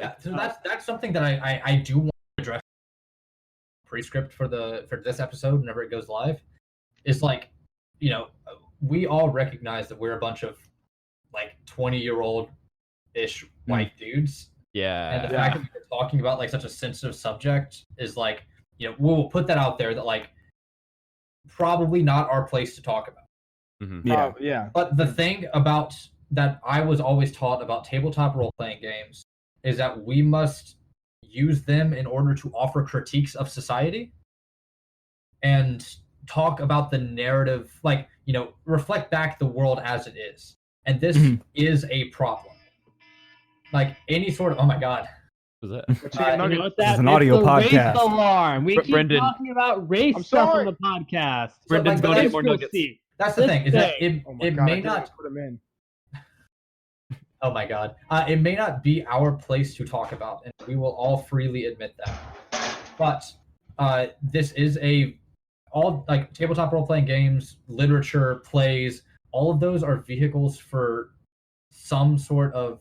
Yeah, so that's something that I do want to address prescript for this episode whenever it goes live. Is like, we all recognize that we're a bunch of like 20-year-old ish white dudes. Yeah. And the fact that we're talking about like such a sensitive subject is like, we'll put that out there that like probably not our place to talk about. Yeah. But the thing about that I was always taught about tabletop role-playing games is that we must use them in order to offer critiques of society and talk about the narrative, like, reflect back the world as it is. And this is a problem. Like any sort of, oh my god. Was that? This is an audio podcast. Race alarm. We keep Brendan. talking about race stuff on the podcast. Brendan's going to get more nuggets. That's the thing, is that it God, may not put them in. Oh my god. It may not be our place to talk about, and we will all freely admit that. But this is all like tabletop role-playing games, literature, plays, all of those are vehicles for some sort of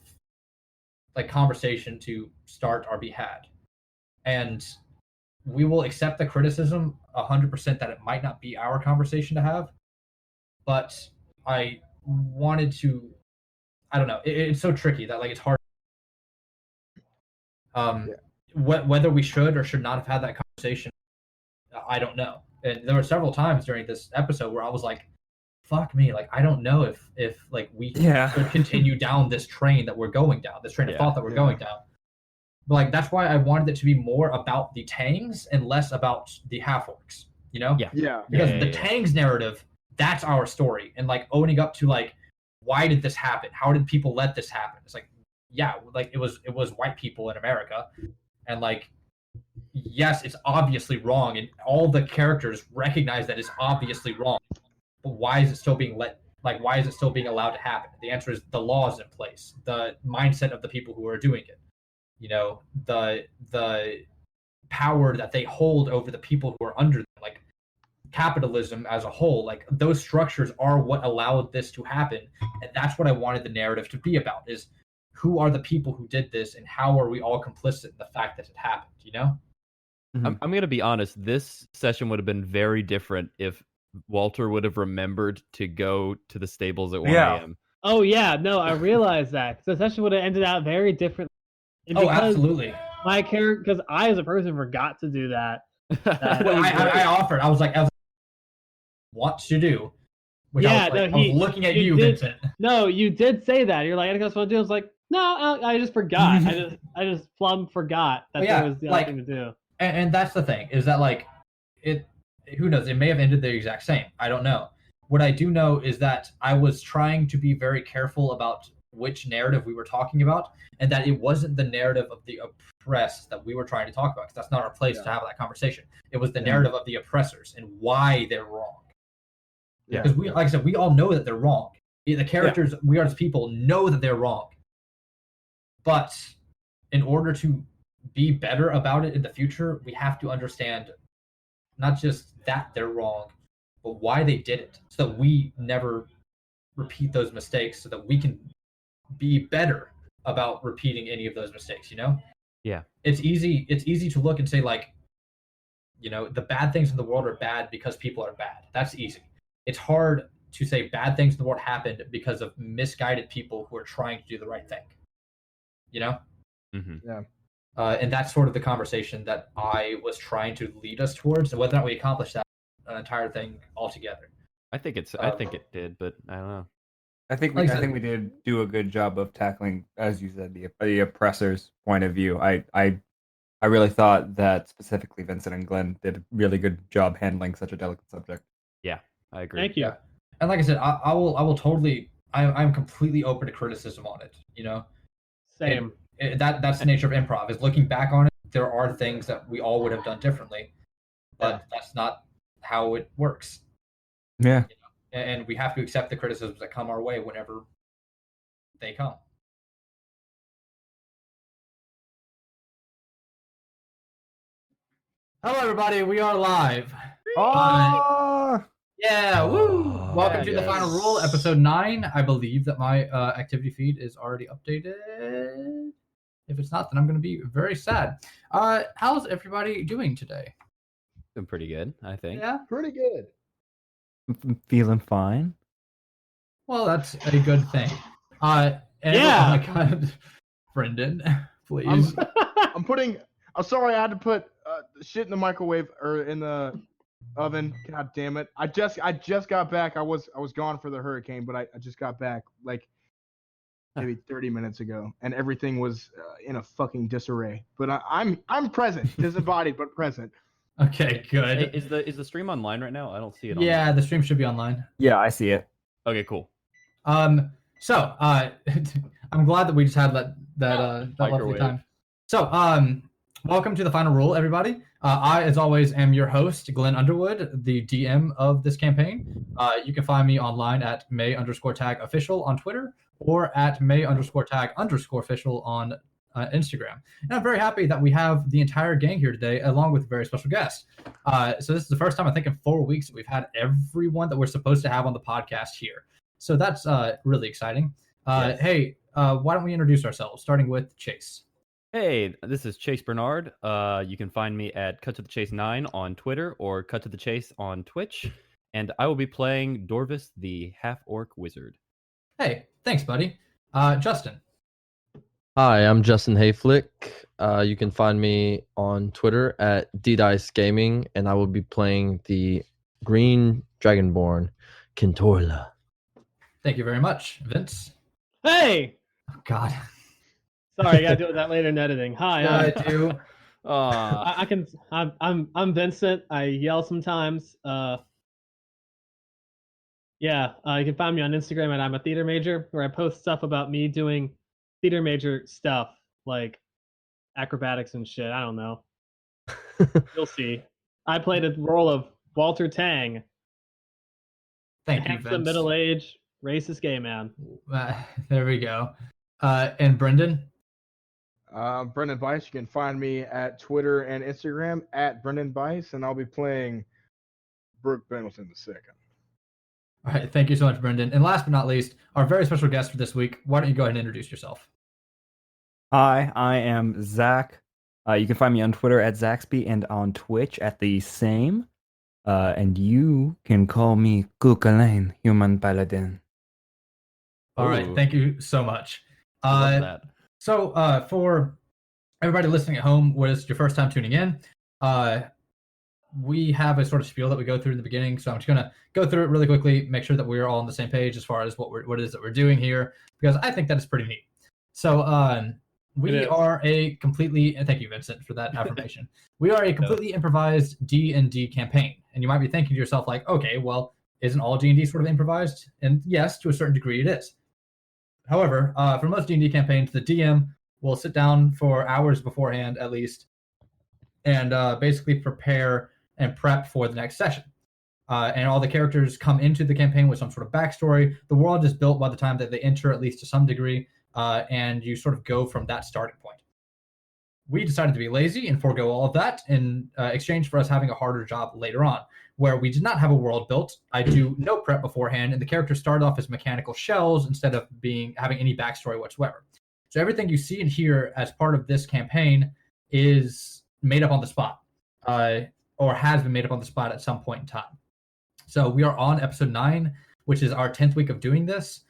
like conversation to start or be had. And we will accept the criticism 100% that it might not be our conversation to have. But I wanted to, I don't know, it's so tricky that like it's hard. Whether we should or should not have had that conversation, I don't know. And there were several times during this episode where I was like, fuck me, like I don't know if like we could continue down this train that we're going down, this train of thought that we're going down. But like that's why I wanted it to be more about the Tangs and less about the half-orcs, because the Tangs narrative, that's our story, and like owning up to like, why did this happen, how did people let this happen? It's like, like it was white people in America, and like, yes, it's obviously wrong, and all the characters recognize that it's obviously wrong. But why is it still being why is it still being allowed to happen? The answer is the laws in place, the mindset of the people who are doing it, the power that they hold over the people who are under them, like capitalism as a whole, like those structures are what allowed this to happen. And that's what I wanted the narrative to be about, is who are the people who did this and how are we all complicit in the fact that it happened, I'm going to be honest, this session would have been very different if Walter would have remembered to go to the stables at 1 a.m. Oh yeah, no, I realized that. The session would have ended out very differently. Absolutely. My character, because I as a person forgot to do that. I offered. I was like, what to do? Which I was looking at you, Vincent. No, you did say that. You're like, I guess what to do. I was like, no, I just forgot. I just plumb forgot that there was the other thing to do. And that's the thing, is that like it. Who knows? It may have ended the exact same. I don't know. What I do know is that I was trying to be very careful about which narrative we were talking about, and that it wasn't the narrative of the oppressed that we were trying to talk about, because that's not our place to have that conversation. It was the narrative of the oppressors and why they're wrong. Because we, like I said, we all know that they're wrong. The characters, we as people, know that they're wrong. But in order to be better about it in the future, we have to understand not just that they're wrong, but why they did it, so that we never repeat those mistakes, so that we can be better about repeating any of those mistakes, Yeah. It's easy to look and say, like, the bad things in the world are bad because people are bad. That's easy. It's hard to say bad things in the world happened because of misguided people who are trying to do the right thing. And that's sort of the conversation that I was trying to lead us towards, and whether or not we accomplished that entire thing altogether. I think it did, but I don't know. I think we did do a good job of tackling, as you said, the oppressor's point of view. I really thought that specifically Vincent and Glenn did a really good job handling such a delicate subject. Yeah, I agree. Thank you. Yeah. And like I said, I will totally. I'm completely open to criticism on it. Same. That's the nature of improv, is looking back on it, there are things that we all would have done differently, but that's not how it works. Yeah. And we have to accept the criticisms that come our way whenever they come. Hello, everybody. We are live. Yeah, woo! Welcome to the Final Rule, episode 9. I believe that my activity feed is already updated. If it's not, then I'm going to be very sad. How's everybody doing today? Been pretty good, I think. Yeah, pretty good. I'm feeling fine. Well, that's a good thing. Oh my God, Brendan, please. I'm sorry, I had to put shit in the microwave or in the oven. God damn it! I just got back. I was gone for the hurricane, but I just got back like maybe 30 minutes ago, and everything was in a fucking disarray. But I'm present, disembodied but present. Okay, good. Hey, is the stream online right now? I don't see it. Yeah, online. the stream should be online. Yeah, I see it. Okay, cool. So I'm glad that we just had that lovely time. So welcome to the final rule, everybody. I, as always, am your host, Glenn Underwood, the DM of this campaign. You can find me online at May_tag_official on Twitter or at May_tag_official on Instagram. And I'm very happy that we have the entire gang here today, along with a very special guest. So this is the first time, I think, in 4 weeks that we've had everyone that we're supposed to have on the podcast here. So that's really exciting. Yes. Hey, why don't we introduce ourselves, starting with Chase? Hey, this is Chase Bernard. You can find me at Cut to the Chase 9 on Twitter or Cut to the Chase on Twitch. And I will be playing Dorvis, the half-orc wizard. Hey, thanks, buddy. Justin. Hi, I'm Justin Hayflick. You can find me on Twitter at DDice Gaming, and I will be playing the Green Dragonborn, Kintorla. Thank you very much, Vince. Hey! Oh, God. Sorry, I gotta deal with that later in editing. Hi, I do. I'm Vincent. I yell sometimes. You can find me on Instagram at I'm a Theater Major, where I post stuff about me doing theater major stuff like acrobatics and shit. I don't know. You'll see. I played a role of Walter Tang. Thank you, Vince. Middle-aged racist gay man. There we go. And Brendan? Brendan Bice. You can find me at Twitter and Instagram at Brendan Bice, and I'll be playing Brooke Pendleton II. All right, thank you so much, Brendan. And last but not least, our very special guest for this week. Why don't you go ahead and introduce yourself? Hi, I am Zach. You can find me on Twitter at Zaxby and on Twitch at the same. And you can call me Kukulane, Human Paladin. All right, thank you so much. So for everybody listening at home, what is your first time tuning in? We have a sort of spiel that we go through in the beginning, so I'm just going to go through it really quickly, make sure that we're all on the same page as far as what it is that we're doing here, because I think that is pretty neat. So we are a completely, and thank you, Vincent, for that affirmation. We are a completely improvised D&D campaign, and you might be thinking to yourself like, okay, well, isn't all D&D sort of improvised? And yes, to a certain degree it is. However, for most D&D campaigns, the DM will sit down for hours beforehand at least and basically prepare and prep for the next session. And all the characters come into the campaign with some sort of backstory. The world is built by the time that they enter, at least to some degree, and you sort of go from that starting point. We decided to be lazy and forego all of that in exchange for us having a harder job later on, where we did not have a world built. I do no prep beforehand, and the characters started off as mechanical shells instead of having any backstory whatsoever. So everything you see and hear as part of this campaign is made up on the spot. Or has been made up on the spot at some point in time. So we are on episode 9, which is our 10th week of doing this.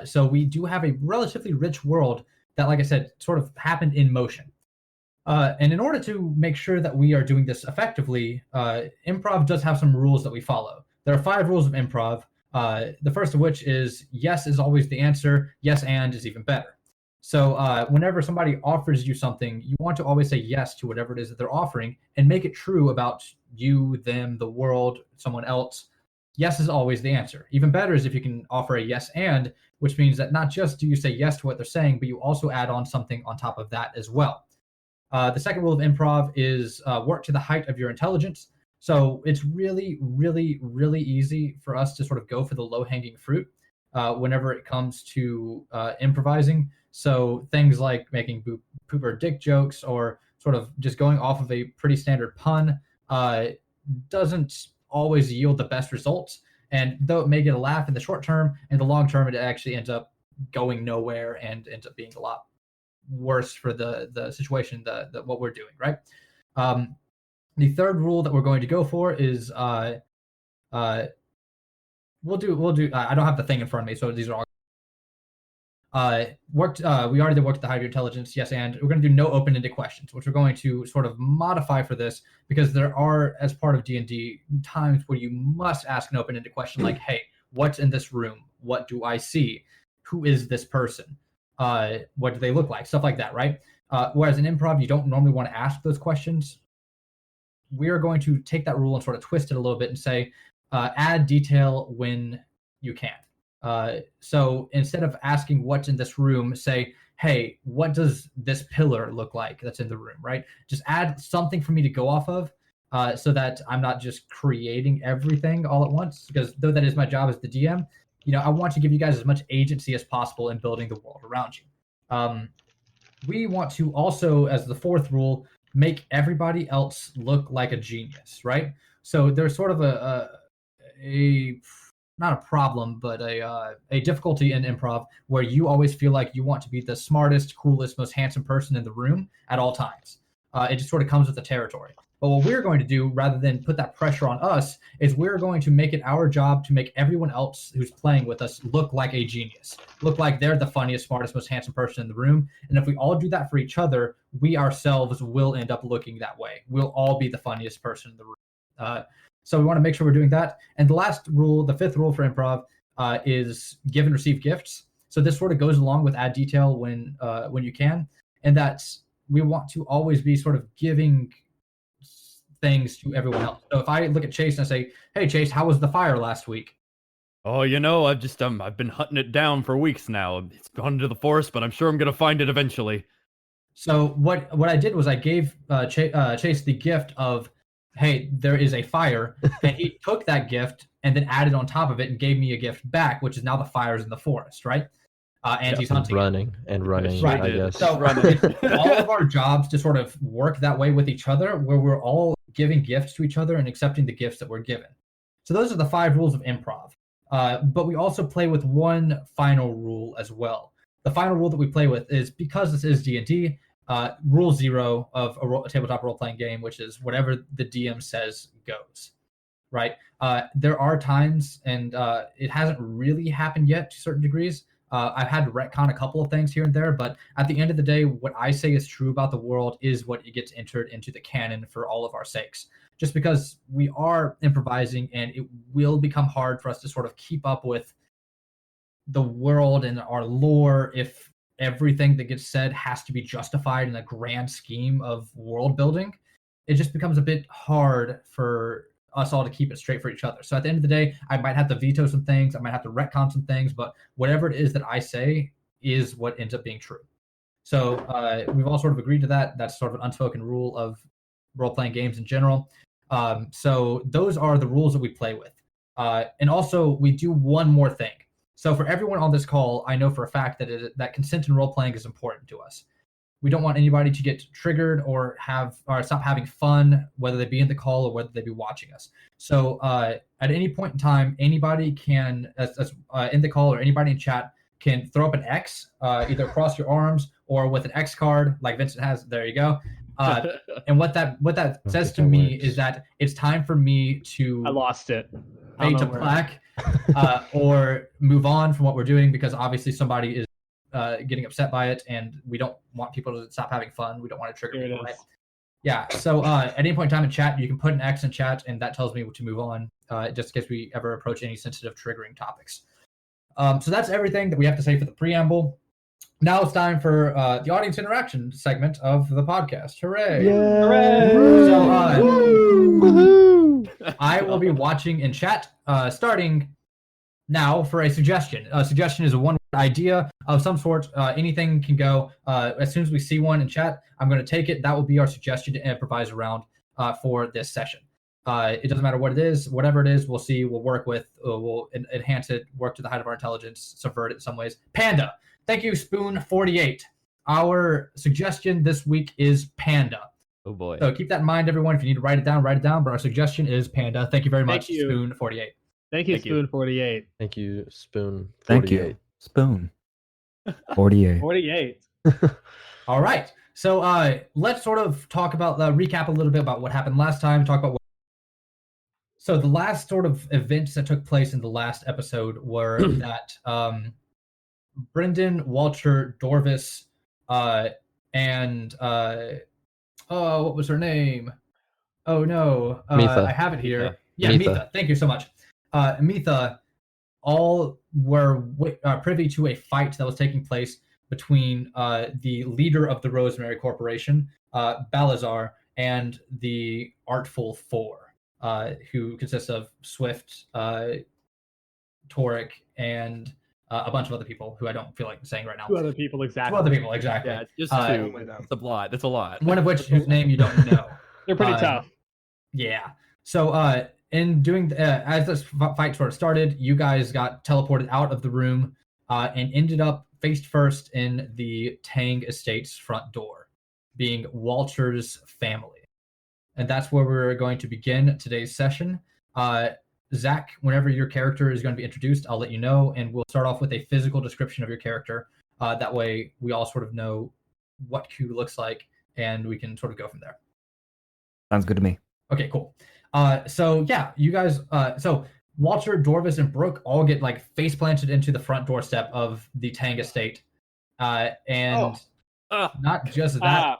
So we do have a relatively rich world that, like I said, sort of happened in motion. And in order to make sure that we are doing this effectively, improv does have some rules that we follow. There are 5 rules of improv. The first of which is yes is always the answer. Yes and is even better. So whenever somebody offers you something, you want to always say yes to whatever it is that they're offering and make it true about you, them, the world, someone else. Yes is always the answer. Even better is if you can offer a yes and, which means that not just do you say yes to what they're saying, but you also add on something on top of that as well. The second rule of improv is work to the height of your intelligence. So it's really, really, really easy for us to sort of go for the low-hanging fruit whenever it comes to improvising. So things like making poop or dick jokes or sort of just going off of a pretty standard pun doesn't always yield the best results. And though it may get a laugh in the short term, in the long term, it actually ends up going nowhere and ends up being a lot worse for the situation, the what we're doing, right? The third rule that we're going to go for is we'll do. I don't have the thing in front of me, so these are all worked. We already did work at the higher intelligence, yes, and we're going to do no open-ended questions, which we're going to sort of modify for this because there are, as part of D&D, times where you must ask an open-ended question like, "Hey, what's in this room? What do I see? Who is this person? What do they look like?" Stuff like that, right? Whereas in improv, you don't normally want to ask those questions. We are going to take that rule and sort of twist it a little bit and say, add detail when you can. So instead of asking what's in this room, say, "Hey, what does this pillar look like that's in the room?" Right? Just add something for me to go off of, so that I'm not just creating everything all at once. Because though that is my job as the DM, I want to give you guys as much agency as possible in building the world around you. We want to also, as the fourth rule, make everybody else look like a genius, right? So there's sort of a not a problem, but a difficulty in improv where you always feel like you want to be the smartest, coolest, most handsome person in the room at all times. It just sort of comes with the territory. But what we're going to do, rather than put that pressure on us, is we're going to make it our job to make everyone else who's playing with us look like a genius, look like they're the funniest, smartest, most handsome person in the room. And if we all do that for each other, we ourselves will end up looking that way. We'll all be the funniest person in the room. So we want to make sure we're doing that. And the last rule, the fifth rule for improv, is give and receive gifts. So this sort of goes along with add detail when you can, and that's we want to always be sort of giving things to everyone else. So if I look at Chase and I say, "Hey Chase, how was the fire last week?" "Oh, I've just I've been hunting it down for weeks now. It's gone into the forest, but I'm sure I'm gonna find it eventually." So what I did was I gave Chase the gift of, "Hey, there is a fire," and he took that gift and then added on top of it and gave me a gift back, which is now the fire's in the forest, right? And he's hunting running, right. I guess. So it's all of our jobs to sort of work that way with each other, where we're all giving gifts to each other and accepting the gifts that we're given. So those are the 5 rules of improv. But we also play with one final rule as well. The final rule that we play with is, because this is D&D, rule 0 of a tabletop role-playing game, which is whatever the DM says goes, right? There are times, and it hasn't really happened yet to certain degrees. I've had to retcon a couple of things here and there, but at the end of the day, what I say is true about the world is what gets entered into the canon for all of our sakes. Just because we are improvising, and it will become hard for us to sort of keep up with the world and our lore if everything that gets said has to be justified in a grand scheme of world building. It just becomes a bit hard for us all to keep it straight for each other. So at the end of the day, I might have to veto some things, I might have to retcon some things, but whatever it is that I say is what ends up being true. So we've all sort of agreed to that. That's sort of an unspoken rule of role-playing games in general. So those are the rules that we play with. And also, we do one more thing. So for everyone on this call, I know for a fact that consent in role-playing is important to us. We don't want anybody to get triggered or stop having fun, whether they be in the call or whether they be watching us. So at any point in time, anybody can, in the call or anybody in chat, can throw up an X, either across your arms or with an X card like Vincent has. There you go. And what that says to me is that it's time for me to. I lost it. Fade to black, or move on from what we're doing, because obviously somebody is getting upset by it, and we don't want people to stop having fun. We don't want to trigger people, right? Yeah. So at any point in time in chat, you can put an X in chat, and that tells me to move on, just in case we ever approach any sensitive triggering topics. So that's everything that we have to say for the preamble. Now it's time for the audience interaction segment of the podcast. Hooray! Yay! Hooray! So, Woohoo! I will be watching in chat, starting now, for a suggestion. A suggestion is a one-word idea of some sort. Anything can go. As soon as we see one in chat, I'm going to take it. That will be our suggestion to improvise around for this session. It doesn't matter what it is. Whatever it is, we'll see. We'll work with. We'll enhance it, work to the height of our intelligence, subvert it in some ways. Panda. Thank you, Spoon48. Our suggestion this week is Panda. Oh boy. So keep that in mind, everyone. If you need to write it down, but our suggestion is Panda. Thank you very much, Spoon48. Thank you, Spoon48. Thank you, Spoon48. Thank you, Spoon. 48. 48. All right. So let's sort of talk about recap a little bit about what happened last time. Talk about so the last sort of events that took place in the last episode were that Brendan, Walter, Dorvis, and what was her name? Oh no, Mitha. I have it here. Mitha. Yeah, Mitha. Thank you so much. Mitha, all were privy to a fight that was taking place between the leader of the Rosemary Corporation, Balazar, and the Artful Four, who consists of Swift, Toric, and a bunch of other people who I don't feel like saying right now. Two other people, exactly. Two other people, exactly. Yeah, just two. It's a lot. That's a lot. One of whose name you don't know. They're pretty tough. Yeah. So in doing as this fight sort of started, you guys got teleported out of the room and ended up face first in the Tang Estate's front door, being Walter's family. And that's where we're going to begin today's session. Zach, whenever your character is going to be introduced, I'll let you know, and we'll start off with a physical description of your character. That way we all sort of know what Q looks like, and we can sort of go from there. Sounds good to me. Okay, cool. So yeah, you guys, so Walter, Dorvis, and Brooke all get like face planted into the front doorstep of the Tang Estate. And not just that,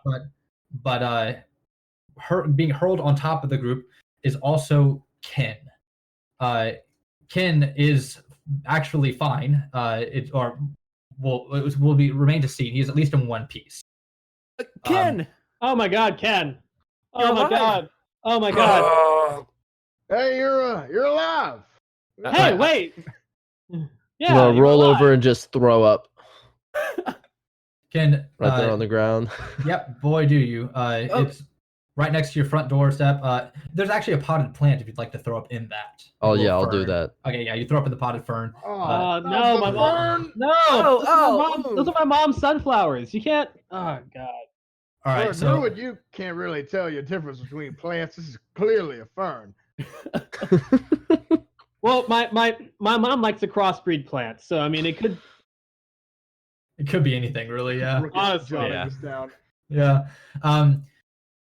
but being hurled on top of the group is also Ken. Ken is actually fine. It will remain to see. He's at least in one piece. Ken! Oh my God, Ken! Oh my God! Oh my God! Hey, you're alive. Hey, wait! Yeah, Well, you're roll alive. over and just throw up Ken, right there on the ground. Yep, boy, do you. It's right next to your front doorstep. There's actually a potted plant if you'd like to throw up in that. Oh yeah, I'll fern. do that. Okay, yeah, you throw up in the potted fern. Oh no, my mom! No, those are my mom's sunflowers. You can't. Oh God. All right, so Druid, you can't really tell your difference between plants. This is clearly a fern. Well, my mom likes to crossbreed plants, so I mean it could be anything really. Yeah. Honestly, Jotting this down. Yeah.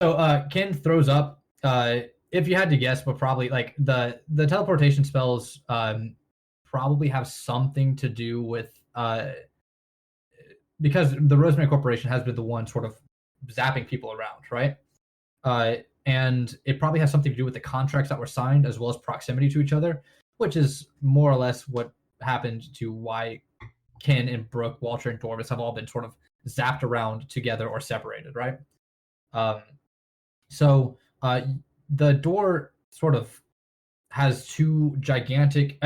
So Ken throws up. If you had to guess, but probably like the teleportation spells probably have something to do with because the Rosemary Corporation has been the one sort of zapping people around, right? And it probably has something to do with the contracts that were signed as well as proximity to each other, which is more or less what happened to why Ken and Brooke, Walter, and Dorvis have all been sort of zapped around together or separated, right? So the door sort of has two gigantic.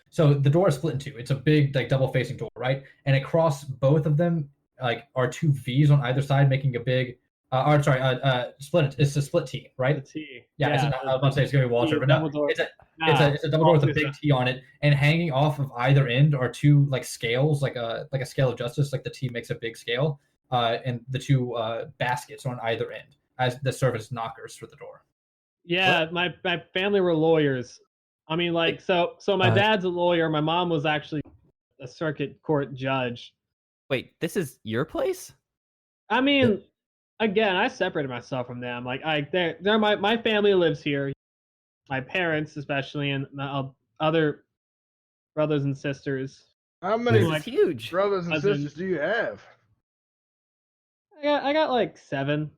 So the door is split in two. It's a big like double facing door, right? And across both of them like are two V's on either side, making a big. Split. It's a split T, right? The T. Yeah, I was about to say it's gonna be Walter, but no, it's a double door with a big T on it, and hanging off of either end are two like scales, like a scale of justice. Like the T makes a big scale, and the two baskets on either end as the serve as knockers for the door. Yeah, my family were lawyers. I mean, like, so my dad's a lawyer. My mom was actually a circuit court judge. Wait, this is your place? I mean, again, I separated myself from them. Like, they're my family lives here. My parents, especially, and my other brothers and sisters. How many huge brothers and sisters do you have? I got like 7.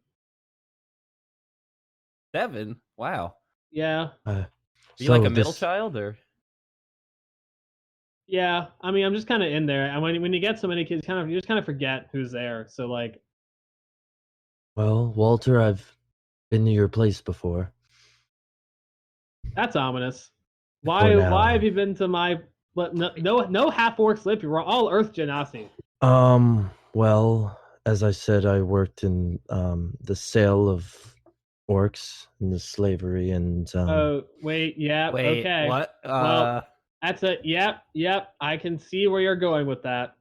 7? Wow. Yeah. Are you like a middle child or? Yeah, I mean, I'm just kind of in there, and when you get so many kids, you just kind of forget who's there. So like. Well, Walter, I've been to your place before. That's ominous. Why have you been to my? But no half orcs live here. We're all Earth Genasi. Well, as I said, I worked in the sale of orcs and the slavery and. Oh wait, yeah, wait, okay. What? Well, that's it. Yep. I can see where you're going with that.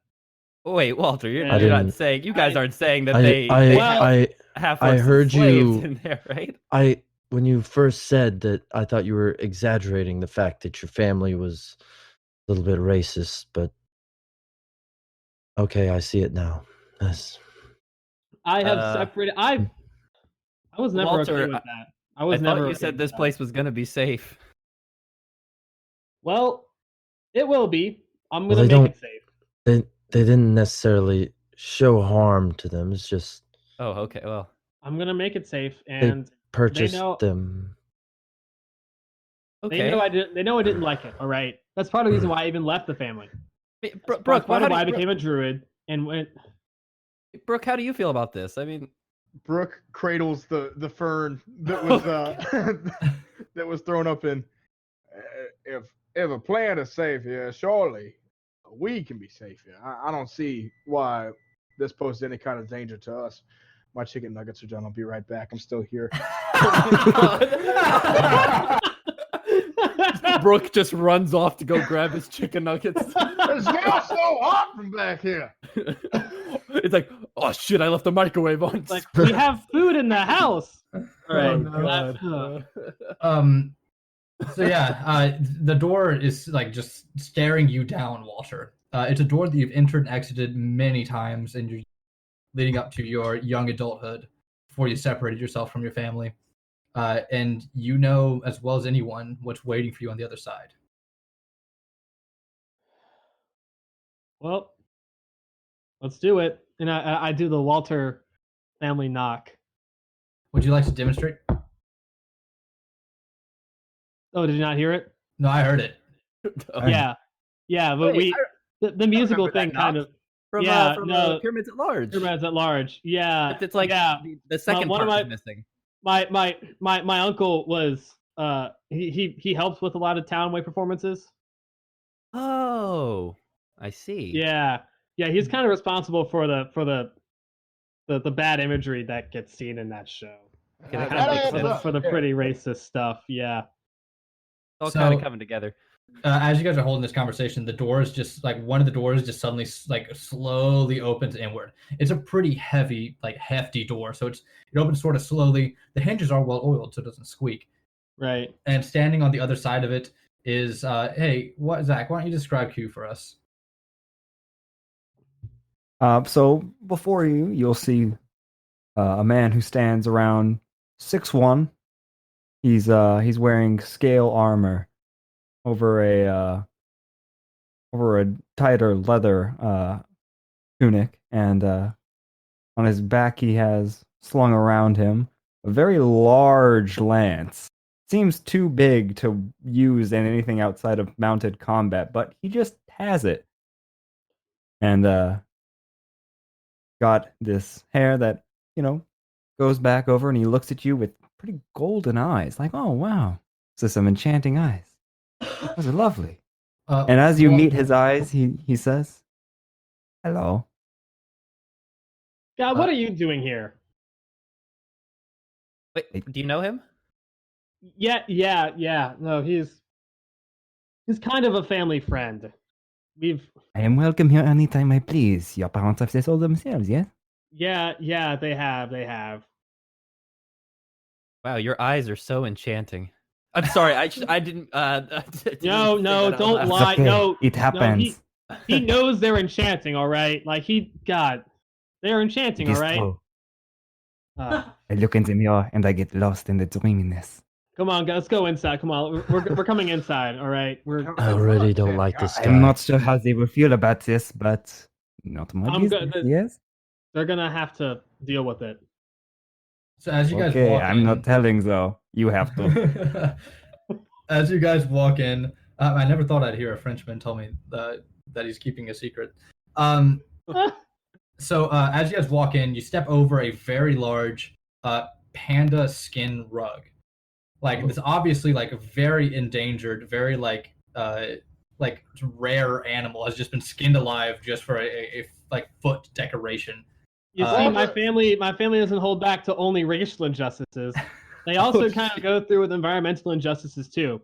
Wait, Walter, you're not saying you guys aren't saying that they have I heard slaves in there, right? When you first said that, I thought you were exaggerating the fact that your family was a little bit racist, but okay, I see it now. Yes. I have separated. I was never Walter, okay with that. I was thought never. you okay said with this that. place was gonna be safe. Well, it will be. I'm Well, gonna they make don't- it safe. They didn't necessarily show harm to them. It's just Oh, okay. Well, I'm gonna make it safe, and purchased know- them. okay. they know I didn't. They know I didn't like it. All right, that's part of the reason why I even left the family. Brooke, That's part of why I Brooke, became a druid and went. Brooke, how do you feel about this? I mean, Brooke cradles the fern that was that was thrown up in. If a plant is safe here, surely we can be safe here. I don't see why this poses any kind of danger to us. My chicken nuggets are done. I'll be right back. I'm still here. Brooke just runs off to go grab his chicken nuggets. It smells so hot from back here. It's like, oh shit, I left the microwave on. Like, we have food in the house. All right. Oh, So yeah, the door is like just staring you down, Walter. It's a door that you've entered and exited many times in your leading up to your young adulthood, before you separated yourself from your family, and you know as well as anyone what's waiting for you on the other side. Well, let's do it. And I do the Walter family knock. Would you like to demonstrate? Oh, did you not hear it? No, I heard it. Yeah, but Wait, the musical remember that thing kind knock. of from no. Pyramids at Large. Pyramids at Large. Yeah, It's like the second one of part is missing. my uncle was he helps with a lot of Townway performances. Oh, I see. Yeah, he's kind of responsible for the bad imagery that gets seen in that show. Okay, that That kind of adds makes sense. up. For the pretty racist stuff. Yeah. All So- kind of coming together. As you guys are holding this conversation, the door is just like one of the doors just suddenly like slowly opens inward. It's a pretty heavy, like hefty door, so it opens sort of slowly. The hinges are well oiled, so it doesn't squeak. Right. And standing on the other side of it is, hey, Zach? Why don't you describe Q for us? So before you, you'll see a man who stands around 6'1". He's wearing scale armor over a tighter leather tunic, and on his back he has slung around him a very large lance. Seems too big to use in anything outside of mounted combat, but he just has it. And got this hair that, goes back over, and he looks at you with pretty golden eyes. Like, oh, wow. Those are some enchanting eyes. Those are lovely. And as you meet his eyes, he says, hello. God, what are you doing here? Wait, do you know him? Yeah. No, he's kind of a family friend. I am welcome here anytime I please. Your parents have said so themselves, yes? Yeah, they have. Wow, your eyes are so enchanting. I'm sorry, I didn't. Didn't No, say that out don't loud. lie. Okay, No, it happens. he knows they're enchanting, all right? Like they're enchanting, It is all right? true. Uh, I look in the mirror and I get lost in the dreaminess. come on, guys, let's go inside. Come on, we're coming inside, all right? I already don't like this guy. I'm not sure how they will feel about this, but not my I'm business, good. yes? They're gonna have to deal with it. So as you guys Okay, walk I'm in, not telling though. You have to. as you guys walk in, I never thought I'd hear a Frenchman tell me that he's keeping a secret. So as you guys walk in, you step over a very large panda skin rug. Like it's obviously like a very endangered, very like rare animal has just been skinned alive just for a like foot decoration. You see, my family doesn't hold back to only racial injustices. They also kind of go through with environmental injustices too.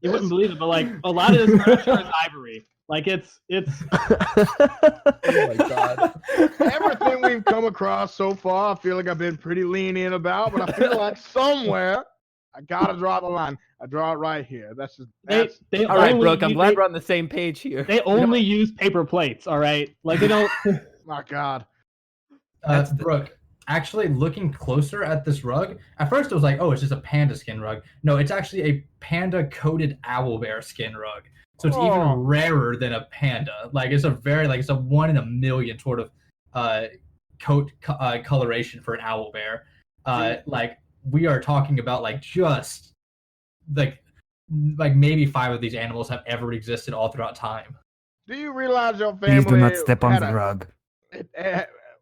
You wouldn't believe it, but like a lot of this furniture is ivory. Like it's. Oh my god. Everything we've come across so far, I feel like I've been pretty lenient about, but I feel like somewhere I gotta draw the line. I draw it right here. That's They All right, only Brooke, I'm use- glad we're on the same page here. They only use paper plates. All right, like they don't. my God. Brooke, actually looking closer at this rug, at first it was like, oh, it's just a panda skin rug. No, it's actually a panda coated owlbear skin rug. So it's even rarer than a panda. Like it's a 1 in a million sort of coat coloration for an owlbear. Like we are talking about like just like maybe 5 of these animals have ever existed all throughout time. Do you realize your family? Please do not step on the rug.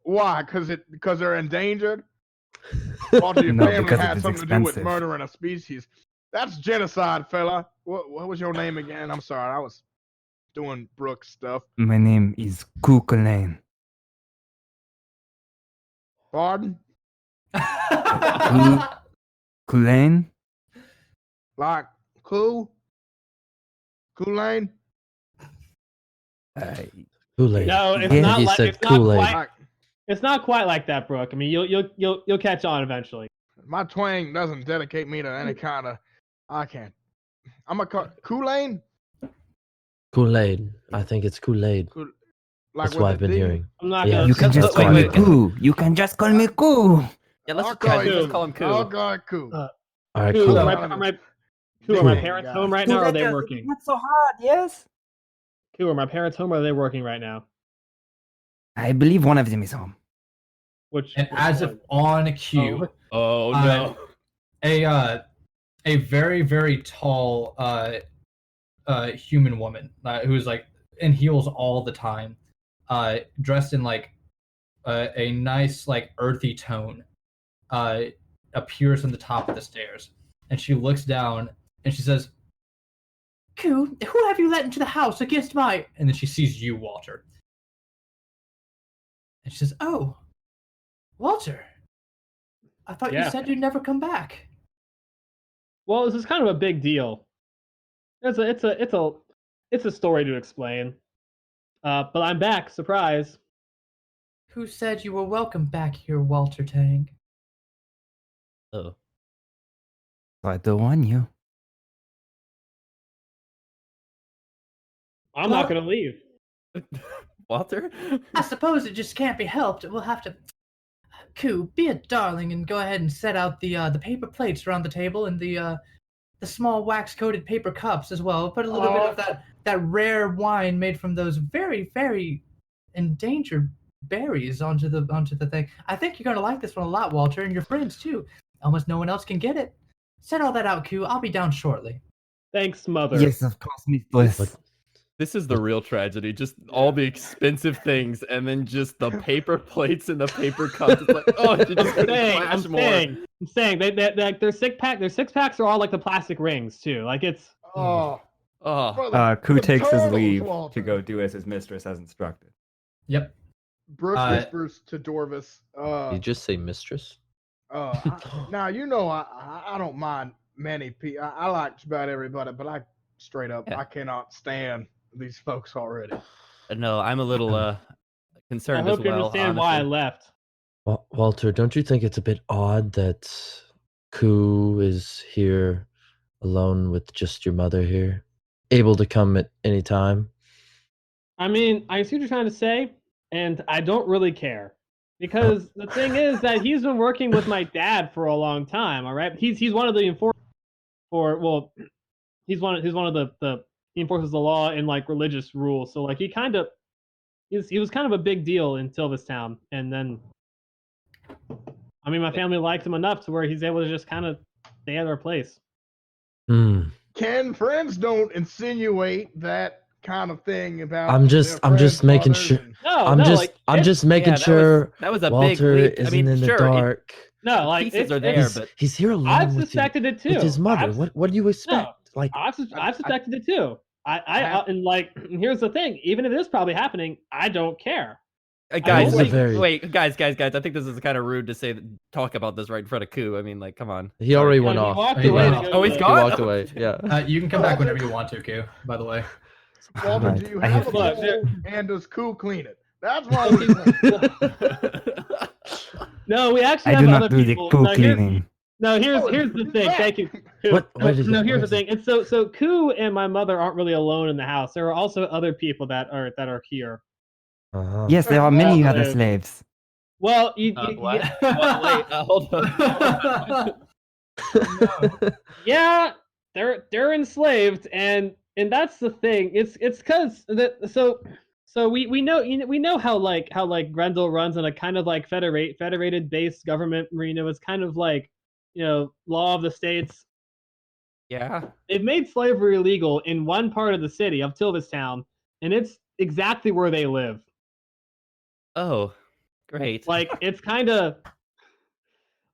Why? Because they're endangered? Or do your family had something to do with murdering a species? That's genocide, fella. What was your name again? I'm sorry, I was doing Brooks stuff. My name is Kukulane. Pardon? Kulane? Like Kool-Aid? Kool-Aid. No, it's Yeah, not he like said it's not Kool-Aid. quite. It's not quite like that, Brooke. I mean, you'll catch on eventually. My twang doesn't dedicate me to any kind of. I can't. I'm a Kool-Aid. Kool-Aid. I think it's Kool-Aid. That's what I've been hearing. I'm not Yeah. gonna. You can just call me Koo. You can just call me Koo. Yeah, let's I'll call call him Koo. I'll call it Koo. All right, Who cool. are my parents home right now? Or are they working? Not so hard, yes. Who are my parents home? Or are they working right now? I believe one of them is home. Which And as if on cue, Oh no. A very, very tall human woman who is like in heels all the time, dressed in like a nice like earthy tone, appears on the top of the stairs, and she looks down and she says, "Koo, who have you let into the house against my?" And then she sees you, Walter, and she says, "Oh, Walter, I thought you said you'd never come back." Well, this is kind of a big deal. It's a story to explain. But I'm back. Surprise. Who said you were welcome back here, Walter Tang? Oh. I don't want you. I'm not gonna leave. Walter? I suppose it just can't be helped. We'll have to. Koo, be a darling and go ahead and set out the paper plates around the table and the small wax-coated paper cups as well. Put a little bit of that rare wine made from those very, very endangered berries onto the thing. I think you're gonna like this one a lot, Walter, and your friends too. Almost no one else can get it. Set all that out, Koo. I'll be down shortly. Thanks, Mother. Yes, of course, Miss Bliss. This is the real tragedy. Just all the expensive things, and then just the paper plates and the paper cups. It's like, oh, you just I'm saying, their six packs are all like the plastic rings too. Like it's. Koo takes his leave to go do as his mistress has instructed. Yep. Brooks whispers to Dorvis. Did you just say mistress? Now you know I don't mind many people. I like just about everybody, but I straight up I cannot stand these folks already. No, I'm a little concerned as well. I hope you understand why I left. Walter, don't you think it's a bit odd that Koo is here alone with just your mother here, able to come at any time? I mean, I see what you're trying to say, and I don't really care. Because the thing is that he's been working with my dad for a long time, all right? He's one of the enforcers he's one of the he enforces the law and like religious rules. So like he was kind of a big deal in Silverstown, and then I mean my family liked him enough to where he's able to just kind of stay at our place. Ken, friends don't insinuate that kind of thing about. I'm just making sure. I'm just making sure. That was a Walter big leap. isn't in the dark. No, like pieces are there, but he's here alone. I've suspected it too. With his mother. What do you expect? No, I've suspected it too. And like here's the thing. Even if it is probably happening, I don't care. Guys, wait, guys. I think this is kind of rude to talk about this right in front of Koo. I mean, like, come on. He already went off. He's gone. He walked away. Yeah. You can come back whenever you want to, Koo. By the way. Walter, do you have a bowl, and does Koo clean it? That's why we. No, we actually have other people. No, here's the thing. Thank you. Here's the thing. And so Koo and my mother aren't really alone in the house. There are also other people that are here. Yes, there are many other slaves. Well, What? Wait, hold on. yeah, they're enslaved, and that's the thing. It's because so we know we know how Ghrehndhehl runs on a kind of like federated based government. It's kind of like law of the states. Yeah. They've made slavery illegal in one part of the city of Tilvistown, and it's exactly where they live. Oh, great. Like it's kind of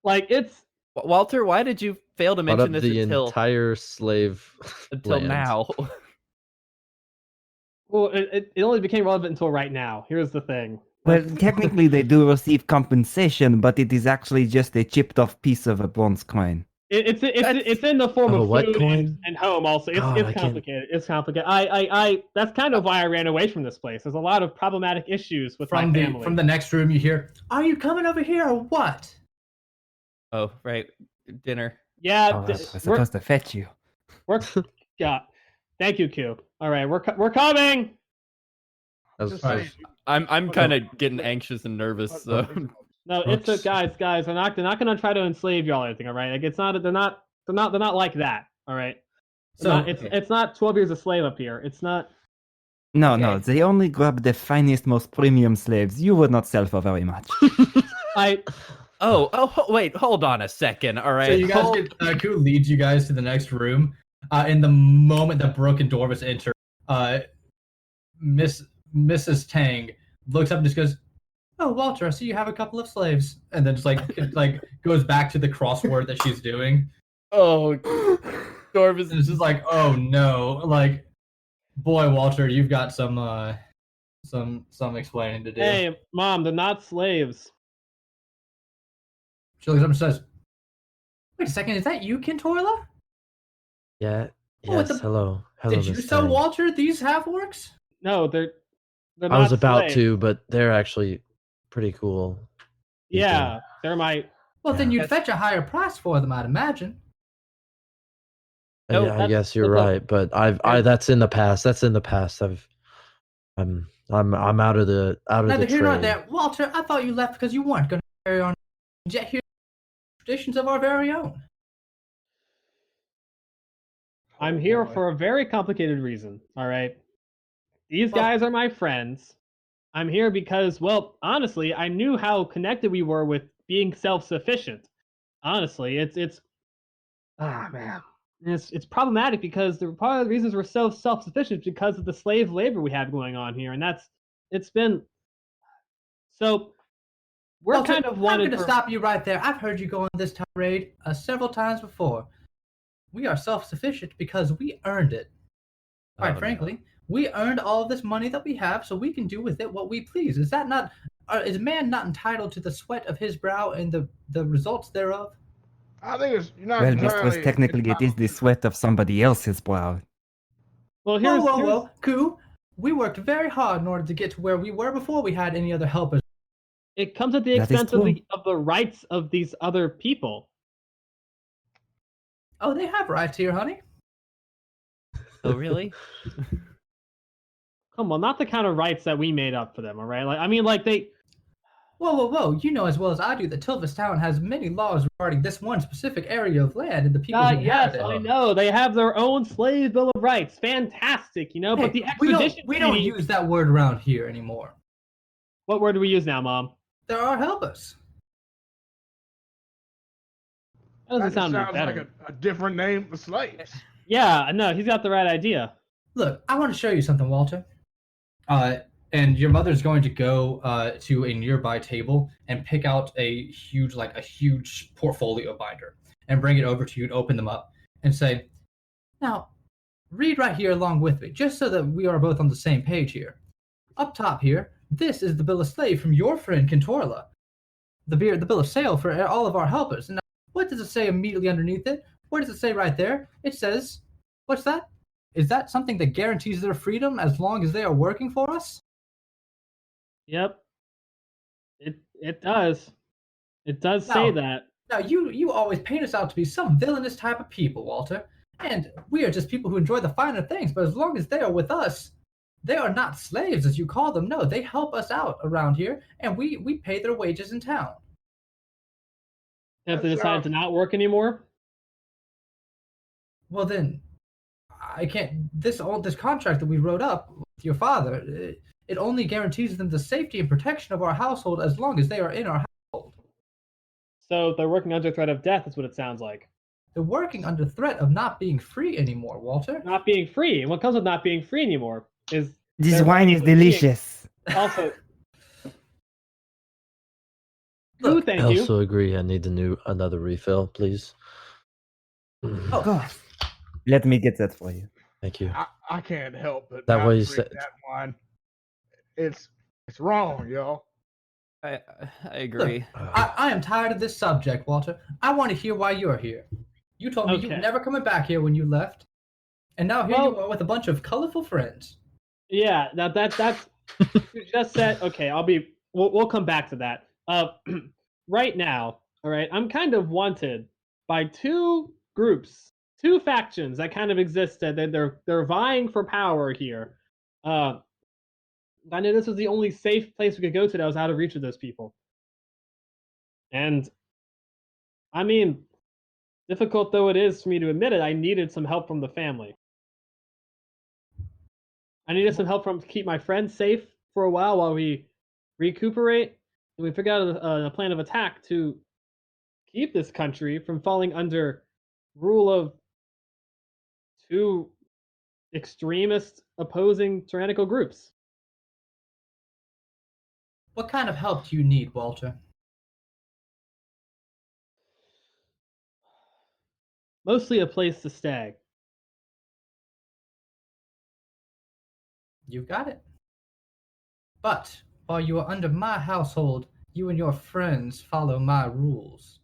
like it's. Walter, why did you fail to mention this the until entire slave land. now? Well, it only became relevant until right now. Here's the thing. Well, technically they do receive compensation, but it is actually just a chipped off piece of a bronze coin. It's in the form of what food coin? and home. Also, God, it's complicated. It's complicated. I that's kind of why I ran away from this place. There's a lot of problematic issues with my family. From the next room, you hear, "Are you coming over here or what?" Oh, right, dinner. Yeah, I was supposed to fetch you. we're yeah. Thank you, Q. All right, we're coming. Just saying. I'm kind of getting anxious and nervous. So No, it's guys. They're not gonna try to enslave y'all or anything. All right, like it's not. They're not like that. All right. So it's not 12 years a slave up here. It's not. No, they only grab the finest, most premium slaves. You would not sell for very much. Wait, hold on a second. All right. So you guys Ku leads you guys to the next room. In the moment that Brooke and Dorvis enter, Mrs. Tang looks up and just goes, "Oh, Walter, I see you have a couple of slaves," and then just like goes back to the crossword that she's doing. Oh, Dorvis is just like, "Oh no!" Like, boy, Walter, you've got some explaining to do. Hey, Mom, they're not slaves. She looks up and says, "Wait a second, is that you, Kintorla?" Yeah. Yes. Hello. Did you sell Walter these half-orcs? No, they're not. I was about slaves. to, but they're actually pretty cool. Yeah, they're my. Well, then you'd fetch a higher price for them, I'd imagine. No, Yeah, I guess you're right, but that's in the past. That's in the past. I'm out of the Neither trade. here nor there. Walter, I thought you left because you weren't going to carry on. Yet here are traditions of our very own. I'm here for a very complicated reason. All right, these guys are my friends. I'm here because, well, honestly, I knew how connected we were with being self-sufficient. Honestly, it's man. It's problematic because part of the reasons we're so self-sufficient because of the slave labor we have going on here, and it's been so we're Walter, kind of wanted. I'm going to stop you right there. I've heard you go on this tirade several times before. We are self-sufficient because we earned it. Quite frankly, we earned all of this money that we have, so we can do with it what we please. Is that not? Is man not entitled to the sweat of his brow and the results thereof? I think it's you're not. Well, mistress, technically it is the sweat of somebody else's brow. Well, here's Ku, we worked very hard in order to get to where we were before we had any other helpers. It comes at the expense of the rights of these other people. Oh, they have rights here, honey. Oh, really? Come on, not the kind of rights that we made up for them, all right? Like, I mean, like they. Whoa! You know as well as I do that Tilvistown has many laws regarding this one specific area of land and the people who Yes, inhabit it. I know. They have their own slave bill of rights. Fantastic, you know. Hey, but the extradition we don't use that word around here anymore. What word do we use now, Mom? There are helpers. That doesn't sound sounds better. like a different name for slaves. Yeah, no, he's got the right idea. Look, I want to show you something, Walter. And your mother's going to go to a nearby table and pick out a huge portfolio binder and bring it over to you and open them up and say, "Now, read right here along with me, just so that we are both on the same page here. Up top here, this is the bill of sale from your friend Kintorla. The bill of sale for all of our helpers. And now, what does it say immediately underneath it? What does it say right there? It says, what's that? Is that something that guarantees their freedom as long as they are working for us?" Yep. It does. It does say that. Now, you always paint us out to be some villainous type of people, Walter. And we are just people who enjoy the finer things, but as long as they are with us, They are not slaves, as you call them. No, they help us out around here, and we pay their wages in town. And if they decide to not work anymore, well then, I can't. This contract that we wrote up with your father, it only guarantees them the safety and protection of our household as long as they are in our household. So they're working under threat of death, is what it sounds like. They're working under threat of not being free anymore, Walter. Not being free. And what comes with not being free anymore is this wine is delicious. Also, look, thank I you. also agree. I need another refill, please. Of course. Let me get that for you. Thank you. I can't help but that not way you drink said that wine. It's wrong, y'all. I agree. Look, I am tired of this subject, Walter. I want to hear why you're here. You told me you were never coming back here when you left, and now here you are with a bunch of colorful friends. Yeah, that's you just said. Okay, we'll come back to that. Right now, all right, I'm kind of wanted by two groups, two factions that kind of exist. That they're vying for power here. I knew this was the only safe place we could go to that was out of reach of those people. And I mean, difficult though it is for me to admit it, I needed some help from the family. I needed some help to keep my friends safe for a while we recuperate and we figure out a plan of attack to keep this country from falling under rule of two extremist opposing tyrannical groups. What kind of help do you need, Walter? Mostly a place to stay. You've got it. But while you are under my household, you and your friends follow my rules.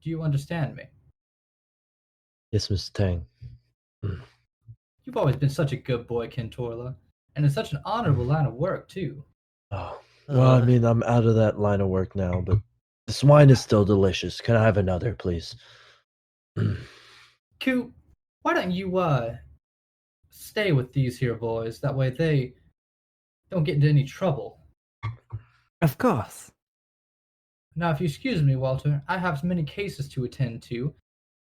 Do you understand me? Yes, Mr. Tang. You've always been such a good boy, Kentorla, and it's such an honorable line of work, too. Oh, well, I mean, I'm out of that line of work now, but this wine is still delicious. Can I have another, please? Coop, why don't you stay with these here boys? That way they don't get into any trouble. Of course. Now, if you excuse me, Walter, I have many cases to attend to.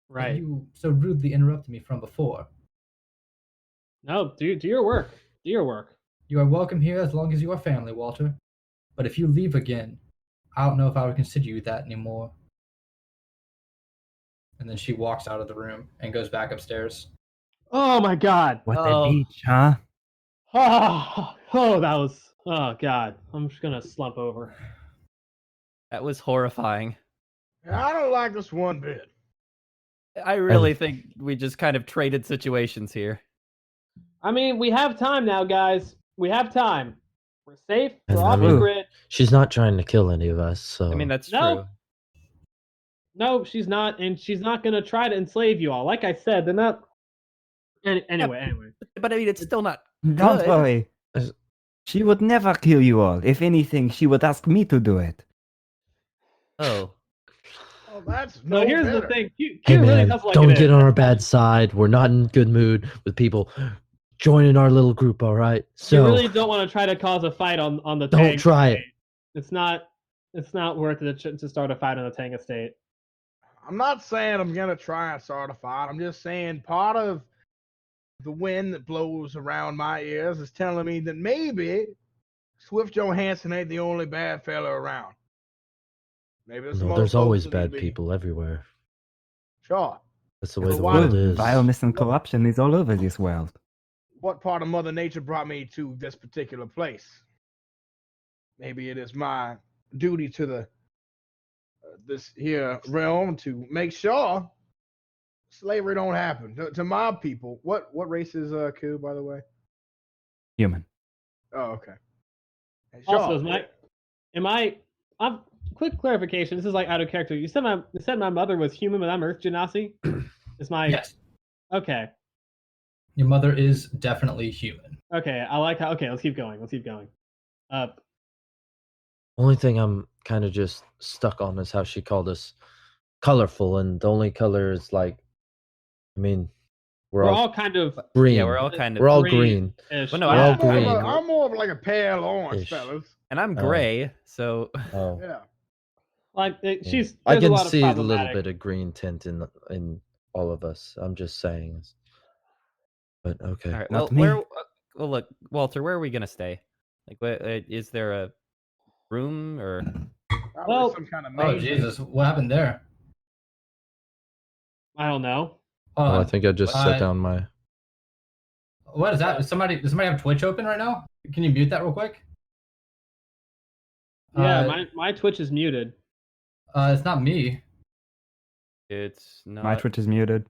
Right. You so rudely interrupted me from before. No, do your work. Do your work. You are welcome here as long as you are family, Walter. But if you leave again, I don't know if I would consider you that anymore. And then she walks out of the room and goes back upstairs. Oh my god. What a beach, huh? Oh, that was... Oh god. I'm just gonna slump over. That was horrifying. I don't like this one bit. I really think we just kind of traded situations here. I mean, we have time now, guys. We have time. We're safe. We're And off the grid. She's not trying to kill any of us, so... I mean, that's true. No, she's not, and she's not going to try to enslave you all. Like I said, they're not... Anyway. But I mean, it's still not Don't good. worry. She would never kill you all. If anything, she would ask me to do it. Oh. Oh, that's No, no here's better. the thing. Q Hey really man, does like don't it get is. on our bad side. We're not in good mood with people joining our little group, all right? So You really don't want to try to cause a fight on the don't Tang try estate. it. It's not worth it to start a fight on the Tang estate. I'm not saying I'm gonna try and start a fight. I'm just saying part of the wind that blows around my ears is telling me that maybe Swift Johansson ain't the only bad fella around. Maybe there's some No, other there's folks always that bad need to be- people everywhere. Sure. That's the way But the why world does is. Violence and corruption is all over this world. What part of Mother Nature brought me to this particular place? Maybe it is my duty to the this here realm to make sure slavery don't happen to my people. What race is Ku, by the way? Human. Oh, okay. And Also, sure. Quick clarification. This is like out of character. You said my mother was human, but I'm Earth Genasi. Is my Yes. Okay. Your mother is definitely human. Okay, I like how. Okay, let's keep going. Only thing I'm kind of just stuck on is how she called us colorful, and the only color is like, I mean, We're all kind of green. Yeah, we're all kind of. We're all green. green. Well, no, We're all I'm more, green. I'm more of like a pale orange, Ish. fellas. and I'm Oh. gray, so Oh, Yeah. like she's. I There's a can lot of see a little problematic. bit of green tint in all of us. I'm just saying. But okay. all right. Not Well, me. well, look, Walter, where are we gonna stay? Like, is there a room or? Probably Well- some kind of Oh main Jesus, what happened there? I don't know. Hold Oh, I on. think I just set down my. What is that? Does somebody have Twitch open right now? Can you mute that real quick? Yeah, my Twitch is muted. It's not me. It's not. My Twitch is muted.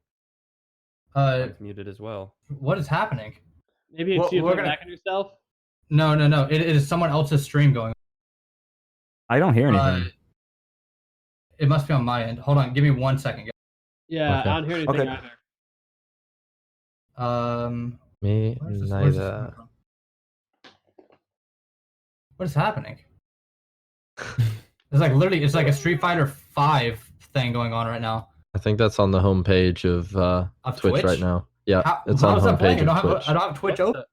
Mine's muted as well. What is happening? Maybe it's Well, you we're put gonna- back on yourself. No. It is someone else's stream going. I don't hear anything. It must be on my end. Hold on, give me 1 second. Yeah, Okay. I don't hear anything Okay. either. Me Where's this neither. coming from? What is happening? It's like literally, it's like a Street Fighter 5 thing going on right now. I think that's on the homepage of Twitch, Twitch? right now. Yeah, it's How on is that playing? homepage I of don't Twitch. have Twitch open.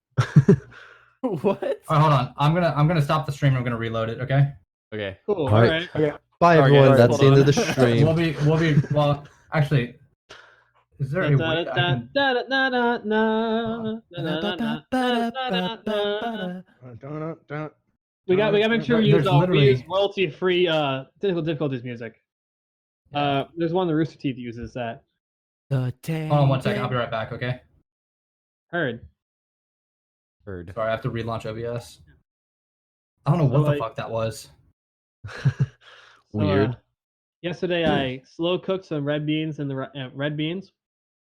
What? All right, hold on. I'm gonna stop the stream. I'm gonna reload it. Okay. Okay. Cool. All All right. right. Bye, Sorry, everyone. guys, That's hold the end on. of the stream. We'll be. Well, actually, is there a way I can? We got to make sure we There's use literally- royalty-free technical difficulties music. There's one the Rooster Teeth uses that. The Hold on 1 second. I'll be right back. Okay. Heard. Heard. Sorry, I have to relaunch OBS. I don't know what So, the fuck that was. Weird. Yesterday I slow cooked some red beans in the red beans.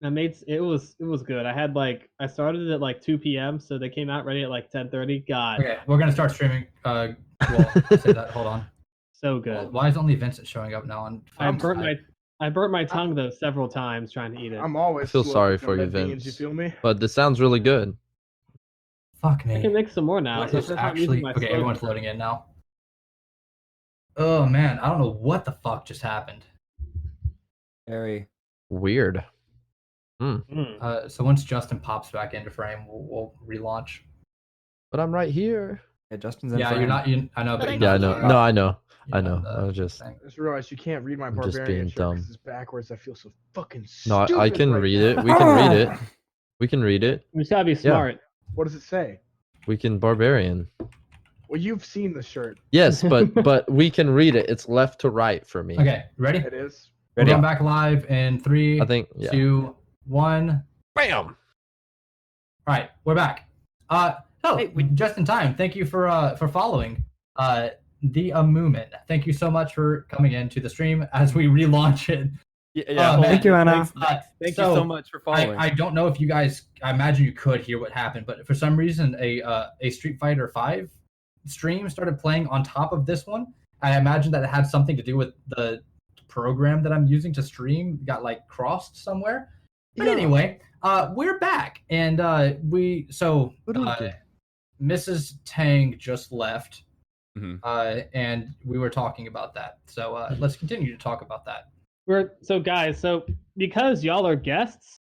I made it was good. I started at like 2 p.m. so they came out ready at like 10:30. God, Okay, we're gonna start streaming. Well, say that. Hold on. so good. Why is only Vincent showing up now on? I burnt my tongue though several times trying to eat it. I'm always. I feel slow sorry cooking for you, red beans, Vince. You feel me? But this sounds really good. Fuck I me. can make some more now. What so is first I'm using actually my okay? slow Everyone's cooker. loading in now. Oh man, I don't know what the fuck just happened. Very. Weird. So once Justin pops back into frame, we'll relaunch. But I'm right here. Yeah, Justin's in. Yeah, frame. you're not. I know, but you're Yeah, I not, know. No, I know. you're I not know. the I was just. thing. I just realized you can't read my I'm just barbarian being shirt dumb. 'cause it's backwards. I feel so fucking No, stupid. I can right read now. it. We can read it. We can read it. We just gotta be smart. What does it say? We can barbarian. Well, you've seen the shirt. Yes, but we can read it. It's left to right for me. Okay, ready? It is. We're going back live in 3, I think. Yeah. 2, 1. Bam. All right, we're back. Just in time. Thank you for following. The Moomin. Thank you so much for coming into the stream as we relaunch it. Yeah. man. Thank you, Anna. Thank you so much for following. I don't know if you guys. I imagine you could hear what happened, but for some reason, a Street Fighter 5 stream started playing on top of this one. I imagine that it had something to do with the program that I'm using to stream got like crossed somewhere. But anyway, we're back, and Mrs. Tang just left, and we were talking about that. So let's continue to talk about that. So because y'all are guests,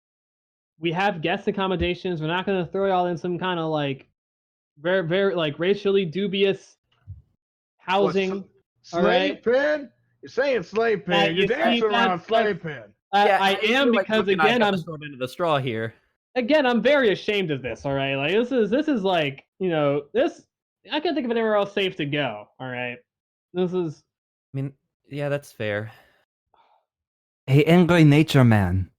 we have guest accommodations. We're not gonna throw y'all in some kind of like very, very like racially dubious housing. Slave right. pen? You're saying slave pen. you You're dancing see, around that's- slave pen. I am because again I'm into the straw here. I'm very ashamed of this. All right, like this is like this. I can't think of anywhere else safe to go. All right, this is. I mean, yeah, that's fair. Hey, angry nature man.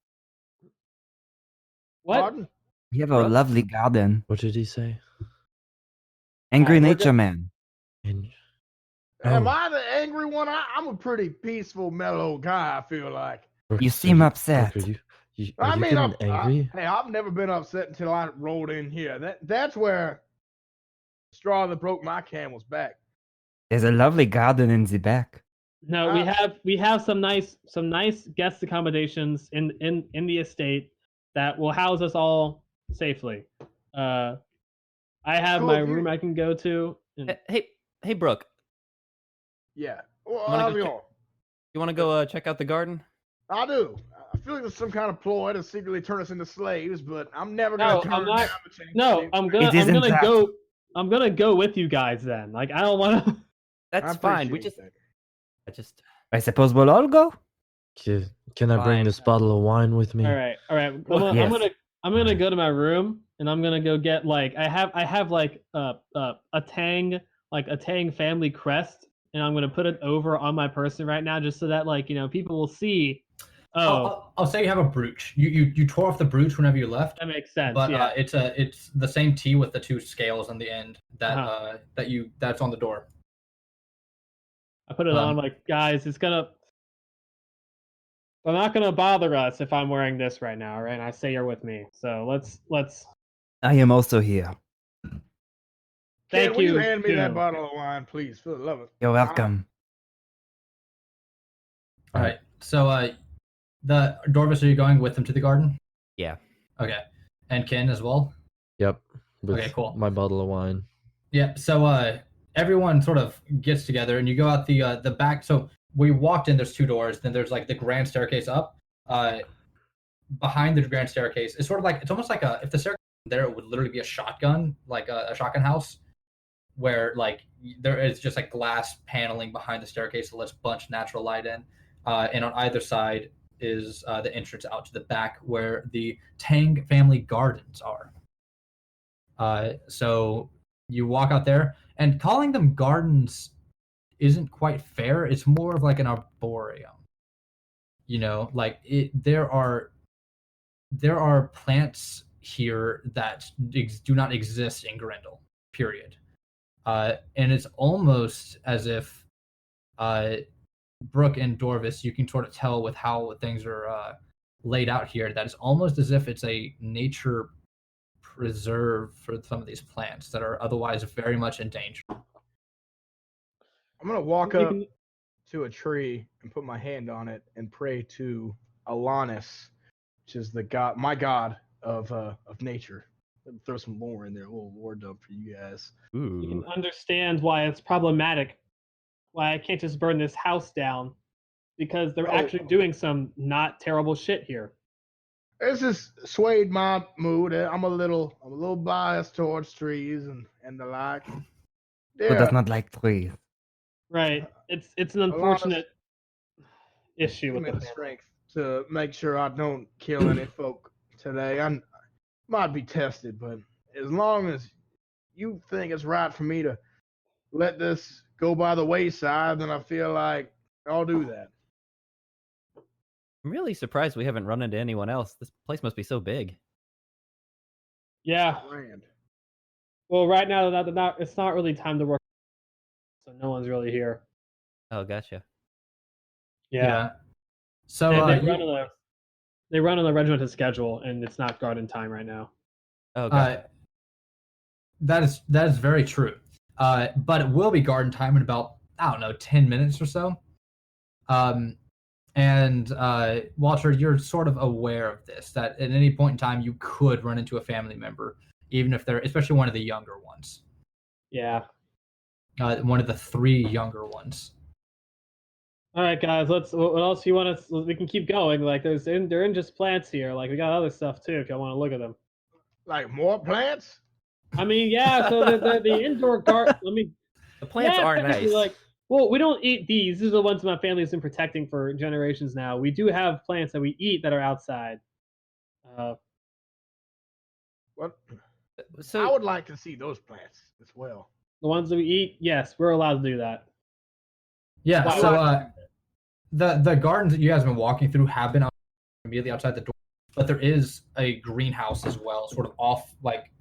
What? Pardon? You have a lovely garden. What did he say? Angry we're nature man. And- Am Oh. I the angry one? I'm a pretty peaceful, mellow guy, I feel like. You seem upset. Are I you mean, getting angry? hey, I've never been upset until I rolled in here. That's where the straw that broke my camel's back. There's a lovely garden in the back. No, we have some nice guest accommodations in the estate that will house us all safely. I have Cool, my you- room I can go to. And Hey, Brooke, Yeah. Well, Wanna how's go it check- going? you want to go check out the garden? I do. I feel like there's some kind of ploy to secretly turn us into slaves, but I'm never gonna No, turn I'm not. down the chance to No, save I'm the gonna. It isn't that. Go. I'm gonna go with you guys then. Like I don't want to. That's I fine. We appreciate just, that. I just. I suppose we'll all go. Can I bring Fine. this bottle of wine with me? All right. Yes. I'm gonna go to my room and I'm gonna go get like I have like a Tang family crest and I'm gonna put it over on my person right now just so that like people will see. Oh, I'll say you have a brooch. You tore off the brooch whenever you left, that makes sense. but Yeah. it's the same T with the two scales on the end that Uh-huh. that's on the door. I put it on like guys. They're not gonna bother us if I'm wearing this right now, right? And I say you're with me. So let's. I am also here. Ken, Thank will you you. hand me that Doom. bottle of wine, please? For the love of You're welcome. All right. So the Dorvis, are you going with him to the garden? Yeah. Okay. And Ken as well? Yep. With Okay, cool. my bottle of wine. Yeah. So everyone sort of gets together and you go out the back. So we walked in, there's two doors, then there's like the grand staircase up. Behind the grand staircase, it's sort of like, it's almost like if the staircase there, it would literally be a shotgun, like a shotgun house, where like there is just like glass paneling behind the staircase that lets a bunch of natural light in. And on either side is the entrance out to the back where the Tang family gardens are. So you walk out there, and calling them gardens isn't quite fair. It's more of like an arboreum. Like there are plants here that do not exist in Ghrehndhehl, period. And it's almost as if Brooke and Dorvis, you can sort of tell with how things are laid out here, that it's almost as if it's a nature preserve for some of these plants that are otherwise very much in danger. I'm gonna walk up to a tree and put my hand on it and pray to Alanis, which is my god of nature. Throw some lore in there, a little lore dump for you guys. Ooh. You can understand why it's problematic. Why I can't just burn this house down, because they're actually doing some not terrible shit here. This has swayed my mood. I'm a little biased towards trees and the like. Who does not like trees? Right. It's an unfortunate issue with the strength to make sure I don't kill any folk today. I might be tested, but as long as you think it's right for me to let this go by the wayside, then I feel like I'll do that. I'm really surprised we haven't run into anyone else. This place must be so big. Yeah. Grand. Well, right now it's not really time to work, so no one's really here. Oh, gotcha. Yeah. So they run on the regimented schedule, and it's not garden time right now. Oh, gotcha. That is very true. But it will be garden time in about, I don't know, 10 minutes or so. And Walter, you're sort of aware of this, that at any point in time you could run into a family member, even if they're, especially one of the younger ones. Yeah. One of the three younger ones. All right, guys. What else you want us? We can keep going. Like they're in just plants here. Like we got other stuff too. If y'all want to look at them. Like more plants? I mean, yeah. So the indoor garden. The plants are nice. Like, well, we don't eat these. These are the ones my family's been protecting for generations now. We do have plants that we eat that are outside. What? So I would like to see those plants as well. The ones that we eat, yes, we're allowed to do that. Yeah. Why- So the gardens that you guys have been walking through have been immediately outside the door, but there is a greenhouse as well, sort of off. Like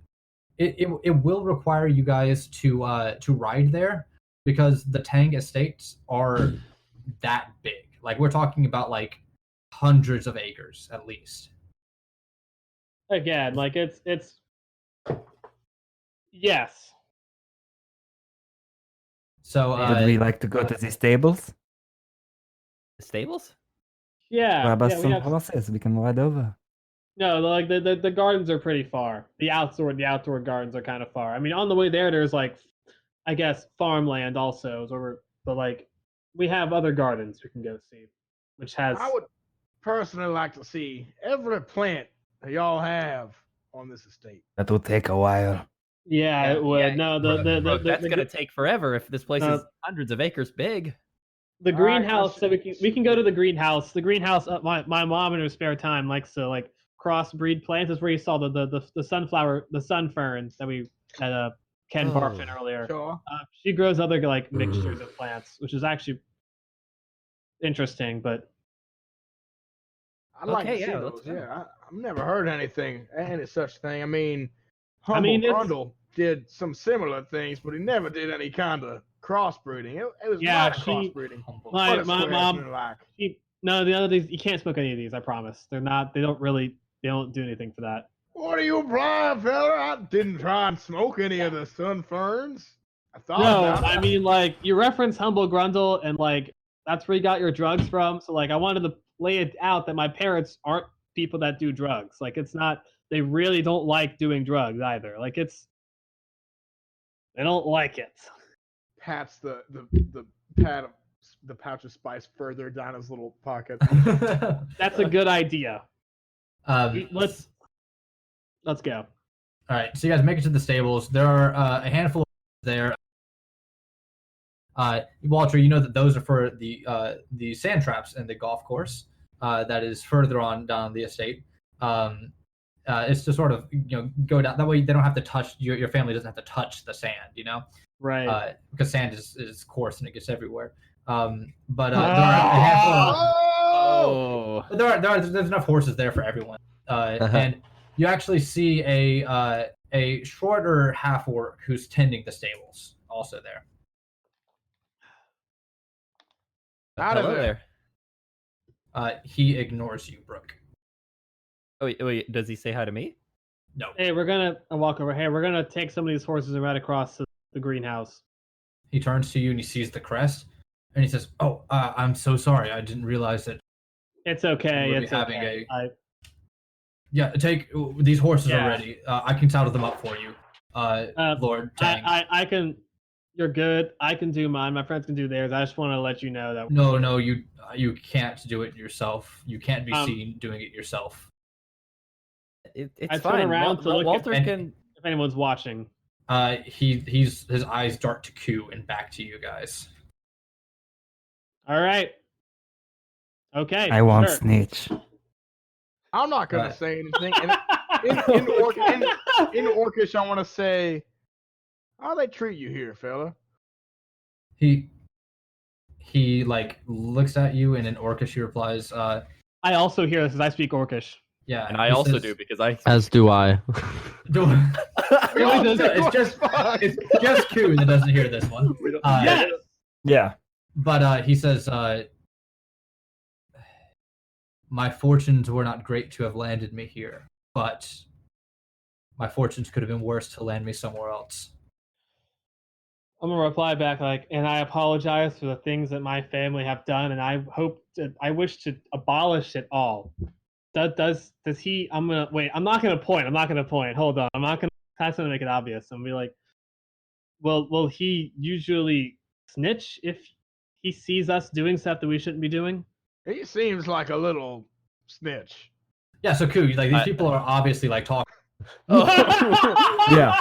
it will require you guys to ride there, because the Tang estates are that big. Like we're talking about like hundreds of acres at least. Again, like it's yes. So Would we like to go to the stables? the stables? Yeah. Grab us yeah, we some have- horses. We can ride over. No, like the gardens are pretty far. The outdoor gardens are kind of far. I mean, on the way there's like, I guess, farmland also. But like, we have other gardens we can go see, which has. I would personally like to see every plant that y'all have on this estate. That will take a while. Yeah, it would. No, that's gonna take forever if this place is hundreds of acres big. The greenhouse. So we can go to the greenhouse. The greenhouse. My mom in her spare time likes to like crossbreed plants. That's where you saw the sunflower, the sun ferns that we had Ken barf in earlier. Sure. She grows other like mixtures of plants, which is actually interesting. But I'd like to see those. Yeah, I've never heard any such thing. I mean, Ghrehndhehl did some similar things, but he never did any kind of crossbreeding. It was not crossbreeding. My mom. No, the other things you can't smoke any of these. I promise. They're not. They don't do anything for that. What are you blind, fella? I didn't try and smoke any of the sun ferns. I mean, like you reference Humble Ghrehndhehl, and like that's where you got your drugs from. So like I wanted to lay it out that my parents aren't people that do drugs. Like it's not. They really don't like doing drugs either. Like they don't like it. Pats the pouch of spice further down his little pocket. That's a good idea. Let's go. All right, so you guys make it to the stables. There are a handful of there. Walter, you know that those are for the sand traps and the golf course that is further on down the estate. It's to sort of go down that way. They don't have to touch your family doesn't have to touch the sand, right? Because sand is coarse and it gets everywhere. But there are a handful. There's enough horses there for everyone. And you actually see a shorter half orc who's tending the stables also there. Hello there. He ignores you, Brooke. Oh, wait, does he say hi to me? No. Hey, we're gonna walk over. Hey, we're gonna take some of these horses and ride across the greenhouse. He turns to you and he sees the crest, and he says, "Oh, I'm so sorry. I didn't realize that." It's okay. It's okay. Yeah, take these horses already. I can saddle them up for you, Lord Tang. I can. You're good. I can do mine. My friends can do theirs. I just want to let you know that. No, you can't do it yourself. You can't be seen doing it yourself. It's fine. Turn around to look Walter can. If anyone's watching. His eyes dart to Q and back to you guys. All right. Okay. I won't snitch. I'm not gonna say anything. In Orcish, I want to say, how they treat you here, fella? He like looks at you and in Orcish he replies, I also hear this because I speak Orcish. Yeah, and I also do because I. As do I. It's just Q that doesn't hear this one. Yes. Yeah. But he says, "My fortunes were not great to have landed me here, but my fortunes could have been worse to land me somewhere else." I'm gonna reply back and I apologize for the things that my family have done, and I wish to abolish it all. Does he? I'm not gonna point. Hold on. I'm not gonna. That's gonna make it obvious. I'm gonna be like, will he usually snitch if he sees us doing stuff that we shouldn't be doing? He seems like a little snitch. Yeah. So Koo, like these people are obviously like talking. Yeah.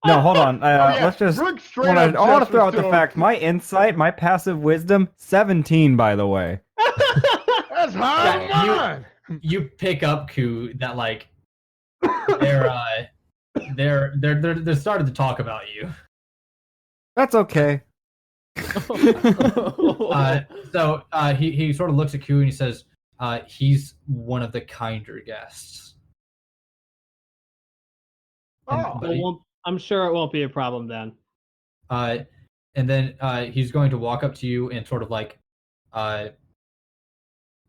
No, hold on. Let's just. I want to throw out the fact. My insight, my passive wisdom, 17, by the way. That's high. You pick up Koo that like they're starting to talk about you. That's okay. So he sort of looks at Koo and he says, he's one of the kinder guests. I'm sure it won't be a problem then. And then he's going to walk up to you and sort of like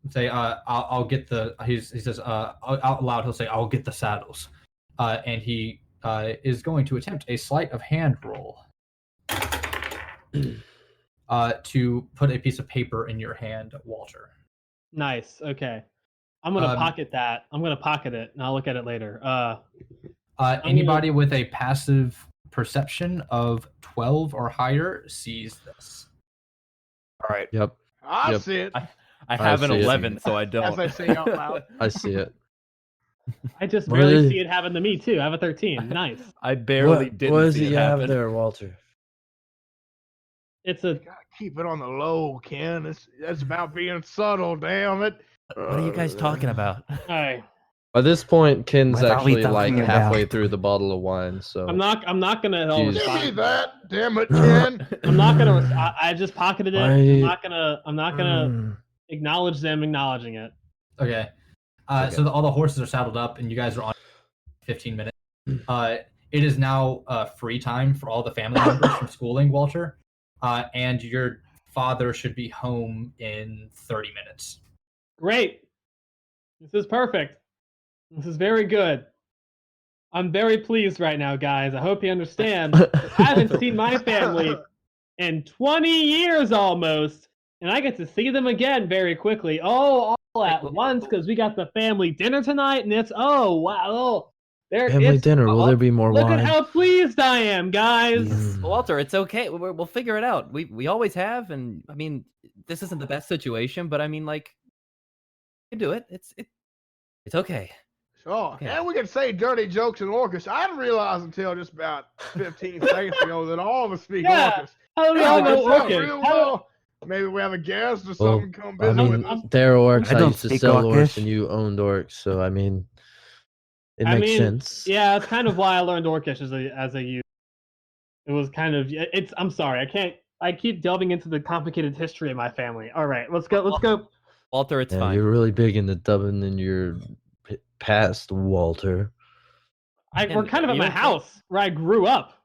say, I'll get the. He says out loud. He'll say, "I'll get the saddles," and he is going to attempt a sleight of hand roll to put a piece of paper in your hand, Walter. Nice. Okay, I'm gonna pocket that. I'm gonna pocket it, and I'll look at it later. Anybody with a passive perception of 12 or higher sees this. All right. Yep. I see it. I have an see it. 11, so I As don't. I say out loud. I see it. I just What barely is- see it happen to me too. I have a 13. Nice. I barely didn't what is see it it you have happen. there, Walter? It's a Gotta keep it on the low, Ken. It's about being subtle, damn it. What are you guys talking about? all right. By this point, Ken's What are we actually like talking halfway about? through the bottle of wine. So I'm not gonna Jeez. Give me respond. that, damn it, Ken. I'm not gonna. I just pocketed it. Why- I'm not gonna Mm. acknowledge them acknowledging it. Okay. Okay. So all the horses are saddled up, and you guys are on 15 minutes. It is now free time for all the family members from schooling, Walter, and your father should be home in 30 minutes. Great. This is perfect. This is very good. I'm very pleased right now, guys. I hope you understand. I haven't seen my family in 20 years almost, and I get to see them again very quickly. Oh, all at once because we got the family dinner tonight, and it's wow. Oh, there. Family it's, dinner. Will there be more Look wine? at how pleased I am, guys. Mm. Walter, it's okay. We'll figure it out. We always have, and I mean, this isn't the best situation, but I mean, like, you can do it. It's okay. Sure. Yeah. And we can say dirty jokes in Orcish. I didn't realize until just about 15 seconds ago that all of us speak Yeah. Orcish. How do we Yeah, all it know works out Orcish? real How- well. Maybe we have a guest or Well, something come I visit with mean, us. they're orcs. I I don't used to speak sell orcs, Orcish. and you owned orcs. So I mean, it I makes mean, sense. Yeah, it's kind of why I learned Orcish as a youth. It was kind of it's. I'm sorry, I can't. I keep delving into the complicated history of my family. All right, let's go. Let's go. Walter, it's Yeah, fine. you're really big into dubbing in your past, Walter. We're kind of at you my okay? house where I grew up.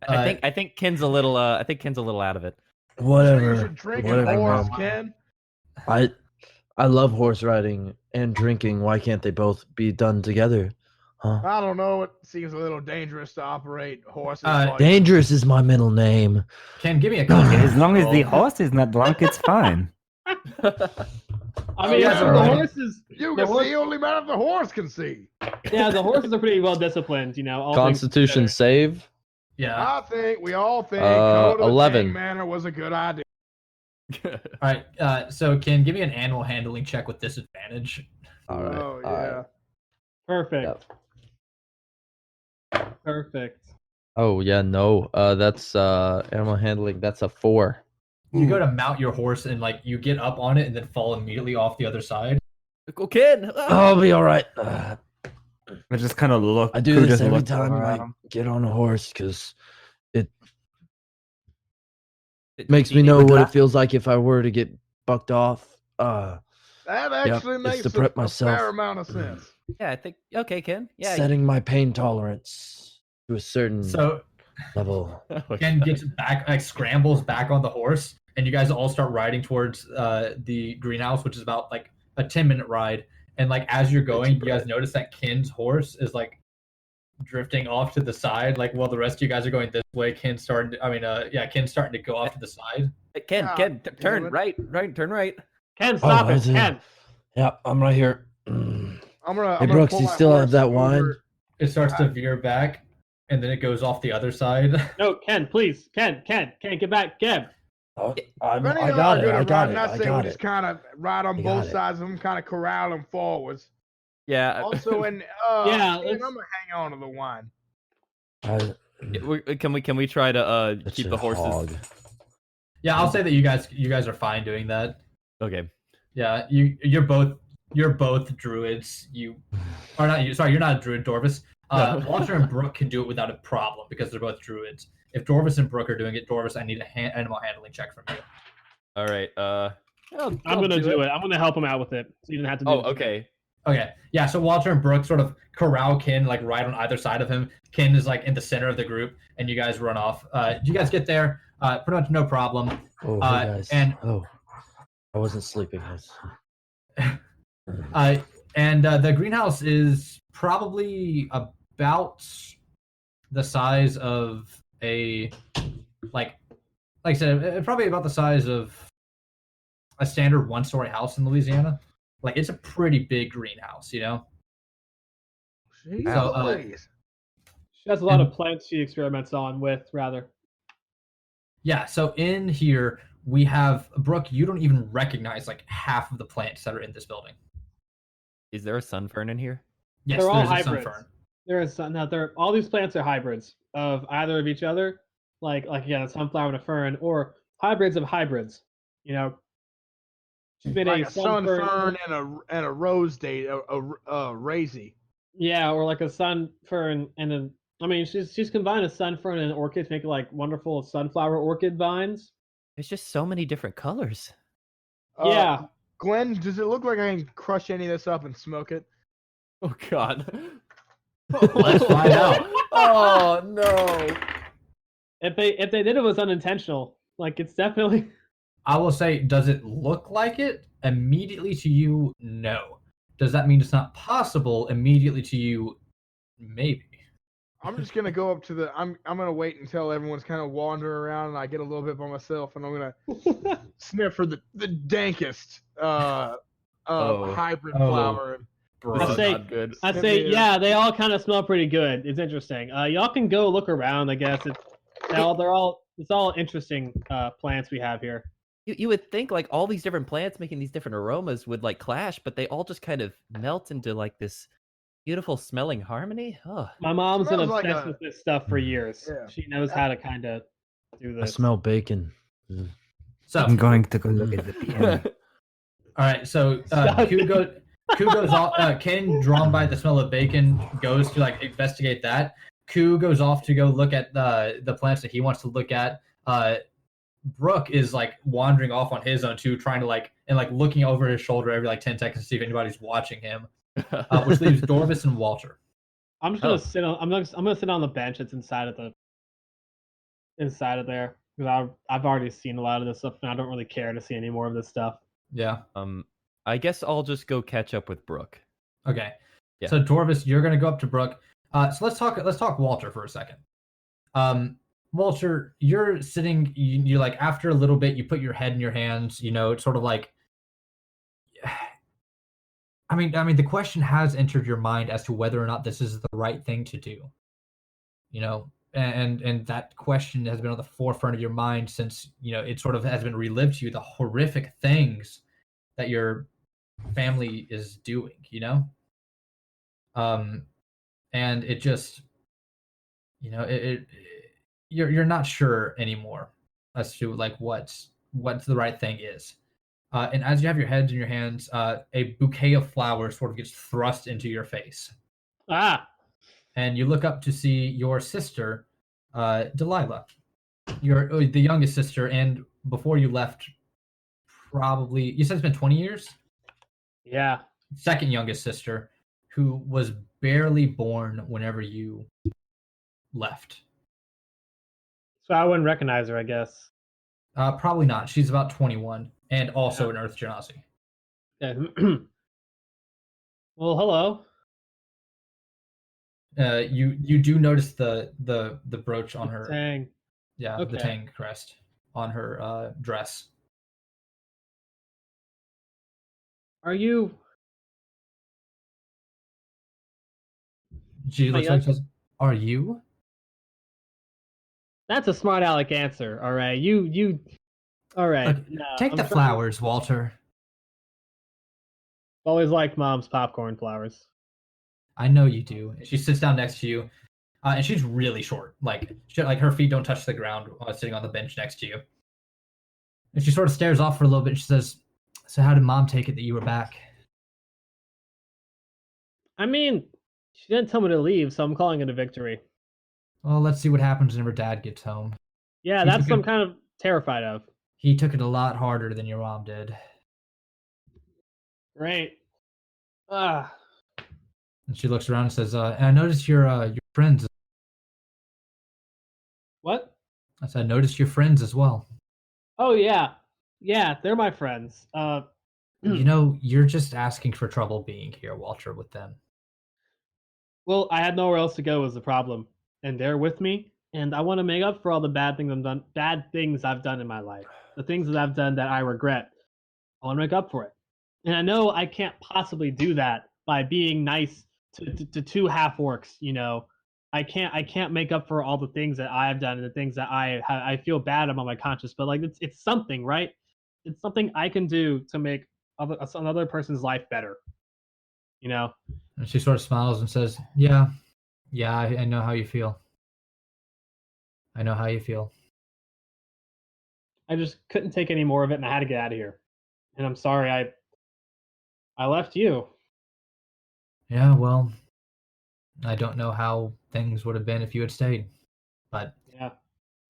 I think Ken's a little out of it. So Whatever. you should drink Whatever, and horse, man. Ken. I love horse riding and drinking. Why can't they both be done together? Huh? I don't know. It seems a little dangerous to operate horses. like- Dangerous is my middle name. Ken, give me a As long as the roll. horse is not drunk, it's fine. I Oh, mean, yeah, the right. horses. You the can horse- see only matter if the horse can see. Yeah, the horses are pretty well disciplined. You know, all things Constitution considered. save. Yeah. We all think Uh, Code of 11. the Manor was a good idea. All right. So Ken, give me an animal handling check with disadvantage. All right. Oh, all yeah. right. Perfect. Perfect. Oh yeah, no. That's animal handling. That's a 4. You go to mount your horse and like you get up on it and then fall immediately off the other side. Go, Ken. I'll be all right. I just kind of look. I do Who this just every looks time over I at him. get on a horse because it It makes me it know would what la- it feels like if I were to get bucked off. That actually it's makes to prep a myself. fair amount of sense. Yeah, I think. Okay, Ken. Yeah. Setting my pain tolerance to a certain So level. Ken gets back, like scrambles back on the horse, and you guys all start riding towards the greenhouse, which is about like a 10-minute ride. And like as you're going, you guys notice that Ken's horse is like drifting off to the side, like while the rest of you guys are going this way. Ken's starting to go off to the side. Ken, God Ken, damn turn it. right, turn right. Ken, stop I it. see. Ken. Yep, I'm right here. I'm gonna. Hey, I'm gonna Brooks, pull you my still have horse that wine? over- It starts to veer back, and then it goes off the other side. No, Ken, please. Ken, get back. Ken. Oh, If I any of got y'all are it. good I at got riding, it. I I say got we it. just kind of ride on I both got it. sides of them, kind of corral them forwards. Yeah. Also, and Yeah, Ken, let's- I'm gonna hang on to the wine. Can we try to It's keep a the horses? hog. Yeah, I'll say that you guys are fine doing that. Okay. Yeah, you're both druids. You are not. You're not a druid, Dorvis. Walter and Brooke can do it without a problem because they're both druids. If Dorvis and Brooke are doing it, Dorvis, I need an animal handling check from you. All right. I'm gonna do it. I'm gonna help him out with it. So you don't have to do Oh, it. okay. Okay. Yeah. So Walter and Brooke sort of corral Ken like right on either side of him. Ken is like in the center of the group, and you guys run off. You guys get there. Pretty much no problem. Oh, hey guys. and- I wasn't sleeping. And the greenhouse is probably about the size of a like I said, probably about the size of a standard one-story house in Louisiana. Like it's a pretty big greenhouse, you know. Jeez, So, Louise. She has a lot of plants she experiments on with, rather. Yeah. So in here, we have Brooke. You don't even recognize like half of the plants that are in this building. Is there a sun fern in here? Yes, They're all there's a sun hybrids. fern. There is all these plants are hybrids of either of each other, like again a sunflower and a fern, or hybrids of hybrids. You know, she's made Like a a sun fern and a rose date, a raisy. Yeah, or like a sun fern and a. I mean, she's combined a sun fern and an orchid to make like wonderful sunflower orchid vines. There's just so many different colors. Yeah. Glenn, does it look like I can crush any of this up and smoke it? Oh God. Let's find out. Oh no! If they did it was unintentional. Like it's definitely. I will say, does it look like it? Immediately to you, no. Does that mean it's not possible? Immediately to you, maybe. I'm just gonna go up to the. I'm gonna wait until everyone's kind of wandering around and I get a little bit by myself, and I'm gonna sniff for the dankest hybrid flower. Bro, say- not good. I'd say yeah, they all kind of smell pretty good. It's interesting. Y'all can go look around. I guess it's all interesting plants we have here. You would think like all these different plants making these different aromas would like clash, but they all just kind of melt into like this beautiful smelling harmony. Oh, My mom's been Smells like obsessed with this stuff for years. Yeah. She knows how to kind of do I this. smell bacon. So, I'm going to go look at the PM. all right. So, Q goes off. Ken, drawn by the smell of bacon, goes to like investigate that. Q goes off to go look at the plants that he wants to look at. Brooke is like wandering off on his own too, trying to like looking over his shoulder every like 10 seconds to see if anybody's watching him. Which leaves Dorvis and Walter. I'm just gonna sit on. I'm gonna sit on the bench that's inside of there because I've already seen a lot of this stuff and I don't really care to see any more of this stuff. Yeah. I guess I'll just go catch up with Brooke. Okay. Yeah. So Dorvis, you're gonna go up to Brooke. So let's talk Walter for a second. Walter, you're sitting. You like after a little bit, you put your head in your hands. You know, it's sort of like. I mean, the question has entered your mind as to whether or not this is the right thing to do. You know, and that question has been on the forefront of your mind since it sort of has been relived to you the horrific things that your family is doing. And it just, you're not sure anymore as to like what's the right thing is. And as you have your heads in your hands, a bouquet of flowers sort of gets thrust into your face. Ah, And you look up to see your sister, Delilah, the youngest sister. And before you left, probably, you said it's been 20 years? yeah. Second youngest sister, who was barely born whenever you left. So I wouldn't recognize her, I guess. Probably not. She's about 21 and also an Earth Genasi. Yeah. Well, hello. You do notice the brooch on her. Dang. Yeah, Okay. the Tang crest on her dress. Are you? She looks like says, "Are you?" That's a smart aleck answer. All right, you. All right. Look, no, Take I'm the trying- flowers, Walter. Always liked Mom's popcorn flowers. I know you do. And she sits down next to you, and she's really short. Like her feet don't touch the ground while sitting on the bench next to you. And she sort of stares off for a little bit. And she says, "So how did Mom take it that you were back?" I mean, she didn't tell me to leave, so I'm calling it a victory. Well, let's see what happens whenever Dad gets home. Yeah, She's that's a what I'm good- kind of terrified of. He took it a lot harder than your mom did. Right. Ah. And she looks around and says, and I noticed your friends. What? I said, I noticed your friends as well. Oh yeah, yeah, they're my friends. You're just asking for trouble being here, Walter, with them. Well, I had nowhere else to go was the problem, and they're with me, and I want to make up for all the bad things I've done in my life, the things that I've done that I regret. I want to make up for it, and I know I can't possibly do that by being nice to two half orcs. I can't make up for all the things that I have done and the things that I feel bad about my conscience. But like it's something, right? It's something I can do to make another person's life better. You know. And she sort of smiles and says, "Yeah, I know how you feel. I know how you feel." I just couldn't take any more of it, and I had to get out of here. And I'm sorry I left you. Yeah, well, I don't know how things would have been if you had stayed, but yeah,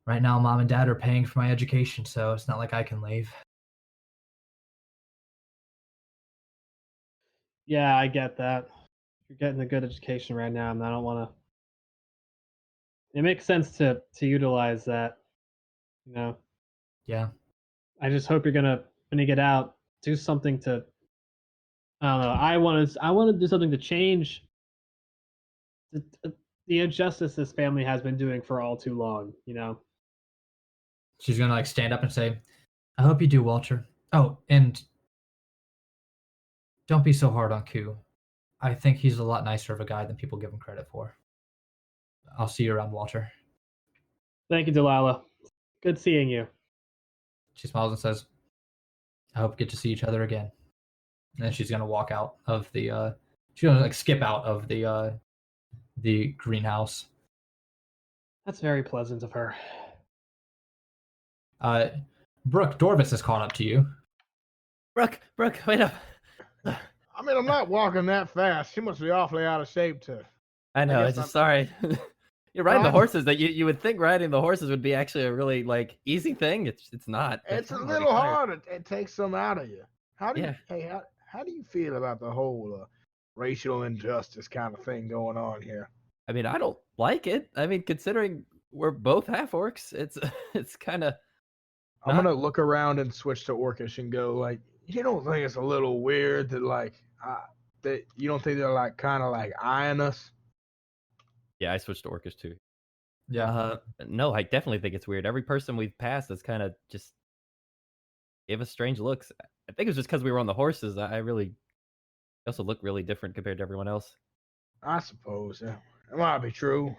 right now Mom and Dad are paying for my education, so it's not like I can leave. Yeah, I get that. You're getting a good education right now, and I don't want to. It makes sense to utilize that. You know. Yeah. I just hope you're gonna, when you get out, do something to. I don't know. I want to do something to change the injustice this family has been doing for all too long. You know. She's gonna like stand up and say, "I hope you do, Walter. Oh, and don't be so hard on Koo. I think he's a lot nicer of a guy than people give him credit for. I'll see you around, Walter." Thank you, Delilah. Good seeing you. She smiles and says, "I hope we get to see each other again." And then she's gonna walk out of the. She's gonna like skip out of the greenhouse. That's very pleasant of her. Brooke, Dorvis has caught up to you. Brooke, wait up. I mean, I'm not walking that fast. She must be awfully out of shape to. I know. guess I'm just sorry. You're riding the I'm- horses. That you would think riding the horses would be actually a really like easy thing. It's not. It's a I'm little already tired. hard. It takes some out of you. How do you? Yeah. Hey, how do you feel about the whole racial injustice kind of thing going on here? I mean, I don't like it. I mean, considering we're both half orcs, it's kind of. I'm gonna look around and switch to Orcish and go like, you don't think it's a little weird that like that you don't think they're like kind of like eyeing us? Yeah, I switched to orcish too. Yeah. No, I definitely think it's weird. Every person we've passed has kind of just gave us strange looks. I think it was just because we were on the horses. I really also look really different compared to everyone else. I suppose it might be true.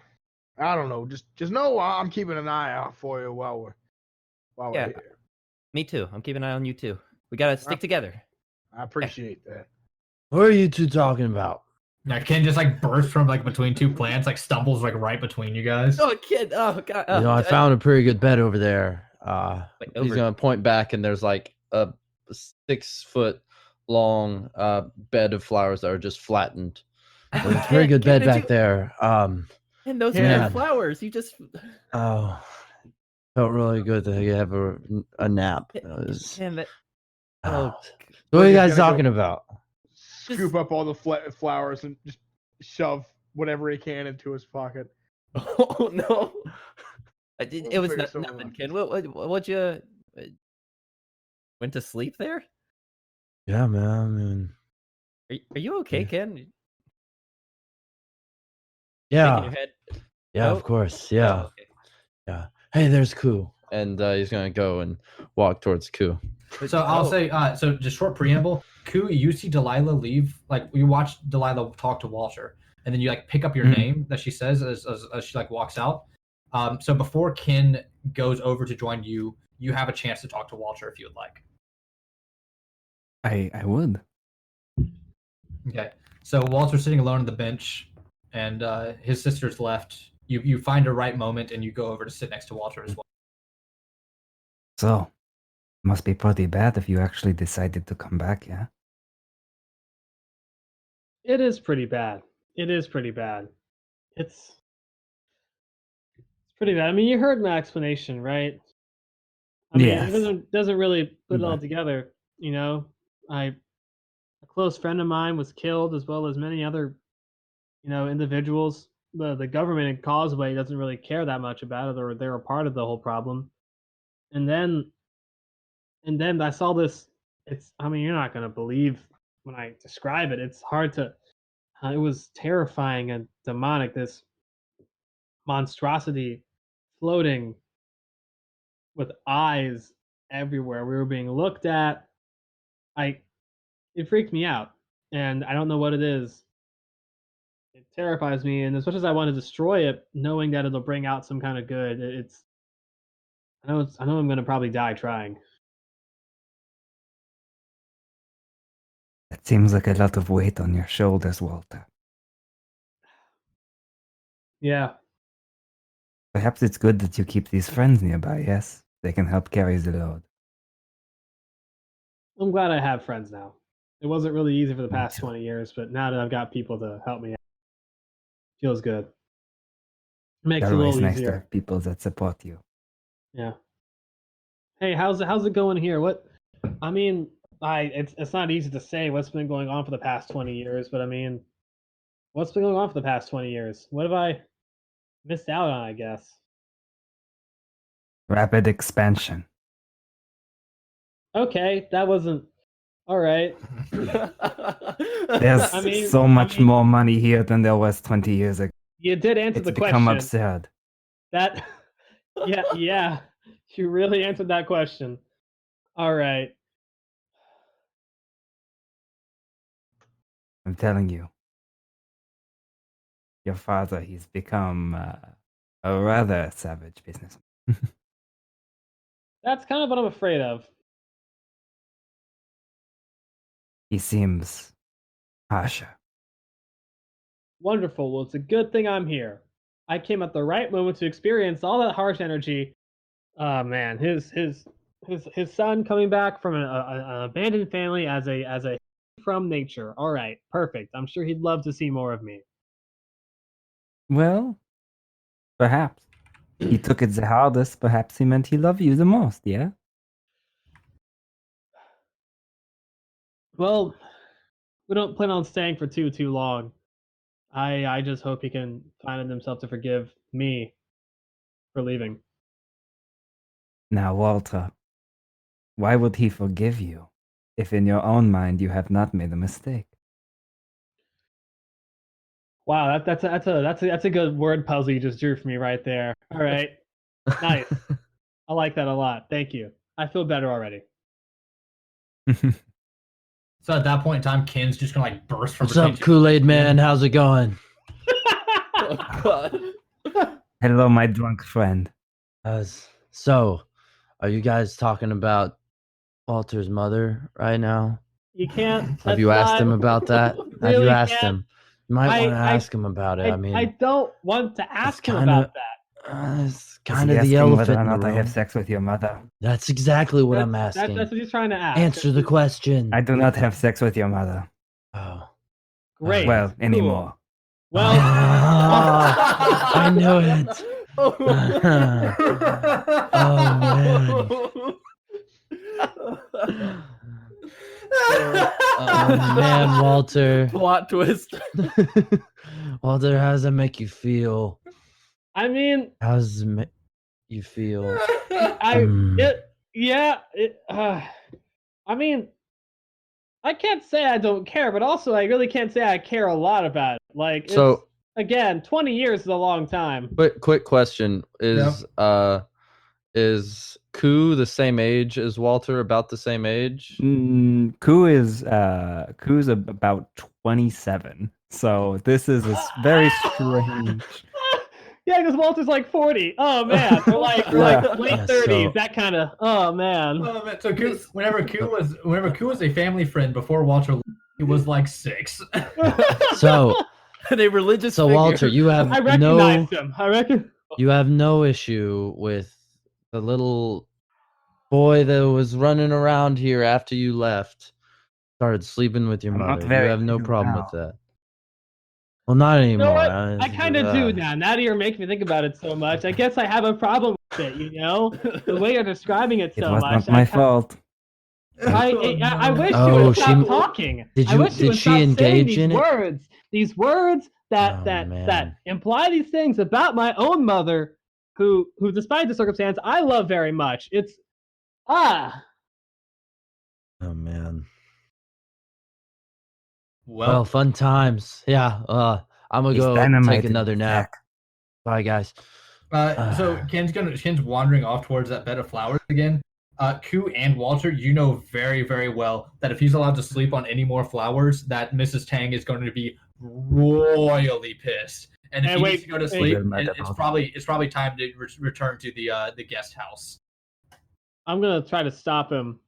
I don't know. Just know I'm keeping an eye out for you while we're here. Me too. I'm keeping an eye on you too. We gotta stick together. I appreciate that. What are you two talking about? Yeah, Ken just like bursts from like between two plants, like stumbles like right between you guys. Oh, kid! Oh god! You know, I found a pretty good bed over there. Wait, He's gonna point back, and there's like a 6-foot long bed of flowers that are just flattened. There's a very good bed back there. And those man. flowers, you just. Oh, felt really good to have a nap. Damn it! What We're are you just guys gonna go- talking about? Scoop up all the flowers and just shove whatever he can into his pocket. Oh no! It was figure something nothing, out. Ken. What you went to sleep there? Yeah, man. I mean, Are you okay, Yeah. Ken? Shaking yeah, your head? yeah, No? of course, yeah. Oh, okay. Hey, there's Koo, and he's gonna go and walk towards Koo. So I'll say, so just short preamble. Koo, you see Delilah leave, like you watch Delilah talk to Walter, and then you like pick up your name that she says as she like walks out. So before Ken goes over to join you, you have a chance to talk to Walter if you would like. I would. Okay. So Walter's sitting alone on the bench, and his sister's left. You find a right moment, and you go over to sit next to Walter as well. So, must be pretty bad if you actually decided to come back, yeah? It is pretty bad. It's pretty bad. I mean, you heard my explanation, right? I mean, Yes. it doesn't really put it all But- together. You know, a close friend of mine was killed, as well as many other, individuals. The government in Causeway doesn't really care that much about it, or they're a part of the whole problem. And then I saw this. I mean, you're not gonna believe when I describe it. It's hard to. It was terrifying and demonic. This monstrosity floating with eyes everywhere. We were being looked at. It freaked me out, and I don't know what it is. It terrifies me, and as much as I want to destroy it, knowing that it'll bring out some kind of good, it's. I know I'm gonna probably die trying. That seems like a lot of weight on your shoulders, Walter. Yeah. Perhaps it's good that you keep these friends nearby, yes? They can help carry the load. I'm glad I have friends now. It wasn't really easy for the Me past too. 20 years, but now that I've got people to help me out, feels good. Makes It's it a always little nice to easier. have people that support you. Yeah. Hey, how's it going here? What I mean, it's not easy to say what's been going on for the past 20 years, but I mean, what's been going on for the past 20 years? What have I missed out on, I guess? Rapid expansion. Okay, that wasn't all right. There's so much more money here than there was 20 years ago. You did answer It's the become question. absurd. That yeah, you really answered that question. All right. I'm telling you. Your father, he's become a rather savage businessman. That's kind of what I'm afraid of. He seems harsher. Wonderful. Well, it's a good thing I'm here. I came at the right moment to experience all that harsh energy. Oh man, his son coming back from an abandoned family as a from nature. All right, perfect. I'm sure he'd love to see more of me. Well, perhaps. He took it the hardest. Perhaps he meant he loved you the most, yeah? Well, we don't plan on staying for too long. I just hope he can find in himself to forgive me for leaving. Now, Walter, why would he forgive you if in your own mind you have not made a mistake? Wow, that's a good word puzzle you just drew for me right there. All right, nice. I like that a lot. Thank you. I feel better already. So at that point in time, Ken's just gonna like burst from. What's up, Kool-Aid man? How's it going? Oh, God. Hello, my drunk friend. So, are you guys talking about Walter's mother right now? You can't. Have you asked him about that? Have you really asked can't. him? You might want to ask him about it. I mean, I don't want to ask him kinda- about that. it's Is kind he of the asking elephant whether or in the not I room. have sex with your mother? That's exactly what I'm That's asking. what he's trying to ask. Answer the question. I do not have sex with your mother. Oh. Great. Well, Cool. anymore. Well, I knew it. Oh man. Oh man, Walter. Plot twist. Walter, how does that make you feel? I mean, How does it make you feel? I mean, I can't say I don't care, but also I really can't say I care a lot about it. Like, it's, So again, 20 years is a long time. quick question is Koo the same age as Walter? About the same age? Koo's about 27. So this is a very strange. Yeah, because Walter's like 40. Oh man, or like late Yeah, 30s. so- That kind of. Oh man. Oh, man. So whenever Koo was a family friend before Walter, he was like 6. So A religious so figure. Walter, you have I recognize him. I reckon. you have no issue with the little boy that was running around here after you left, started sleeping with your I'm not mother. You very have no little problem now. with that. Well, not You know anymore. what? I kind of do now. Now that you're making me think about it so much, I guess I have a problem with it. You know, the way you're describing it It so was much. not my fault. I wish you Oh, would stop she- talking. Did I you- wish did would she stop engage saying in it? these words that Oh, that man. imply these things about my own mother, who despite the circumstance I love very much. It's Oh man. Well, fun times. Yeah. I'm gonna He's go dynamite take in another his nap. sack. Bye, guys. So Ken's wandering off towards that bed of flowers again. Koo and Walter, you know very, very well that if he's allowed to sleep on any more flowers, that Mrs. Tang is going to be royally pissed. And if Hey, he wait, needs to go to wait. sleep, Well, it's probably time to return to the guest house. I'm gonna try to stop him.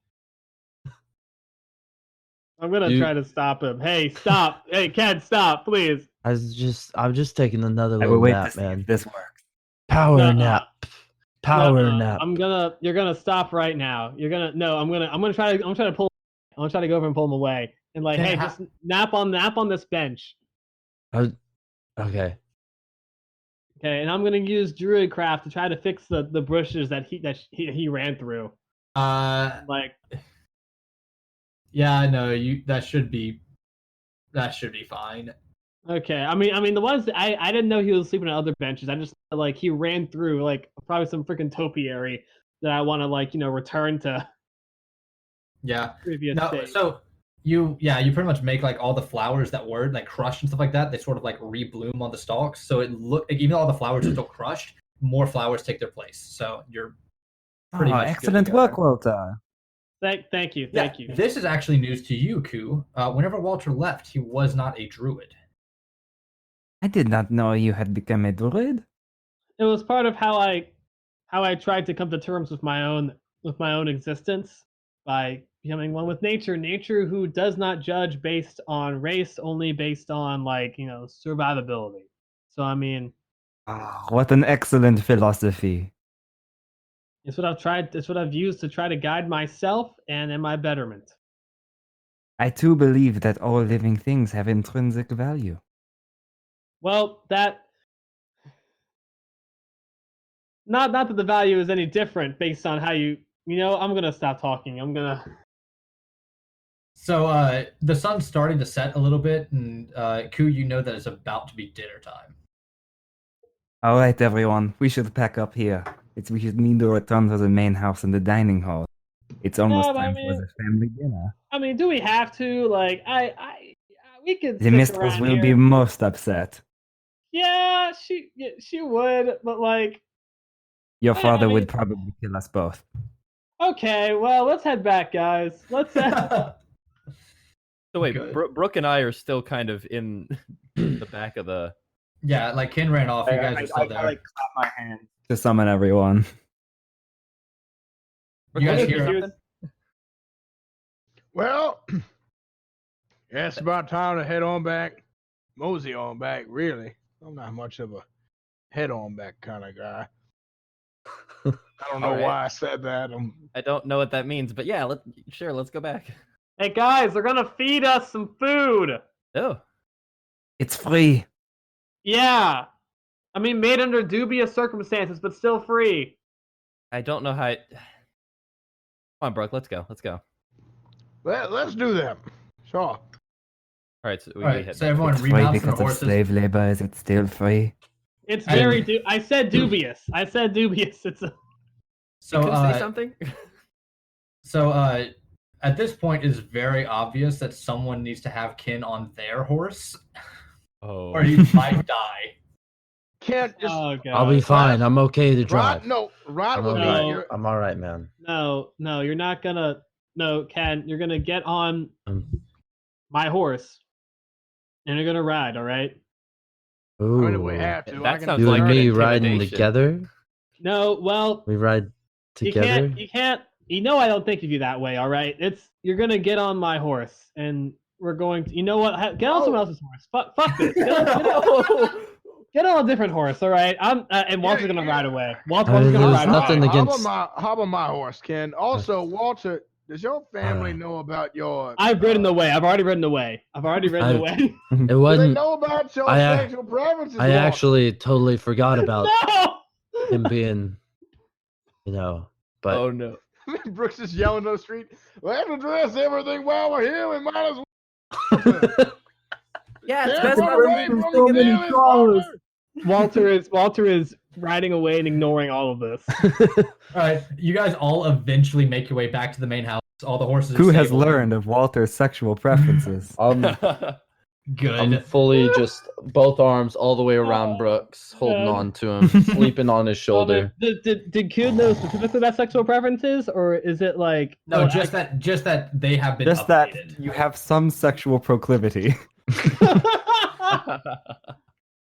I'm gonna try to stop him. Hey, stop! Hey, Ken, stop, please. I'm just taking another I will little wait nap, to see man. if this works. Power Nuh-uh. nap. Power Nuh-uh. nap. You're gonna stop right now. I'm gonna try to pull. I'm gonna try to go over and pull him away. And like, hey, just nap on this bench. Okay. Okay, and I'm gonna use Druidcraft to try to fix the bushes that he ran through. Like, yeah, no, that should be fine. okay, I mean the ones I didn't know he was sleeping on other benches. I just like he ran through like probably some freaking topiary that I want to like return to. Yeah. Previous No, state. so you pretty much make like all the flowers that were like crushed and stuff like that. They sort of like rebloom on the stalks. So it look like, even though all the flowers are still crushed, more flowers take their place. So you're pretty much excellent good to go work, there. Walter. Thank you. This is actually news to you, Ku. Whenever Walter left, he was not a druid. I did not know you had become a druid. It was part of how I tried to come to terms with my own existence by becoming one with nature. Nature, who does not judge based on race, only based on like survivability. So I mean, What an excellent philosophy. it's what I've tried. It's what I've used to try to guide myself and in my betterment. I too believe that all living things have intrinsic value. Well, that not that the value is any different based on how I'm gonna stop talking. I'm gonna. So the sun's starting to set a little bit, and Ku, you know that it's about to be dinner time. All right, everyone, we should pack up here. We should need to return to the main house and the dining hall. It's almost time for the family dinner. I mean, do we have to? Like, we could. The mistress will be most upset. Yeah, she would, but like, your father would probably kill us both. Okay, well, let's head back, guys. Let's head. So wait, Brooke and I are still kind of in the back of the. Yeah, like Ken ran off. You guys are still there. I clap my hands to summon everyone. You guys hear something? Well, yeah, it's about time to head on back. Mosey on back, really. I'm not much of a head on back kind of guy. I don't know why I said that. I don't know what that means, but yeah, let's go back. Hey guys, they're gonna feed us some food. Oh, it's free. Yeah, I mean, made under dubious circumstances, but still free. I don't know how. Come on, Brooke, let's go. Let's do that. Sure. All right, so so everyone it's free remounts their because of horses. slave labor. Is it still free? It's very. I said dubious. It's a. So say something. So at this point, it's very obvious that someone needs to have Kin on their horse, or he might die. Can't just. Oh, God. I'll be fine. I'm okay to drive. Rod will be. I'm all right, man. No, you're not gonna. No, Ken, you're gonna get on my horse, and you're gonna ride. All right. Ooh. I mean, we have to. That sounds You like and an me riding intimidation. together. No, well, We ride together. You can't. You know, I don't think of you that way. All right. You're gonna get on my horse, and we're going to. You know what? Get on someone else's horse. Fuck this. Get on a different horse. All right. And Walter's gonna ride away. Walter's gonna ride away. nothing against. How about my horse, Ken? Also, Walter, does your family know about your? I've ridden away. I've already ridden away. It Do they wasn't. know about your I sexual preferences? I actually totally forgot about No. him being, But Oh no. Brooks is yelling on the street. We have to address everything while we're here. We might as well. Yeah, Can't it's best run not away to from the dealers, Walter. Walter is riding away and ignoring all of this. All right, you guys all eventually make your way back to the main house. All the horses. Who are has stabled. learned of Walter's sexual preferences? Good. I'm fully just both arms all the way around Brooks, holding on to him, sleeping on his shoulder. Did Q know specifically about sexual preferences, or is it like No, just that they have been Just updated. that you have some sexual proclivity.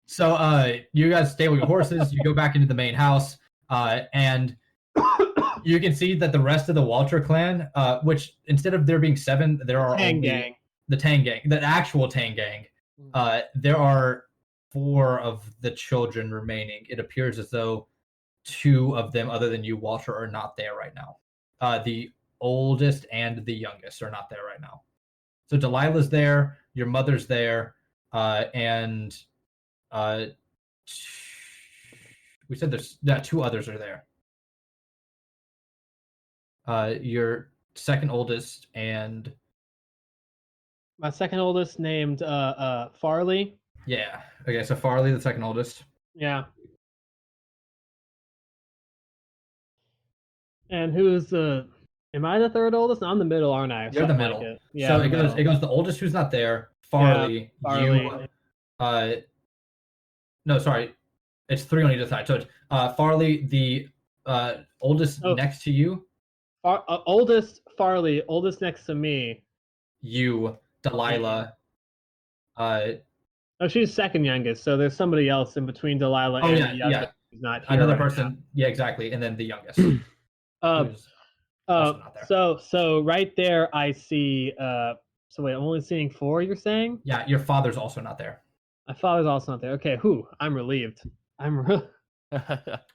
So you guys stable your horses. You go back into the main house, and you can see that the rest of the Walter clan, which instead of there being 7, there are Tang only gang. the Tang gang, the actual Tang gang. There are 4 of the children remaining. It appears as though 2 of them, other than you, Walter, are not there right now. The oldest and the youngest are not there right now. So Delilah's there, your mother's there, and we said there's 2 others are there. Your second oldest and my second oldest named Farley. yeah. Okay, so Farley, the second oldest. Yeah. And who's the? Am I the third oldest? No, I'm the middle, aren't I? You're the middle. Like yeah. So it goes the oldest who's not there. Farley, Farley. You. No, sorry, it's 3 on either side. So it's Farley, the oldest next to you. Oldest Farley, oldest next to me. You, Delilah. Oh, she's second youngest, so there's somebody else in between Delilah and the youngest who's not here. Another person. Now. Yeah, exactly. And then the youngest. So right there I see so wait, I'm only seeing 4, you're saying? Yeah, your father's also not there. My father's also not there. Okay, I'm relieved.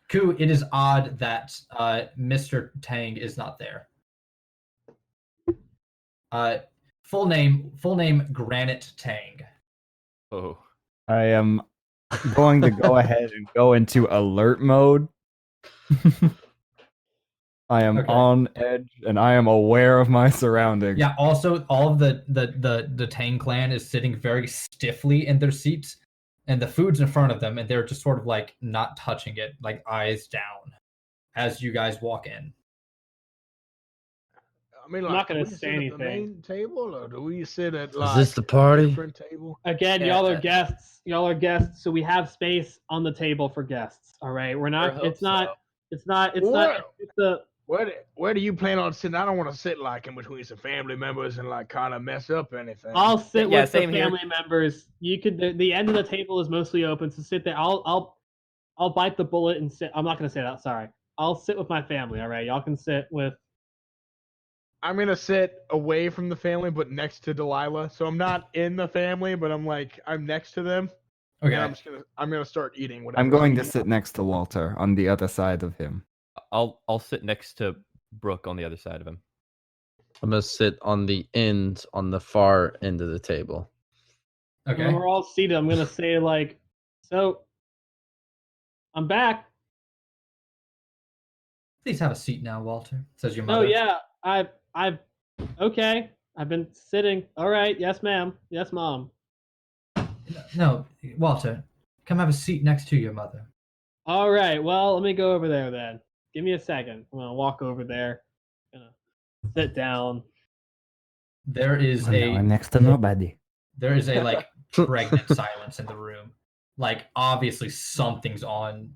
Ku, it is odd that Mr. Tang is not there. Full name Granite Tang. Oh. I am going to go ahead and go into alert mode. I am on edge and I am aware of my surroundings. Yeah, also all of the Tang clan is sitting very stiffly in their seats, and the food's in front of them, and they're just sort of like not touching it, like eyes down as you guys walk in. I mean, like, I'm not going to say anything. At the main table, or do we sit at like is this the party? Different table? Again, y'all are guests. Y'all are guests, so we have space on the table for guests. All right, we're not. It's not. It's the. Where do you plan on sitting? I don't want to sit like in between some family members and like kind of mess up anything. I'll sit with the family members. You could. The end of the table is mostly open, so sit there. I'll bite the bullet and sit. I'm not going to say that. Sorry. I'll sit with my family. All right, y'all can sit with. I'm gonna sit away from the family, but next to Delilah. So I'm not in the family, but I'm next to them. Okay. I'm gonna start eating. Whatever I'm going to sit next to Walter on the other side of him. I'll sit next to Brooke on the other side of him. I'm gonna sit on the end, on the far end of the table. Okay. When we're all seated, I'm gonna say like, so. I'm back. Please have a seat now, Walter. Says your mother. Oh yeah, I've okay. I've been sitting. All right. Yes, ma'am. Yes, mom. No, Walter, come have a seat next to your mother. All right. Well, let me go over there then. Give me a second. I'm gonna walk over there. Gonna sit down. There is I'm next to nobody. There is a like pregnant silence in the room. Like obviously something's on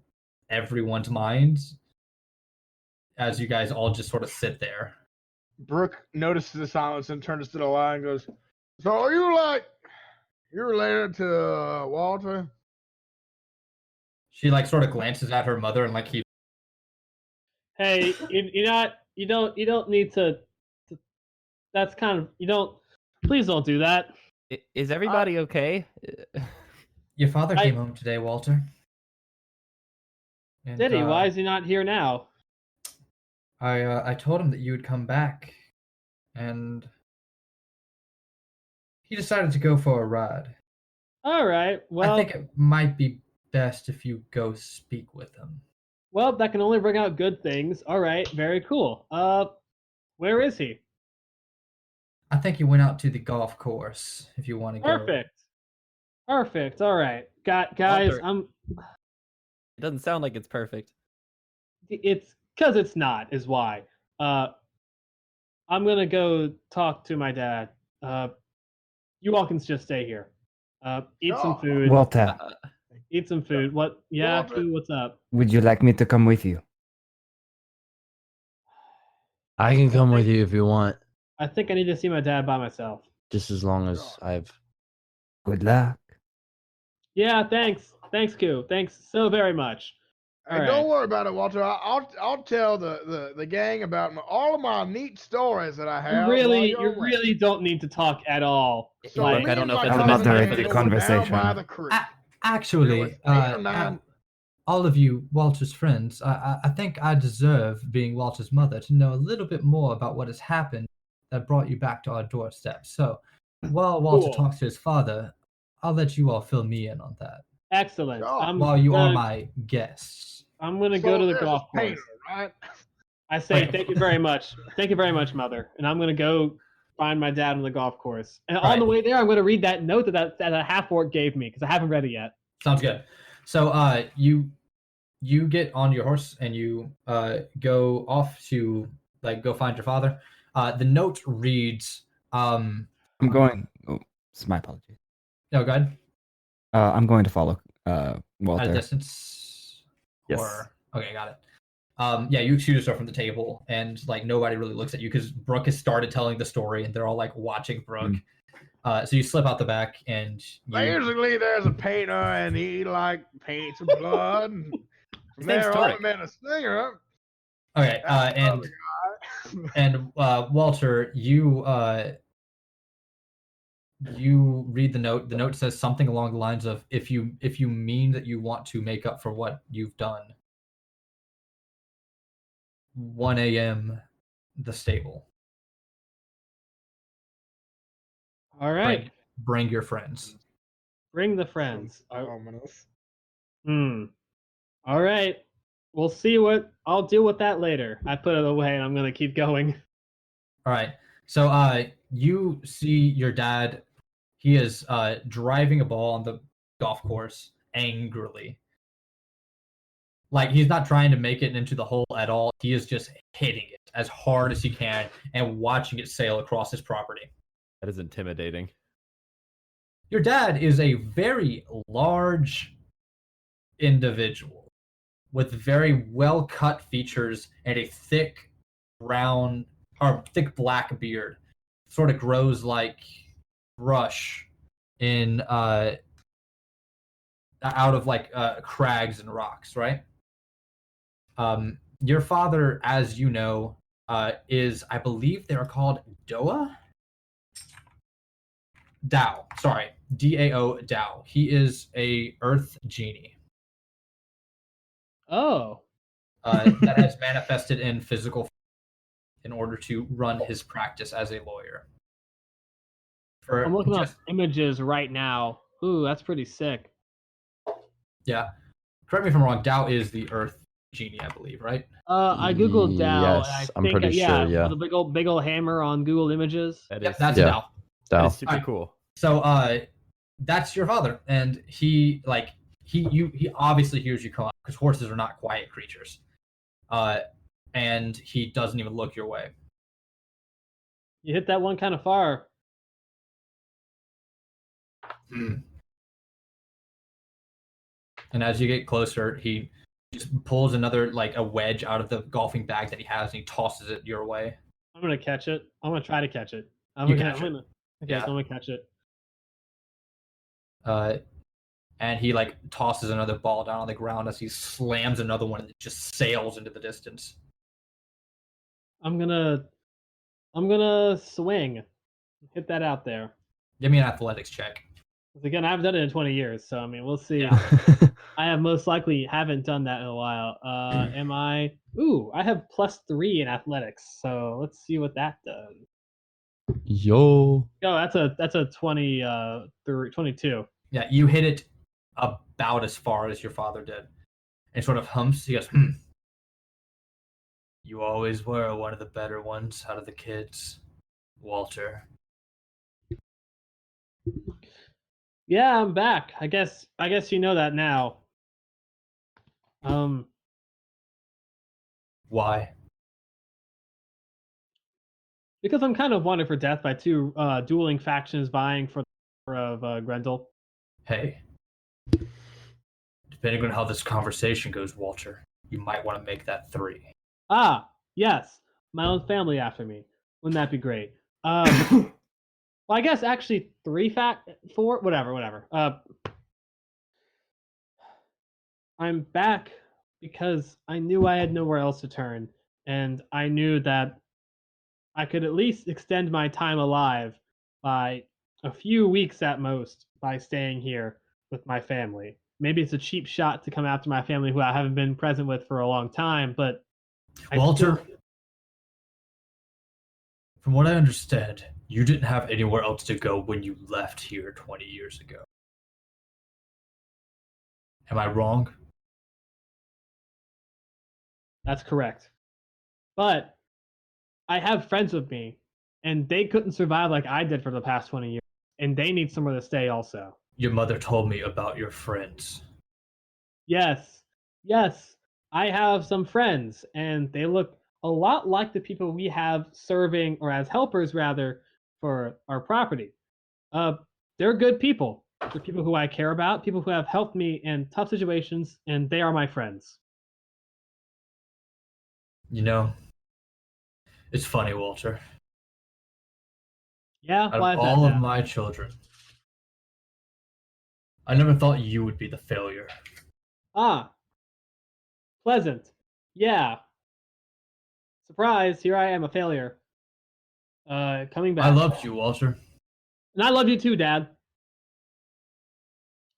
everyone's minds as you guys all just sort of sit there. Brooke notices the silence and turns to the line and goes, "So are you're related to Walter?" She like sort of glances at her mother and like keeps. Hey, you don't need to. That's kind of you don't. Please don't do that. Is everybody okay? Your father came home today, Walter. And, did he? Why is he not here now? I told him that you would come back, and he decided to go for a ride. All right. Well, I think it might be best if you go speak with him. Well, that can only bring out good things. All right. Very cool. Where is he? I think he went out to the golf course. If you want to go. Perfect. All right, guys. Walter, it doesn't sound like it's perfect. It's because it's not. Is why. I'm gonna go talk to my dad. You all can just stay here. Eat some food. Walter. Eat some food. What? Yeah, Ku, what's up? Would you like me to come with you? I can come with you if you want. I think I need to see my dad by myself. Just as long as I've. Good luck. Yeah, thanks, Q. Thanks so very much. Hey, don't worry about it, Walter. I'll tell the gang about all of my neat stories that I have. You really don't need to talk at all. So like, me I don't know and if my it's cousin moderate Daniel the were conversation. down by the creek. Actually, all of you Walter's friends, I think I deserve, being Walter's mother, to know a little bit more about what has happened that brought you back to our doorstep. So while Walter talks to his father, I'll let you all fill me in on that. Excellent. While you are my guests. I'm going to go to the golf course. Painter, right? I say thank you very much. Thank you very much, Mother. And I'm going to go find my dad on the golf course. And on the way there, I'm going to read that note that a half-orc gave me, because I haven't read it yet. Sounds good. So you get on your horse and you go off to go find your father. The note reads, I'm going. Oh, it's my apologies. No, go ahead. I'm going to follow Walter. At a distance? Yes. Okay, got it. Yeah, you excuse yourself from the table, and nobody really looks at you because Brooke has started telling the story, and they're all watching Brooke. So you slip out the back, and basically there's a painter, and he paints with blood. And from there on, I met a singer. Okay, and Walter, you read the note. The note says something along the lines of, if you mean that you want to make up for what you've done, 1 a.m. the stable. All right. Bring your friends. Bring the friends. Ominous. All right. We'll see what I'll do with that later. I put it away and I'm going to keep going. All right. So you see your dad. He is driving a ball on the golf course angrily. He's not trying to make it into the hole at all. He is just hitting it as hard as he can and watching it sail across his property. That is intimidating. Your dad is a very large individual with very well-cut features and a thick black beard. Sort of grows like brush in out of crags and rocks, right? Your father, as you know, is, I believe they are called Dao. Sorry, Dao. Dao. He is a earth genie. Oh. That has manifested in physical form in order to run his practice as a lawyer. I'm looking up images right now. Ooh, that's pretty sick. Yeah. Correct me if I'm wrong. Dao is the earth genie, I believe, right? I googled Dao. Yes, I'm pretty sure. Yeah. With a big old hammer on Google Images. That's Dao. That is super cool. So that's your father, and he obviously hears you come up because horses are not quiet creatures. And he doesn't even look your way. You hit that one kind of far. And as you get closer, he just pulls another a wedge out of the golfing bag that he has, and he tosses it your way. I'm gonna catch it. I'm gonna try to catch it. I'm gonna catch it. And he tosses another ball down on the ground as he slams another one and it just sails into the distance. I'm gonna swing. Hit that out there. Give me an athletics check. Again, I haven't done it in 20 years, so I mean, we'll see. Yeah. I have most likely haven't done that in a while. Am I? Ooh, I have +3 in athletics, so let's see what that does. Yo. Oh, that's a 22. Yeah, you hit it about as far as your father did. And sort of humps. He goes, You always were one of the better ones out of the kids, Walter. Yeah, I'm back. I guess you know that now. Why? Because I'm kind of wanted for death by 2 dueling factions vying for the power of Ghrehndhehl. Hey. Depending on how this conversation goes, Walter, you might want to make that 3. Ah, yes. My own family after me. Wouldn't that be great? Well, I guess actually 4, whatever. I'm back because I knew I had nowhere else to turn, and I knew that I could at least extend my time alive by a few weeks at most by staying here with my family. Maybe it's a cheap shot to come after my family who I haven't been present with for a long time, but Walter, from what I understand, you didn't have anywhere else to go when you left here 20 years ago. Am I wrong? That's correct. But I have friends with me, and they couldn't survive like I did for the past 20 years, and they need somewhere to stay also. Your mother told me about your friends. Yes, I have some friends, and they look a lot like the people we have serving, or as helpers rather, for our property. They're good people. They're people who I care about, people who have helped me in tough situations, and they are my friends. You know, it's funny, Walter. Yeah, Out why of is that all of now? my children, I never thought you would be the failure. Ah, pleasant. Yeah. Surprise, here I am, a failure. Coming back. I loved you, Walter. And I love you too, Dad.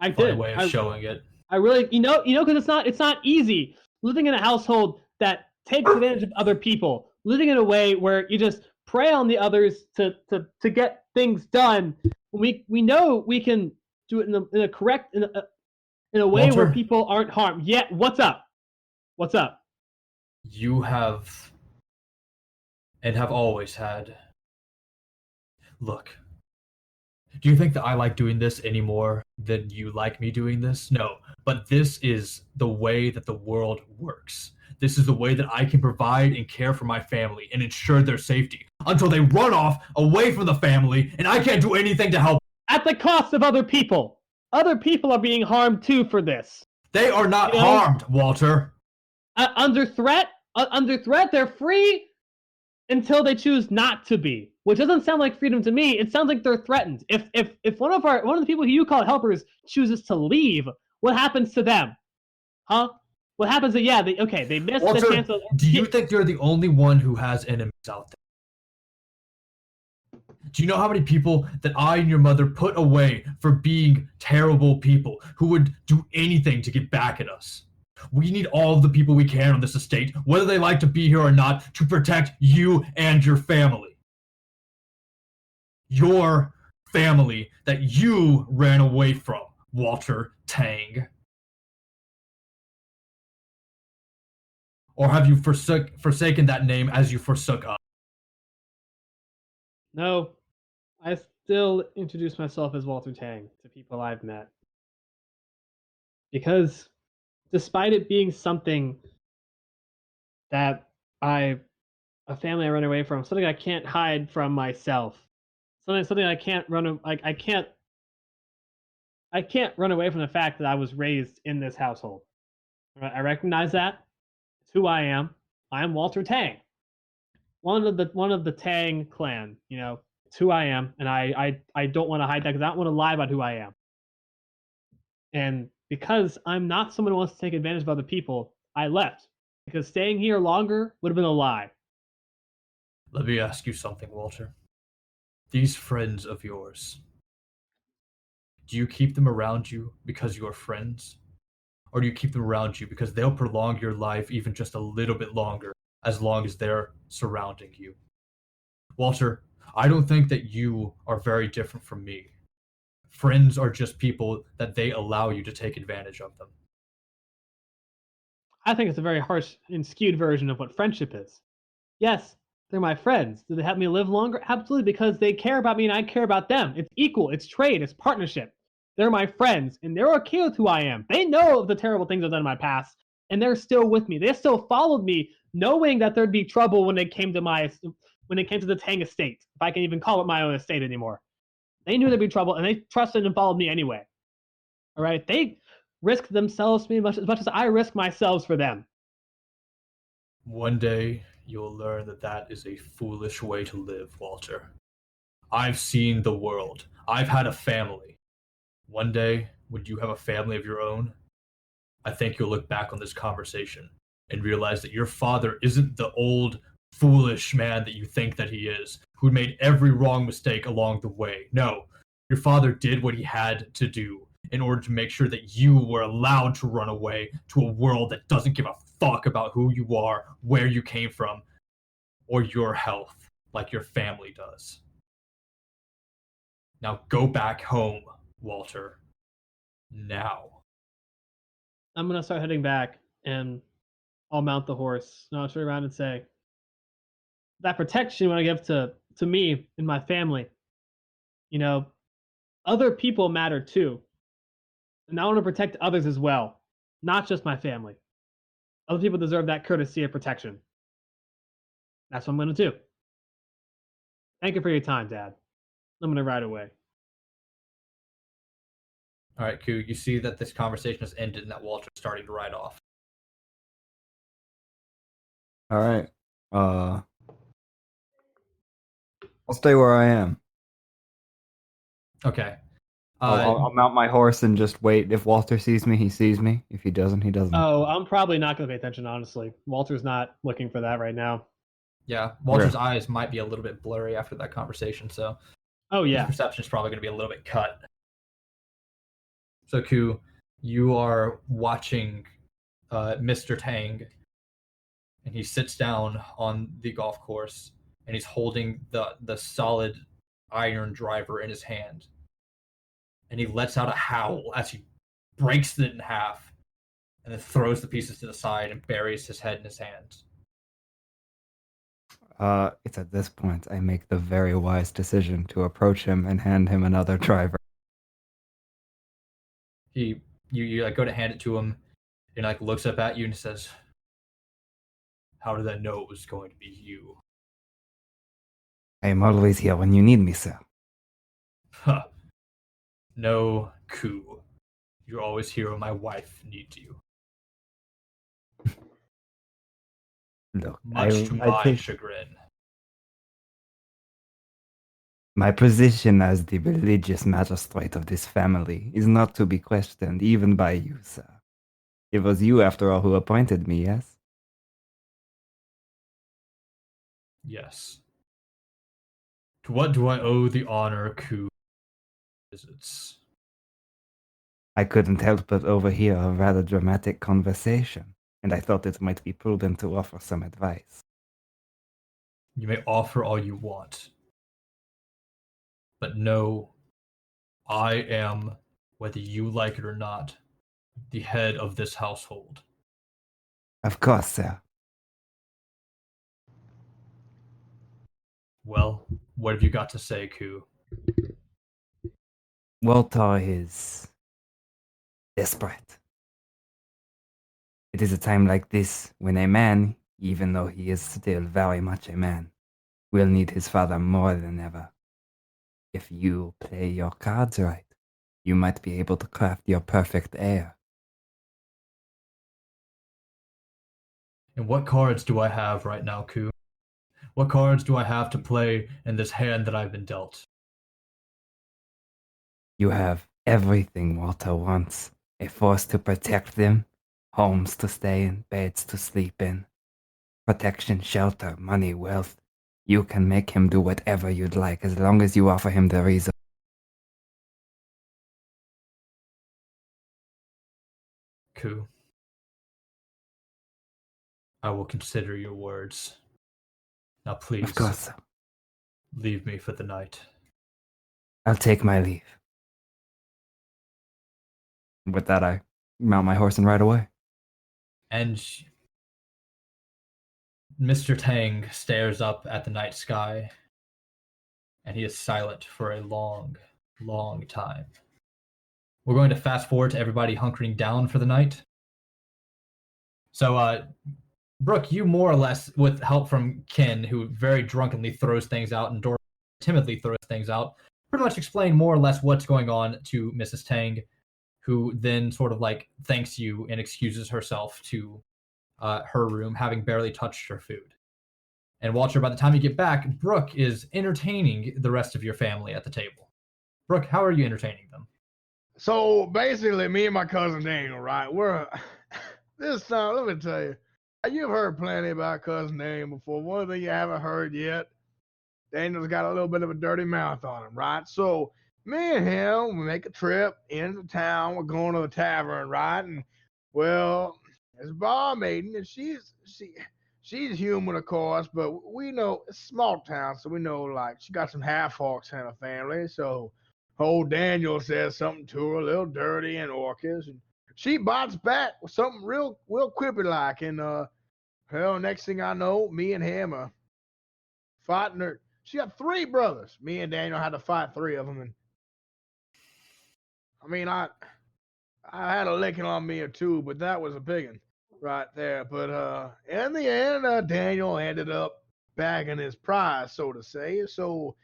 I Funny did. way of showing it. I really, because it's not easy living in a household that takes advantage of other people, living in a way where you just prey on the others to get things done. We know we can do it in a correct in a way Walter, where people aren't harmed. Yeah, what's up? What's up? You have and have always had. Look, do you think that I like doing this any more than you like me doing this? No, but this is the way that the world works. This is the way that I can provide and care for my family and ensure their safety until they run off away from the family and I can't do anything to help. At the cost of other people. Other people are being harmed too for this. They are not harmed, Walter. Under threat, they're free until they choose not to be, which doesn't sound like freedom to me. It sounds like they're threatened. If one of the people who you call helpers chooses to leave, what happens to them? Huh? What happens? They missed Walter, the chance of. Do you think you're the only one who has enemies out there? Do you know how many people that I and your mother put away for being terrible people who would do anything to get back at us? We need all of the people we can on this estate, whether they like to be here or not, to protect you and your family. Your family that you ran away from, Walter Tang. Or have you forsaken that name as you forsook us? No, I still introduce myself as Walter Tang to people I've met. Because despite it being something that a family I run away from, something I can't hide from myself, something I can't run, like I can't run away from the fact that I was raised in this household. I recognize that. It's who I am. I am Walter Tang, one of the Tang clan. It's who I am, and I don't want to hide that because I don't want to lie about who I am. And because I'm not someone who wants to take advantage of other people, I left. Because staying here longer would have been a lie. Let me ask you something, Walter. These friends of yours, do you keep them around you because you're friends? Or do you keep them around you because they'll prolong your life even just a little bit longer as long as they're surrounding you? Walter, I don't think that you are very different from me. Friends are just people that they allow you to take advantage of them. I think it's a very harsh and skewed version of what friendship is. Yes, they're my friends. Do they help me live longer? Absolutely, because they care about me and I care about them. It's equal, it's trade, it's partnership. They're my friends, and they're okay with who I am. They know of the terrible things I've done in my past, and they're still with me. They still followed me, knowing that there'd be trouble when it came to the Tang estate, if I can even call it my own estate anymore. They knew there'd be trouble, and they trusted and followed me anyway. All right, they risked themselves for me as much as I risk myself for them. One day, you'll learn that that is a foolish way to live, Walter. I've seen the world. I've had a family. One day, when you have a family of your own, I think you'll look back on this conversation and realize that your father isn't the old, foolish man that you think that he is, who made every wrong mistake along the way. No, your father did what he had to do in order to make sure that you were allowed to run away to a world that doesn't give a fuck about who you are, where you came from, or your health, like your family does. Now go back home, Walter. Now. I'm gonna start heading back, and I'll mount the horse. And I'll turn around and say, that protection you want to give to me and my family, you know, other people matter too. And I want to protect others as well, not just my family. Other people deserve that courtesy of protection. That's what I'm going to do. Thank you for your time, Dad. I'm going to ride away. All right, Ku, you see that this conversation has ended and that Walter's starting to ride off. All right. I'll stay where I am. Okay. I'll mount my horse and just wait. If Walter sees me, he sees me. If he doesn't, he doesn't. Oh, I'm probably not going to pay attention, honestly. Walter's not looking for that right now. Yeah, Walter's eyes might be a little bit blurry after that conversation, so oh yeah, his perception is probably going to be a little bit cut. So, Ku, you are watching Mr. Tang, and he sits down on the golf course, and he's holding the solid iron driver in his hand. And he lets out a howl as he breaks it in half and then throws the pieces to the side and buries his head in his hands. It's at this point I make the very wise decision to approach him and hand him another driver. You like go to hand it to him, and like looks up at you and says, "How did I know it was going to be you?" I am always here when you need me, sir. Huh. No, Ku. You're always here when my wife needs you. Look, Much to my think chagrin. my position as the religious magistrate of this family is not to be questioned even by you, sir. It was you, after all, who appointed me, yes? Yes. To what do I owe the honor, Ku visits? I couldn't help but overhear a rather dramatic conversation, and I thought it might be prudent to offer some advice. You may offer all you want. But know, I am, whether you like it or not, the head of this household. Of course, sir. Well, what have you got to say, Ku? Walter is desperate. It is a time like this when a man, even though he is still very much a man, will need his father more than ever. If you play your cards right, you might be able to craft your perfect heir. And what cards do I have right now, Ku? What cards do I have to play in this hand that I've been dealt? You have everything Walter wants. A force to protect them, homes to stay in, beds to sleep in, protection, shelter, money, wealth. You can make him do whatever you'd like as long as you offer him the reason. Ku, I will consider your words. Now please, Of course, sir. leave me for the night. I'll take my leave. With that, I mount my horse and ride away. And Mr. Tang stares up at the night sky, and he is silent for a long, long time. We're going to fast forward to everybody hunkering down for the night. So, Brooke, you more or less, with help from Ken, who very drunkenly throws things out and Dora timidly throws things out, pretty much explain more or less what's going on to Mrs. Tang, who then sort of like thanks you and excuses herself to her room, having barely touched her food. And Walter, by the time you get back, Brooke is entertaining the rest of your family at the table. Brooke, how are you entertaining them? So basically, me and my cousin Daniel, right? We're this time. Let me tell you, you've heard plenty about cousin Daniel before. One thing you haven't heard yet, Daniel's got a little bit of a dirty mouth on him, right? So me and him, we make a trip into town. We're going to a tavern, right? And well, there's a barmaid, and she's human, of course, but we know it's a small town, so we know like she got some half orcs in her family. So old Daniel says something to her, a little dirty and orcish, and she bites back with something real quippy like. And hell, next thing I know, me and him are fighting her. She got 3 brothers. Me and Daniel had to fight 3 of them, and I mean, I had a licking on me or 2, but that was a big one right there. But in the end, Daniel ended up bagging his prize, so to say. So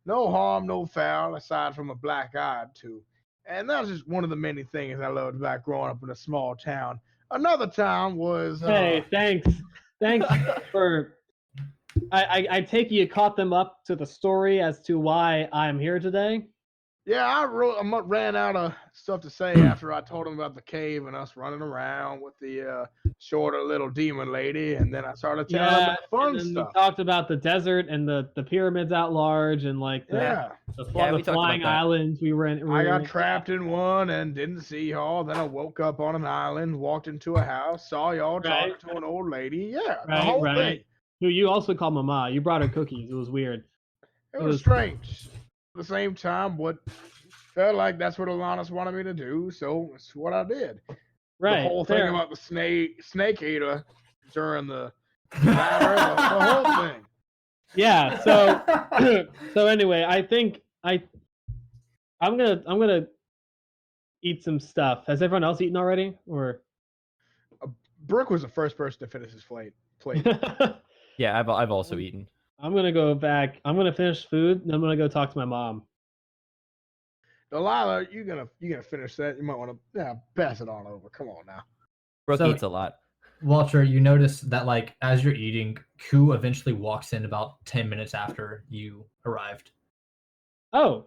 no harm, no foul, aside from a black eye too. And that's just one of the many things I loved about growing up in a small town. Another town was. Hey, thanks for. I take you caught them up to the story as to why I'm here today. Yeah, I ran out of stuff to say after I told him about the cave and us running around with the shorter little demon lady, and then I started telling him about fun stuff. We talked about the desert and the pyramids out large and like the flying islands we were in. I got trapped in one and didn't see y'all. Then I woke up on an island, walked into a house, saw y'all talking to an old lady. Yeah, the whole thing. Who you also called Mama. You brought her cookies. It was weird. It was strange. At the same time, what felt like that's what Alanis wanted me to do, so it's what I did. Right. The whole thing about the snake eater during the whole thing. Yeah. So anyway, I think I'm gonna eat some stuff. Has everyone else eaten already? Or Brooke was the first person to finish his plate. Yeah, I've also eaten. I'm gonna go back. I'm gonna finish food, and I'm gonna go talk to my mom. Delilah, you gonna finish that? You might want to pass it on over. Come on now. Brooke eats a lot. Walter, you notice that like as you're eating, Ku eventually walks in about 10 minutes after you arrived. Oh,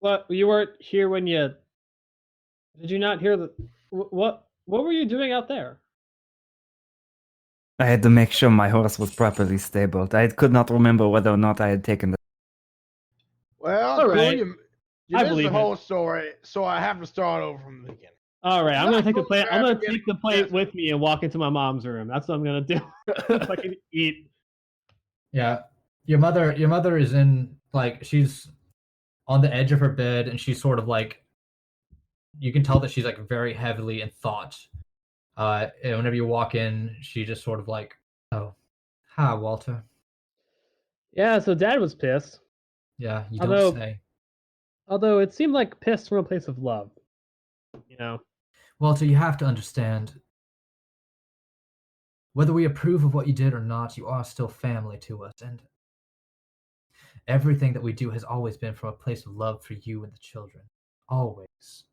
well, you weren't here when you. Did you not hear the? What were you doing out there? I had to make sure my horse was properly stabled. I could not remember whether or not I had taken the. Well, all right. You missed the whole story, so I have to start over from the beginning. All right, I'm gonna take the plate. I'm gonna take the plate with me and walk into my mom's room. That's what I'm gonna do. So I can eat. Yeah, your mother is in like she's on the edge of her bed, and she's sort of like you can tell that she's like very heavily in thought. And whenever you walk in, she just sort of like, "Oh, hi, Walter." Yeah, so Dad was pissed. Yeah, you don't say. Although it seemed like pissed from a place of love, you know. Walter, you have to understand. Whether we approve of what you did or not, you are still family to us, and everything that we do has always been from a place of love for you and the children. Always.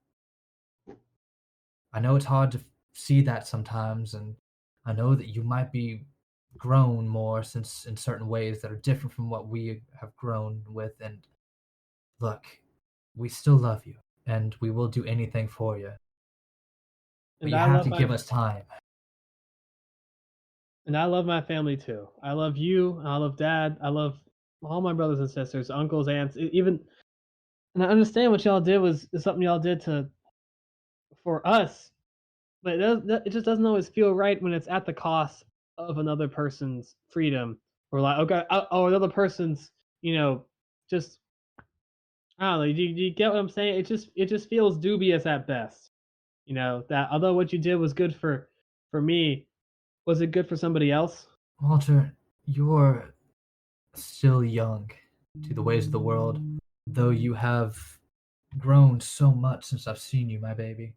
I know it's hard to see that sometimes, and I know that you might be grown more since in certain ways that are different from what we have grown with. And look, we still love you, and we will do anything for you. But you have to give us time. And I love my family too. I love you. I love Dad. I love all my brothers and sisters, uncles, aunts, even. And I understand what y'all did is something y'all did for us, but it just doesn't always feel right when it's at the cost of another person's freedom, or like or another person's, just I don't know. Do you get what I'm saying? It just feels dubious at best. That although what you did was good for me, was it good for somebody else? Walter, you're still young to the ways of the world, though you have grown so much since I've seen you, my baby.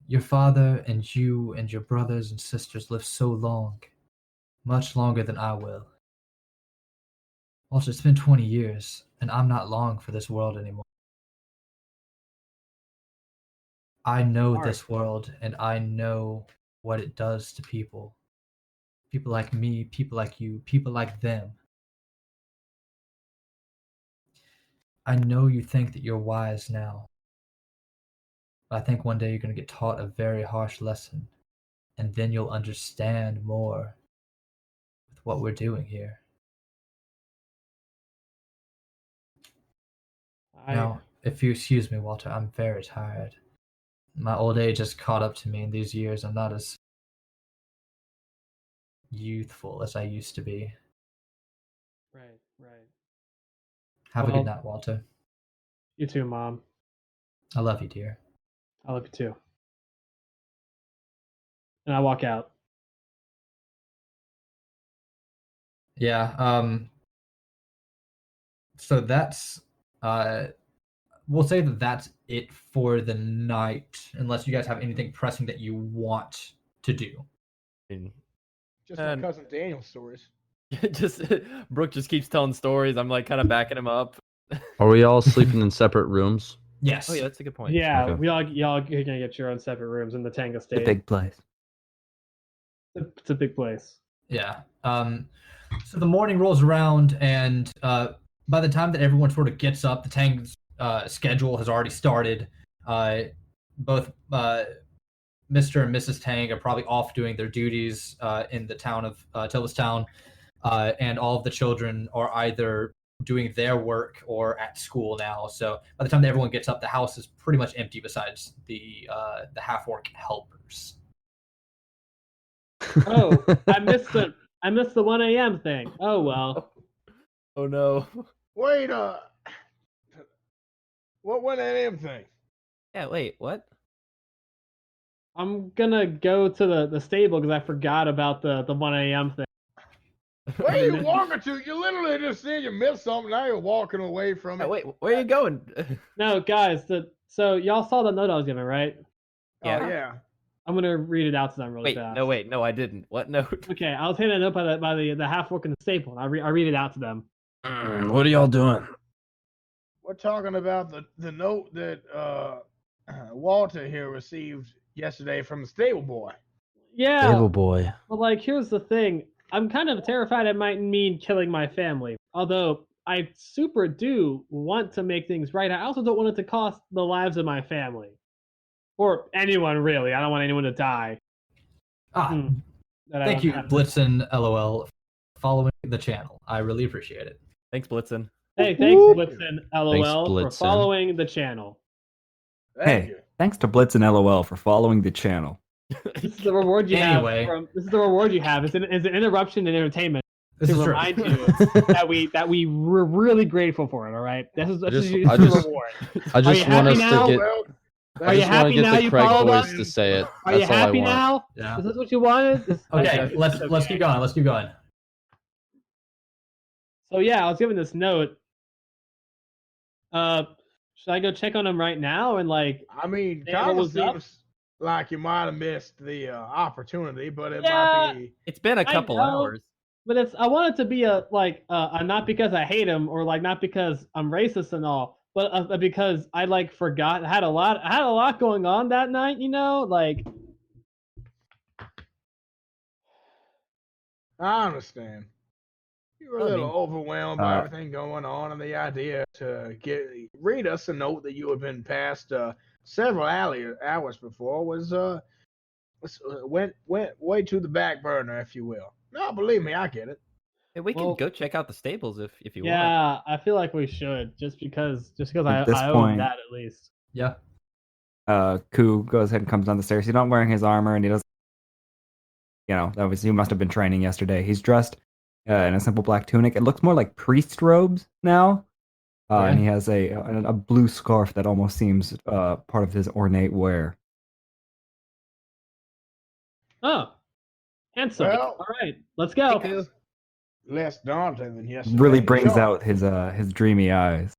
Your father and you and your brothers and sisters live so long, much longer than I will. Walter, it's been 20 years, and I'm not long for this world anymore. I know this world, and I know what it does to people. People like me, people like you, people like them. I know you think that you're wise now. But I think one day you're going to get taught a very harsh lesson, and then you'll understand more with what we're doing here. Now, if you excuse me, Walter, I'm very tired. My old age has caught up to me in these years. I'm not as youthful as I used to be. Right. Have a good night, Walter. You too, Mom. I love you, dear. I love you too. And I walk out. Yeah, so that's we'll say that that's it for the night, unless you guys have anything pressing that you want to do. Just my cousin Daniel's stories. Just Brooke just keeps telling stories. I'm like kind of backing him up. Are we all sleeping in separate rooms? Yes. Oh yeah, that's a good point. Yeah, Okay. y'all are gonna get your own separate rooms in the Tanga The State. big place. It's a big place. Yeah. So the morning rolls around, and by the time that everyone sort of gets up, the Tang's schedule has already started. Both Mr. and Mrs. Tang are probably off doing their duties in the town of Tillistown, and all of the children are either doing their work or at school now. So by the time that everyone gets up, the house is pretty much empty besides the half-orc helpers. Oh, I missed the 1 a.m. thing. Oh well. Oh no. Wait, what 1 a.m. thing? Yeah, wait, what? I'm gonna go to the stable because I forgot about the 1 a.m. thing. Where are you walking to? You literally just said you missed something. Now you're walking away from it. Yeah, wait, where are you going? No, guys, so y'all saw the note I was given, right? Yeah. Oh, yeah. I'm gonna read it out to them really Wait, fast. no, I didn't. What note? Okay, I was handed a note by the half orc in the stable. I read it out to them. What are y'all doing? We're talking about the note that Walter here received yesterday from the stable boy. Yeah. Stable boy. Well, like, here's the thing. I'm kind of terrified it might mean killing my family. Although I super do want to make things right. I also don't want it to cost the lives of my family. Or anyone, really. I don't want anyone to die. Thank you, Blitzen, LOL, for following the channel. I really appreciate it. Thanks, Blitzen. Hey, thanks, Blitzen, LOL, for Blitzen. following the channel. Thank you. Thanks to Blitz and LOL for following the channel. This is the reward you Anyway. have. This is the reward you have. It's an interruption in entertainment This to is true. remind you that we were really grateful for it. All right, this is your I just- reward. I just you want happy us now? to get. Well, Are I you just want to happy get now the you Craig followed boys us? to say it. Are you That's all I happy want. now? Yeah. Is this what you wanted? Okay, let's keep going. Let's keep going. So yeah, I was given this note. Should I go check on him right now and like? I mean, Hey, kind what of was up? seems like you might have missed the opportunity, but it Yeah. might be. It's been a couple know. hours. But I want it to be a not because I hate him or like not because I'm racist and all, but because I like forgot. I had a lot going on that night. You know, like. I understand. You were a little overwhelmed by everything going on, and the idea to read us a note that you had been passed several hours before went way to the back burner, if you will. No, believe me, I get it. Hey, we Well, can go check out the stables if you want. Yeah, I feel like we should just because At this I owe him point- that at least. Yeah. Ku goes ahead and comes down the stairs. He's not wearing his armor, and he doesn't. You know, he must have been training yesterday. He's dressed in a simple black tunic. It looks more like priest robes now, and he has a blue scarf that almost seems part of his ornate wear. Oh, handsome. Well- All right, let's go. Hey, Ku. Less daunting than yesterday. Really brings Sure. out his dreamy eyes.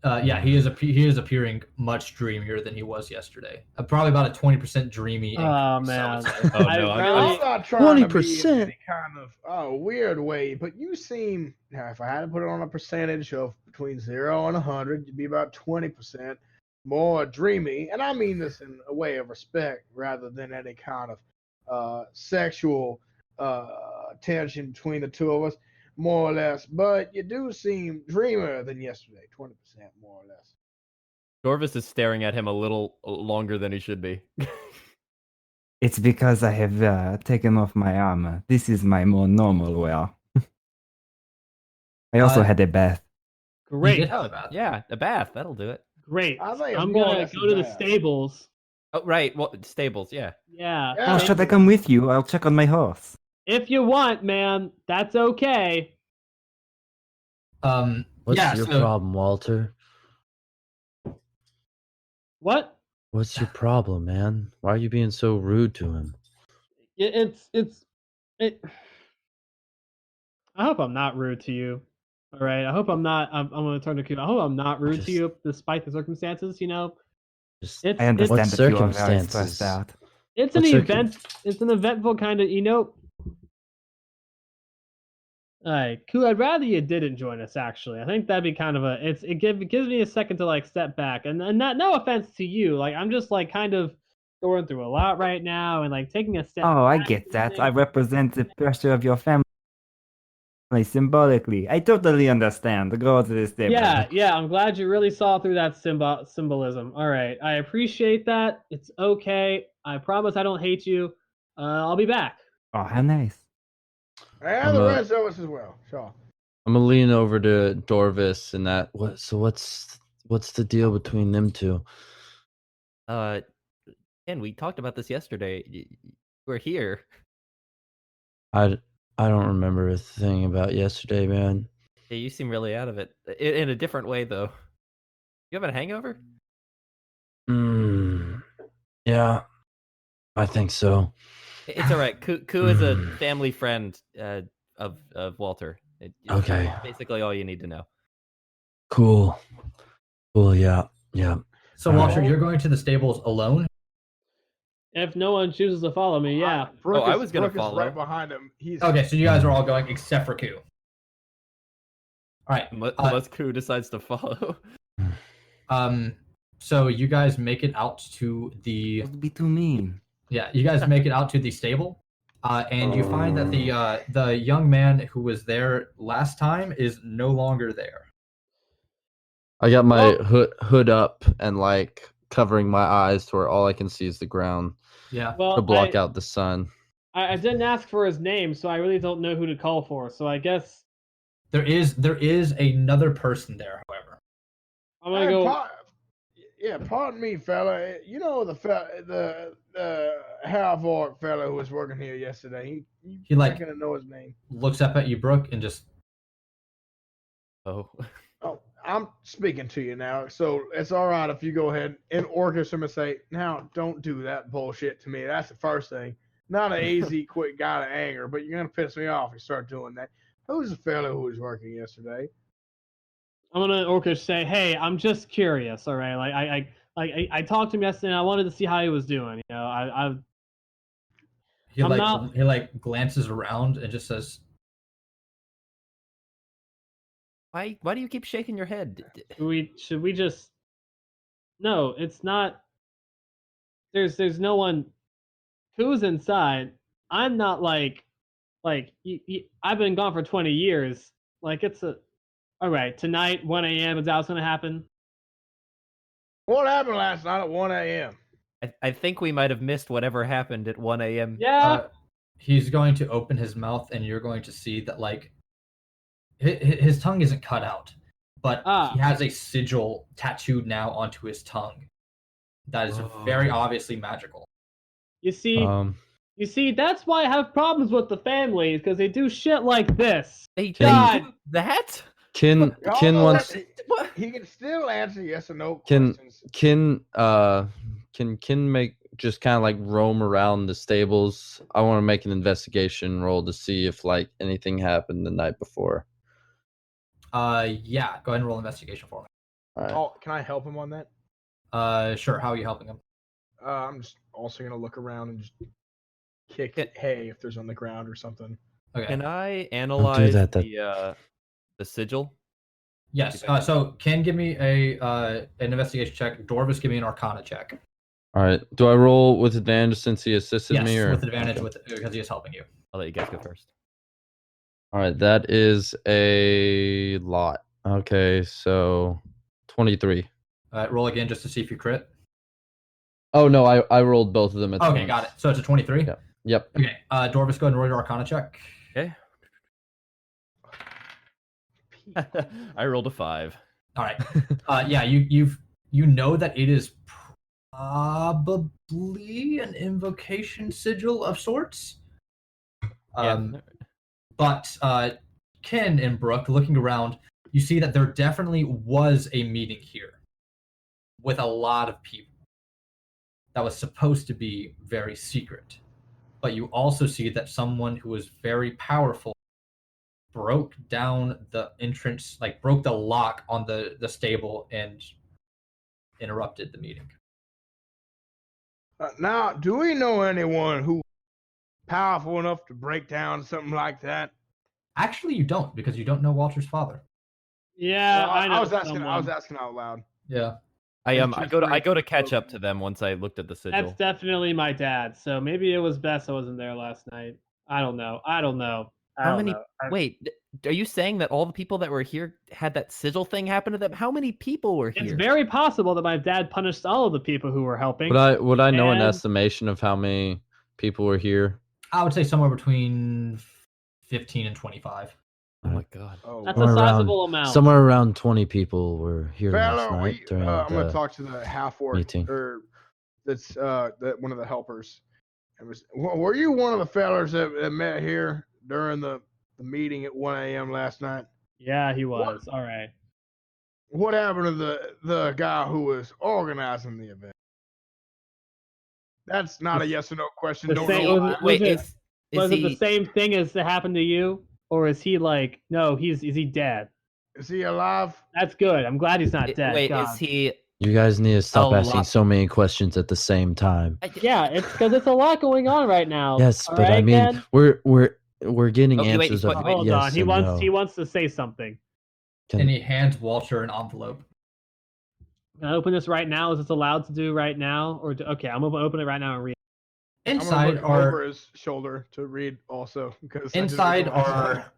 Yeah, he is appearing much dreamier than he was yesterday. Probably about a 20% dreamy. Oh, increase, I man. would say. Oh, I no, I'm- really- I'm not trying to be in 20%. any kind of weird way, but you seem, now if I had to put it on a percentage of between 0 and 100, you'd be about 20% more dreamy. And I mean this in a way of respect rather than any kind of sexual tension between the two of us. more or less, but you do seem dreamier than yesterday. 20% more or less. Dorvis is staring at him a little longer than he should be. It's because I have taken off my armor. This is my more normal wear. I also had a bath. You Great. did have a bath. Yeah, a bath. That'll do it. Great. I think it's I'm more or gonna less a go to the bath. stables. Oh, right. Well, stables. Yeah. Yeah. Yeah. Oh, should I come with you? I'll check on my horse. If you want, man, that's okay. What's yeah, your so- problem, Walter? What? What's your problem, man? Why are you being so rude to him? It. I hope I'm not rude to you. All right. I hope I'm not. I'm gonna turn to Q. I hope I'm not rude to you, despite the circumstances. You know, Just it's I understand What that you are very circumstances? stressed out. it's an What event. It's an eventful kind of. You know. All right, Q. I'd rather you didn't join us. Actually, I think that'd be kind of a. It gives me a second to like step back, and not no offense to you. Like I'm just like kind of going through a lot right now, and like taking a step. Oh, I back get and that. things. I represent the pressure of your family symbolically. I totally understand. Go to this table. Yeah. I'm glad you really saw through that symbolism. All right, I appreciate that. It's okay. I promise I don't hate you. I'll be back. Oh, how nice. And I'm the a- rest of us as well. Sure. I'm gonna lean over to Dorvis and that. What's the deal between them two? And we talked about this yesterday. We're here. I don't remember a thing about yesterday, man. Yeah, you seem really out of it. In a different way, though. You having a hangover? Yeah, I think so. It's all right. Ku is a family friend of Walter. It's Okay. basically all you need to know. Cool. Yeah. So, Walter, you're going to the stables alone? If no one chooses to follow me, yeah. Brooke I is- was gonna Brooke is follow. right behind him. He's Okay, so you guys are all going except for Q. All right. Unless Ku decides to follow. So you guys make it out to the Don't be too mean. you guys make it out to the stable, and you find that the young man who was there last time is no longer there. I got my hood up and like covering my eyes to where all I can see is the ground Yeah. Well, to block out the sun. I didn't ask for his name, so I really don't know who to call for. So I guess There is another person there, however. I'm gonna go. Pardon me, fella. You know the half-orc fella who was working here yesterday. He, like- not gonna know his name. Looks up at you, Brooke, and just Oh. Oh, I'm speaking to you now, so it's all right if you go ahead and orchestrate him and say, "Now, don't do that bullshit to me." That's the first thing. Not an easy, quick guy to anger, but you're gonna piss me off if you start doing that. Who's the fellow who was working yesterday? I'm gonna Orcish say, "Hey, I'm just curious. All right, I talked to him yesterday. And I wanted to see how he was doing. You know, he I'm like not- he like glances around and just says, Why do you keep shaking your head? should we just? No, it's not. There's no one. Who's inside? I'm not like I've been gone for 20 years. Like it's a. All right, tonight 1 a.m. is that what's gonna happen? What happened last night at 1 a.m.? I think we might have missed whatever happened at 1 a.m. Yeah. he's going to open his mouth, and you're going to see that like his tongue isn't cut out, but he has a sigil tattooed now onto his tongue. That is very obviously magical. You see, that's why I have problems with the family, because they do shit like this. They God. do that? Kin wants He can still answer yes or no Can- questions. can make just kind of like roam around the stables. I want to make an investigation roll to see if like anything happened the night before. Yeah, go ahead and roll investigation for me. All right. Oh, can I help him on that? Sure. How are you helping him? I'm just also gonna look around and just kick hay if there's on the ground or something. Okay. Can I analyze that. the sigil? Yes. So Ken, give me an investigation check. Dorvis, give me an Arcana check. All right. Do I roll with advantage since he assisted Yes, me, or with advantage because he is helping you. I'll let you guys go first. All right, that is a lot. Okay, so 23. All right, roll again just to see if you crit. Oh no, I rolled both of them at Okay, once. got it. So it's a 23? Yep. Okay, Dorvis, go ahead and roll your Arcana check. Okay. I rolled a 5. All right. Yeah, you know that it is probably an invocation sigil of sorts. But Ken and Brooke, looking around, you see that there definitely was a meeting here with a lot of people that was supposed to be very secret. But you also see that someone who was very powerful broke down the entrance, like broke the lock on the stable and interrupted the meeting. Now, do we know anyone who powerful enough to break down something like that? Actually, you don't, because you don't know Walter's father. Yeah, Well, I know. I was asking out loud. Yeah. I go to catch up to them once I looked at the sigil. That's definitely my dad. So maybe it was best I wasn't there last night. I don't know. Wait, are you saying that all the people that were here had that sigil thing happen to them? How many people were here? It's very possible that my dad punished all of the people who were helping. Would I know an estimation of how many people were here? I would say somewhere between 15 and 25. Oh my god. That's a sizable amount. Somewhere around 20 people were here last Fella, night during I'm going to the talk to the half-orc, meeting. or that's one of the helpers. Were you one of the fellas that met here during the meeting at 1 a.m. last night? Yeah, he was. All right. What happened to the guy who was organizing the event? That's not a yes or no question. Was it the same thing as that happened to you? Or is he like, no, is he dead? Is he alive? That's good. I'm glad he's not dead. Wait, God. is he... You guys need to stop asking so many questions at the same time. Yeah, it's because it's a lot going on right now. Yes, but I mean, Ken? we're getting answers of hold yes on. He wants to say something. And he hands Walter an envelope. Can I open this right now? Is this allowed to do right now? Okay, I'm gonna open it right now and read. Inside are over his shoulder to read also, because inside are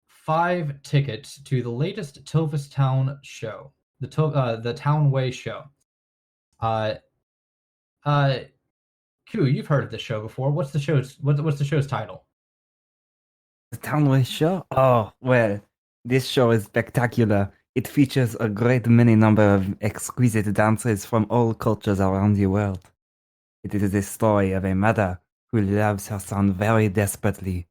5 tickets to the latest Tilvis Town show, the Townway show. Q, you've heard of this show before. What's the show's title? The Townway show? Oh well, this show is spectacular. It features a great many number of exquisite dancers from all cultures around the world. It is the story of a mother who loves her son very desperately,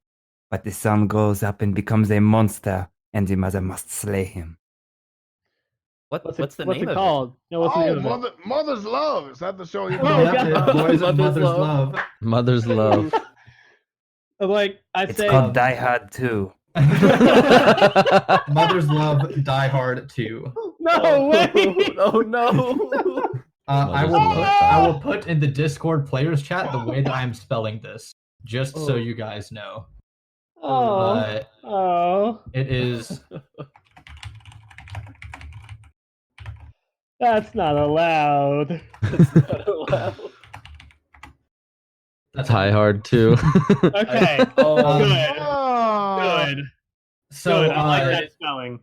but the son grows up and becomes a monster, and the mother must slay him. What's the name of called? it? No, what's the name of it? Mother's Love. Is that the show you Boys of Mother's Love. Mother's Love. Like It's called Die Hard 2. Mother's Love, Die Hard 2. No way! Oh no! I will put in the Discord players chat the way that I am spelling this, just so you guys know. It is. That's not allowed. That's not allowed. Die Hard too. Okay. Good. So good. I like that spelling.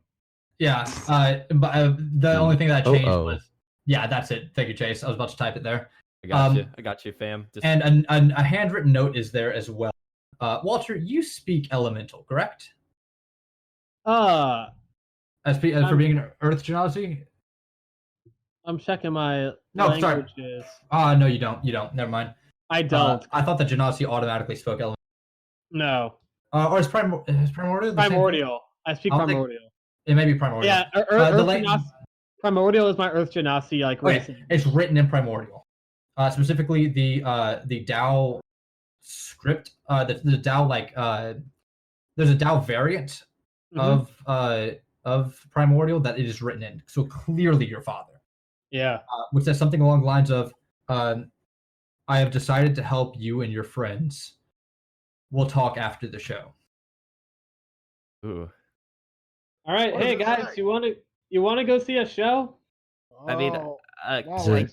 Yeah. But the only thing that I changed was. Yeah, that's it. Thank you, Chase. I was about to type it there. I got you, fam. And a handwritten note is there as well. Walter, you speak Elemental, correct? As for being an Earth Genasi? I'm checking my languages. Sorry. No, you don't. You don't. Never mind. I don't. I thought the Genasi automatically spoke Elemental. No. Or is Primordial? Primordial. I speak Primordial. It may be Primordial. Yeah, Earth Genasi. Primordial is my Earth Genasi race. It's written in Primordial. Specifically the DAO script. The DAO there's a DAO variant of Primordial that it is written in. So clearly your father. Yeah. Which says something along the lines of, I have decided to help you and your friends. We'll talk after the show. Ooh. All right, hey guys, you want to go see a show? I mean,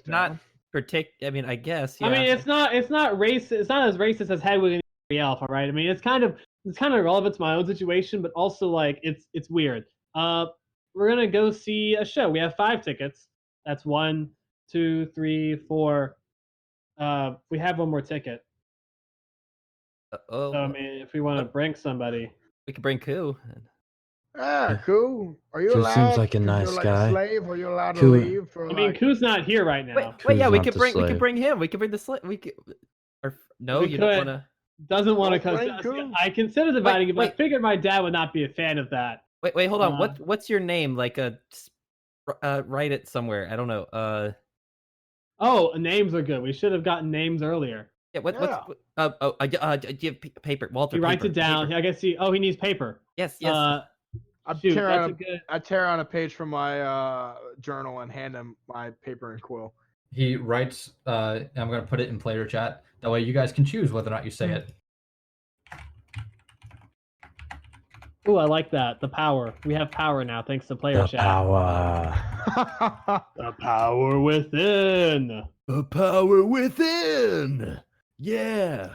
not particular. I mean, I guess. Yeah. I mean, it's not racist. It's not as racist as Hedwig and the Elf. All right. I mean, it's kind of it's kind of relevant to my own situation, but also like it's weird. We're gonna go see a show. We have 5 tickets. That's 1, 2, 3, 4. We have 1 more ticket. So I mean, if we want to bring somebody, we could bring Koo. Ah, cool. Are you Koo allowed? seems like a if nice you're like guy. a slave, are you allowed to Koo- leave for I mean, like? Koo's not here right now. Wait, yeah, Koo's we not could the bring slave. him. We could bring the slave. We could. Or no, We you don't could. want to. Doesn't want to Don't come. bring Koo. I considered inviting him, but I wait. figured my dad would not be a fan of that. Wait, hold on. What's your name? Like write it somewhere. I don't know. Oh, names are good. We should have gotten names earlier. Yeah. Do you have paper, Walter? He writes paper, it down. paper. I guess he needs paper. Yes. I Shoot, tear that's out a good. I tear out a page from my journal and hand him my paper and quill. He writes, I'm going to put it in player chat. That way you guys can choose whether or not you say it. Ooh, I like that. The power. We have power now, thanks to player The chat. power. The power within. The power within. Yeah.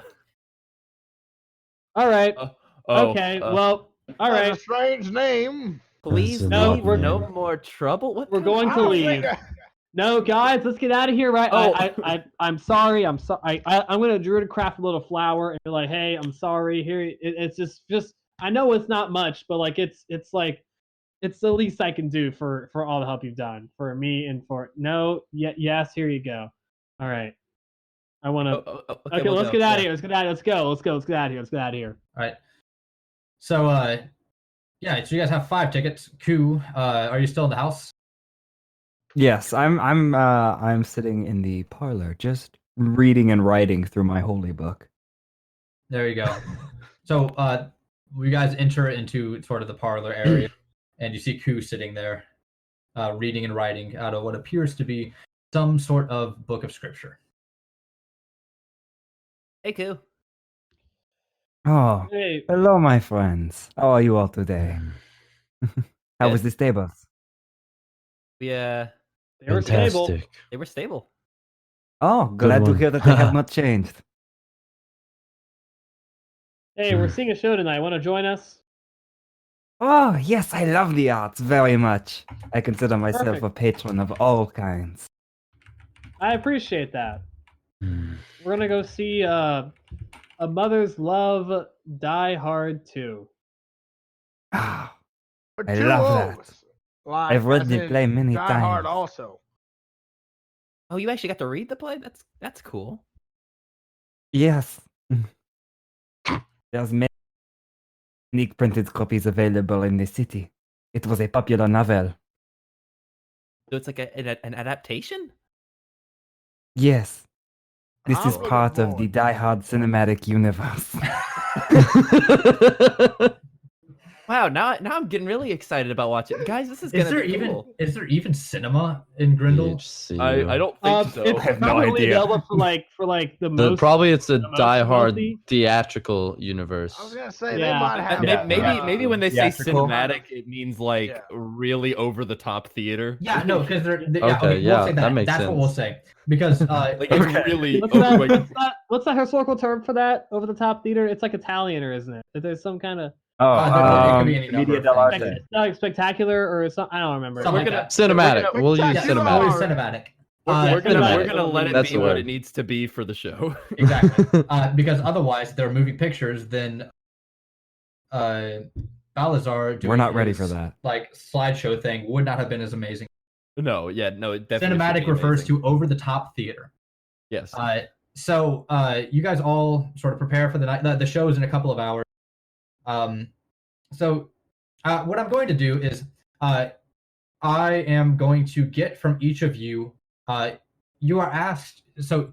All right. Okay. Well. All That's right. a strange name. Please, That's no, enough, we're man. no more trouble. What? We're going I to don't leave. think No, guys, let's get out of here. Right? Oh. I'm sorry. I'm sorry. I'm gonna druid craft a little flower and be like, hey, I'm sorry. Here, it's just. I know it's not much, but like it's like it's the least I can do for all the help you've done for me and for yes. Here you go. All right. I want to. Okay, we'll let's go. get out of Yeah. here. Let's get out. Let's go. Let's go. Let's get out of here. Let's get out of here. All right. So, yeah, so you guys have 5 tickets. Koo, are you still in the house? Yes, I'm sitting in the parlor, just reading and writing through my holy book. There you go. So, you guys enter into sort of the parlor area, and you see Koo sitting there, reading and writing out of what appears to be some sort of book of scripture. Hey, Koo. Oh, Hey, hello, my friends. How are you all today? How was the stables? We they were stable. Fantastic. they were stable. Oh, glad to one. hear that they have not changed. Hey, we're seeing a show tonight. Want to join us? Oh, yes, I love the arts very much. I consider myself Perfect. a patron of all kinds. I appreciate that. Hmm. We're gonna go see A Mother's Love Die Hard 2. Ah, But I two love O's. Like, I've read as the in play many Die Hard times. also. Oh, you actually got to read the play? That's cool. Yes. There's many printed copies available in the city. It was a popular novel. So it's like an adaptation? Yes. This I'm is looking part of the forward. Die Hard cinematic universe. Wow, now I'm getting really excited about watching. Guys, this is Is gonna there be even cool. is there even cinema in Ghrehndhehl? I don't think so. It's I have no probably idea. available for like the most. Probably it's a the most Die Hard wealthy. theatrical universe. I was gonna say Yeah. they might have. Maybe when they say Theatrical. cinematic, it means like Yeah. really over the top theater. Yeah, no, because they're Okay, we'll yeah, say that makes That's what we'll sense. say because Like it's really What's that, like, what's that historical term for that? Over the top theater? It's like Italian, or isn't it? There's some kind of Oh, it could be any number Media of dell'arte. things. it's not spectacular or something. I don't remember. Something We're like gonna- that. Cinematic. We're We'll use Yeah, cinematic. always cinematic. cinematic. we're cinematic. gonna let it That's be the what word. it needs to be for the show. Exactly. Because otherwise, they're moving pictures. Then Balazar doing We're not ready his, for that. like slideshow thing would not have been as amazing. No, yeah, no, it definitely Cinematic should be refers amazing. to over the top theater. Yes. So you guys all sort of prepare for the night. The show is in a couple of hours. So what I'm going to do is I am going to get from each of you. You are asked. So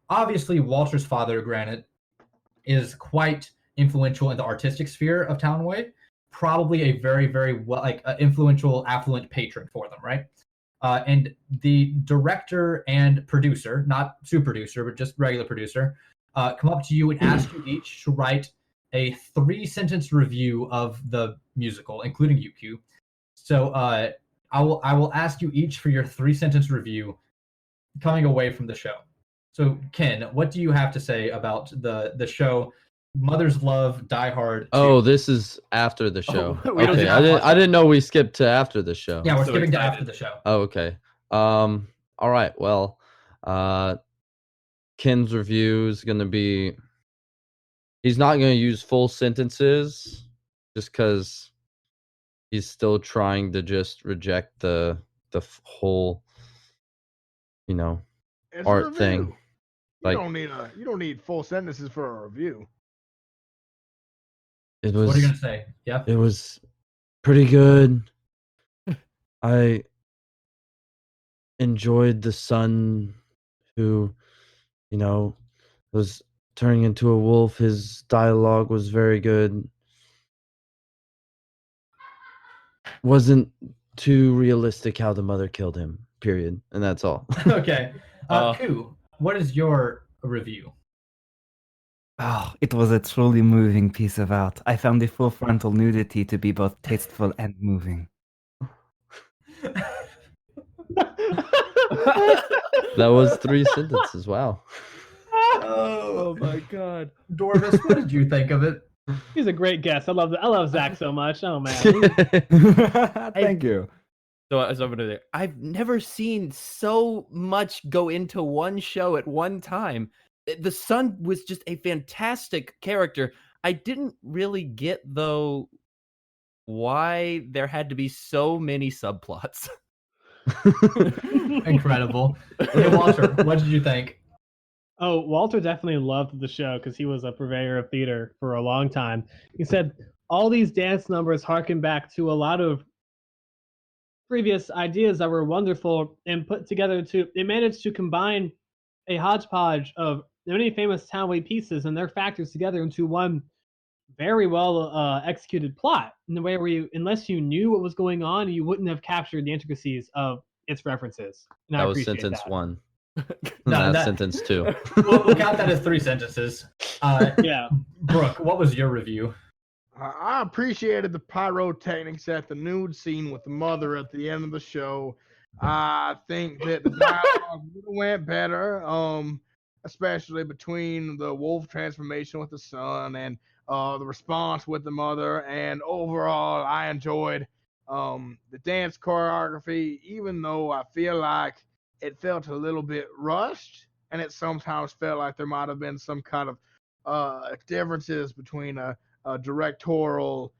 obviously, Walter's father, granted, is quite influential in the artistic sphere of Townway. Probably a very, very influential, affluent patron for them, right? And the director and producer, not super producer, but just regular producer, come up to you and ask you each to write a 3-sentence review of the musical, including UQ. So I will ask you each for your 3-sentence review coming away from the show. So Ken, what do you have to say about the show Mother's Love, Die Hard. 2. Oh, this is after the show. we Okay, don't- I didn't know we skipped to after the show. Yeah, we're so skipping to excited. after the show. Oh, okay. All right. Well, Ken's review is gonna be. He's not gonna use full sentences, just because he's still trying to just reject the whole, It's a art review. thing. You Like- don't need full sentences for a review. It What are you was. gonna say? Yeah. It was pretty good. I enjoyed the son who, was turning into a wolf. His dialogue was very good. Wasn't too realistic how the mother killed him, period. And that's all. Okay. Ku, what is your review? Oh, it was a truly moving piece of art. I found the full frontal nudity to be both tasteful and moving. That was 3 sentences. Wow. Oh my god. Dorvis, what did you think of it? He's a great guest. I love Zach so much. Oh man. Thank you. So I'm gonna. I've never seen so much go into one show at one time. The son was just a fantastic character. I didn't really get though why there had to be so many subplots. Incredible. Hey, Walter, what did you think? Oh, Walter definitely loved the show because he was a purveyor of theater for a long time. He said all these dance numbers harken back to a lot of previous ideas that were wonderful and put together they managed to combine a hodgepodge of many famous Townway pieces and their factors together into one very well executed plot in the way where unless you knew what was going on, you wouldn't have captured the intricacies of its references. And That I was appreciate sentence that. 1. No, That's that- sentence 2. We'll count that as 3 sentences. Yeah. Brooke, what was your review? I appreciated the pyrotechnics at the nude scene with the mother at the end of the show. I think that the dialogue would have went better, especially between the wolf transformation with the son and the response with the mother. And overall, I enjoyed the dance choreography, even though I feel like it felt a little bit rushed, and it sometimes felt like there might have been some kind of differences between directorial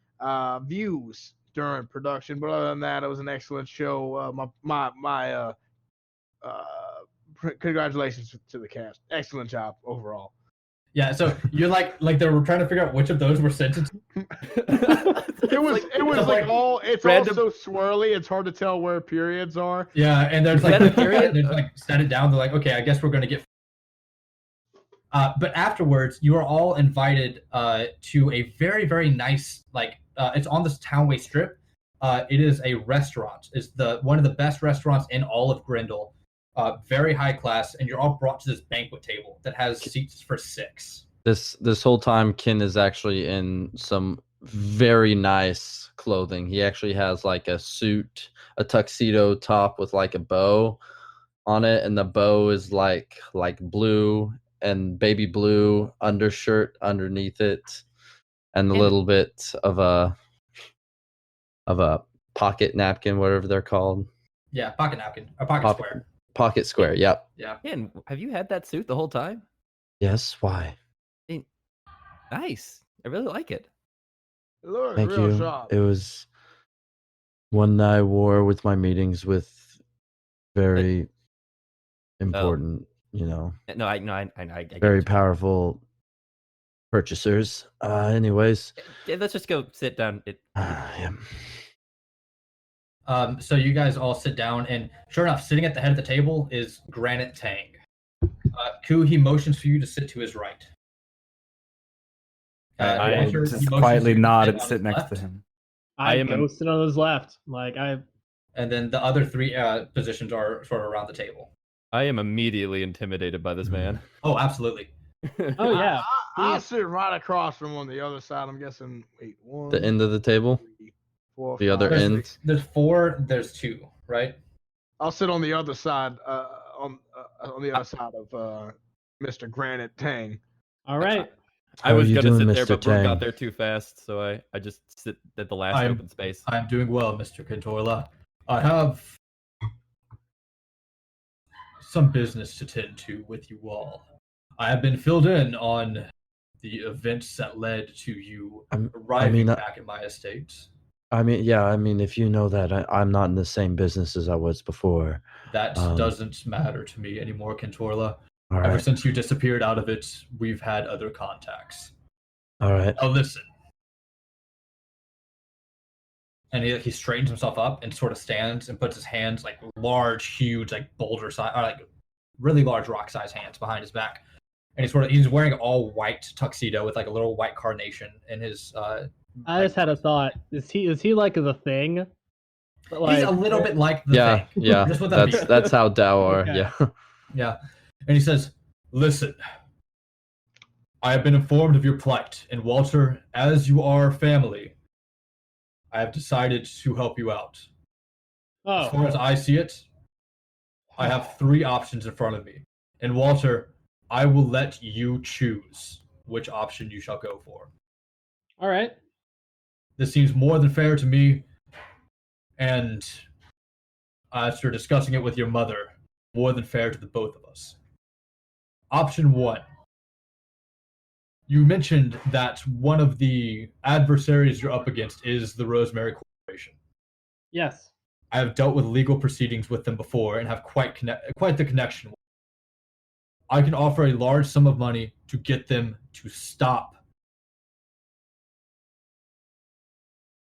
views during production. But other than that, it was an excellent show. Congratulations to the cast. Excellent job overall. Yeah, so you're like they were trying to figure out which of those were sentences. It was like all it's random- all so swirly. It's hard to tell where periods are. Yeah, and there's Is that a like period? There's like set it down. They're like, okay, I guess we're gonna get. But afterwards, you are all invited to a very, very nice, it's on this Townway Strip. It is a restaurant. It's one of the best restaurants in all of Ghrehndhehl. Very high class, and you're all brought to this banquet table that has seats for 6. This whole time, Ken is actually in some very nice clothing. He actually has like a suit, a tuxedo top with like a bow on it, and the bow is like blue and baby blue undershirt underneath it, and a little bit of a pocket napkin, whatever they're called. Yeah, pocket napkin, a pocket square. Pocket square. Yep. Yeah. Man, have you had that suit the whole time? Yes. Why? Nice. I really like it. Look, Thank real you. sharp. It was one that I wore with my meetings with very important, No, I get very it. powerful purchasers. Anyways, Yeah, let's just go sit down. yeah. So you guys all sit down, and sure enough, sitting at the head of the table is Granite Tang. Ku, he motions for you to sit to his right. I Walter, just he motions quietly you to nod sit and on sit his next left. to him. I am ghosted on his left. And then the other 3 positions are sort of around the table. I am immediately intimidated by this man. Oh, absolutely. Oh yeah. I sit right across from on the other side. I'm guessing. Wait, 1, The end of the table, 3, 4, the other 5, There's- end. There's 4. There's 2, right? I'll sit on the other side. On the other side of Mr. Granite Tang. All right. I How are was you gonna doing, sit there, Mr. but Brooke got Tang? there too fast, so I just sit at the last I'm- open space. I'm doing well, Mr. Contorla. I have some business to tend to with you all. I have been filled in on the events that led to you arriving back at my estate. If you know that, I'm not in the same business as I was before. That doesn't matter to me anymore, Contorla. All Ever right. since you disappeared out of it, we've had other contacts. All right. Now listen. And he straightens himself up and sort of stands and puts his hands, like large, huge, like boulder size, or like really large rock size hands behind his back. And he's wearing all white tuxedo with like a little white carnation in his. I just had a thought. Is he like the Thing? Like, he's a little bit like the Thing. Yeah. Just with That's how Dao are. Okay. Yeah. Yeah. And he says, "Listen, I have been informed of your plight, and Walter, as you are family, I have decided to help you out. As far as I see it, I have 3 options in front of me. And Walter, I will let you choose which option you shall go for. All right. This seems more than fair to me, and after discussing it with your mother, more than fair to the both of us. Option 1. You mentioned that one of the adversaries you're up against is the Rosemary Corporation. Yes. I have dealt with legal proceedings with them before and have quite the connection. I can offer a large sum of money to get them to stop,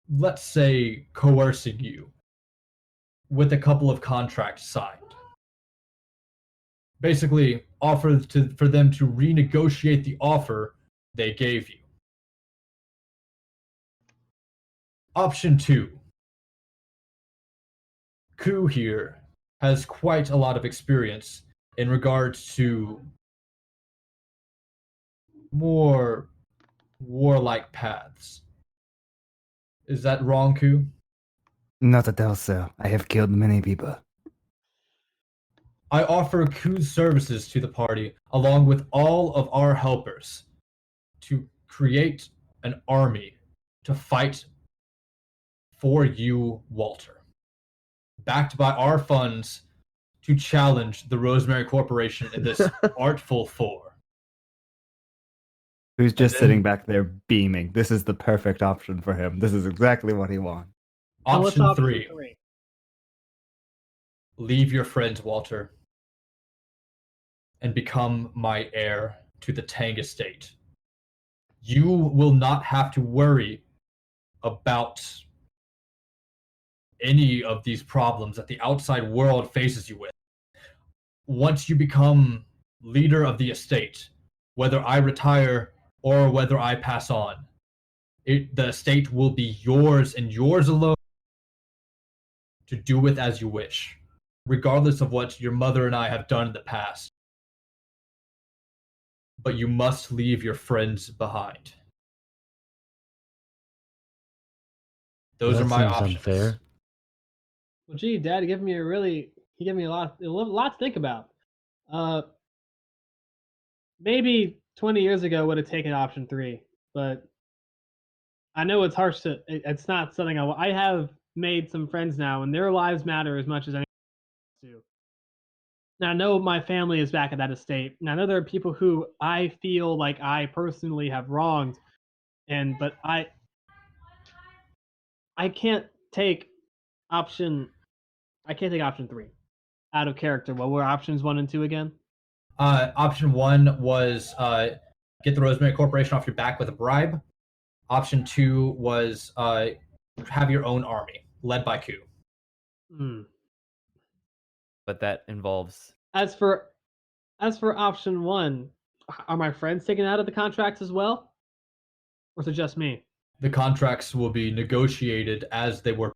let's say, coercing you with a couple of contracts signed. Basically, offer for them to renegotiate the offer they gave you. Option 2. Ku here has quite a lot of experience in regards to more warlike paths. Is that wrong, Ku? Not at all, sir. I have killed many people. I offer Ku's services to the party, along with all of our helpers, to create an army to fight for you, Walter. Backed by our funds to challenge the Rosemary Corporation in this artful four. Who's just sitting back there beaming. This is the perfect option for him. This is exactly what he wants. Option 3. Leave your friends, Walter, and become my heir to the Tang estate. You will not have to worry about any of these problems that the outside world faces you with. Once you become leader of the estate, whether I retire or whether I pass on, the estate will be yours and yours alone to do with as you wish, regardless of what your mother and I have done in the past. But you must leave your friends behind. Those are my options. Unfair. Well, gee, Dad, he gave me a lot to think about. Maybe 20 years ago would have taken option 3, but I know it's harsh to. It's not something I have made some friends now, and their lives matter as much as anyone else do. Now I know my family is back at that estate, and I know there are people who I feel like I personally have wronged, but I can't take option. I can't take option 3 out of character. What were options 1 and 2 again? Option 1 was get the Rosemary Corporation off your back with a bribe. Option 2 was have your own army led by Ku. But that involves. As for option 1, are my friends taken out of the contracts as well, or is it just me? The contracts will be negotiated as they were.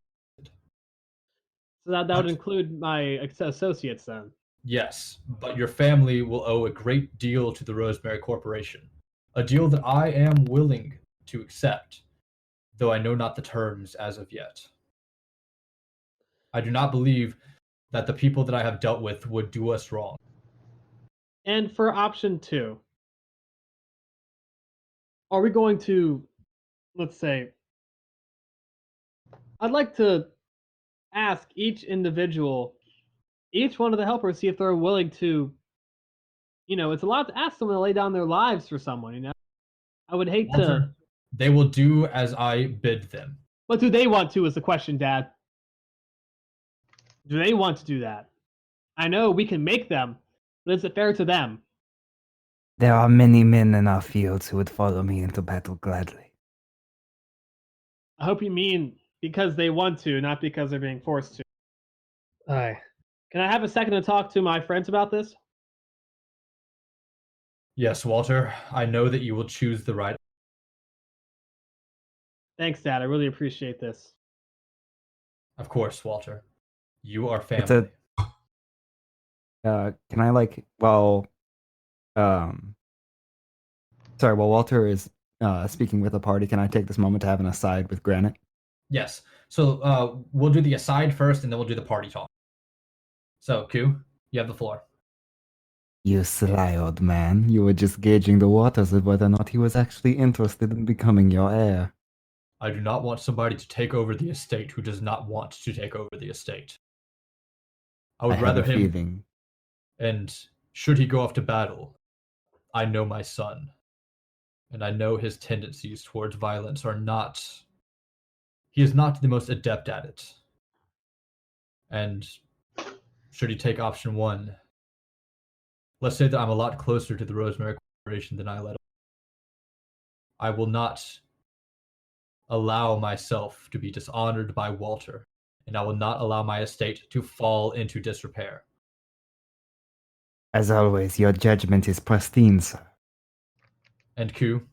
So that would include my associates then. Yes, but your family will owe a great deal to the Rosemary Corporation. A deal that I am willing to accept, though I know not the terms as of yet. I do not believe that the people that I have dealt with would do us wrong. And for option 2, are we going to, let's say, I'd like to ask each individual, each one of the helpers, see if they're willing to, it's a lot to ask someone to lay down their lives for someone, I would hate Walter, to. They will do as I bid them. But do they want to is the question, Dad. Do they want to do that? I know we can make them, but is it fair to them? There are many men in our fields who would follow me into battle gladly. I hope you mean because they want to, not because they're being forced to. Alright. Can I have a second to talk to my friends about this? Yes, Walter. I know that you will choose the right. Thanks, Dad. I really appreciate this. Of course, Walter. You are family. It's can I while Walter is speaking with the party, can I take this moment to have an aside with Granite? Yes. So we'll do the aside first, and then we'll do the party talk. So, Q, you have the floor. You sly old man. You were just gauging the waters of whether or not he was actually interested in becoming your heir. I do not want somebody to take over the estate who does not want to take over the estate. I would rather him. Feeling. And should he go off to battle, I know my son. And I know his tendencies towards violence are not. He is not the most adept at it. And should he take option 1, let's say that I'm a lot closer to the Rosemary Corporation than I let him. I will not allow myself to be dishonored by Walter, and I will not allow my estate to fall into disrepair. As always, your judgment is pristine, sir. And Q,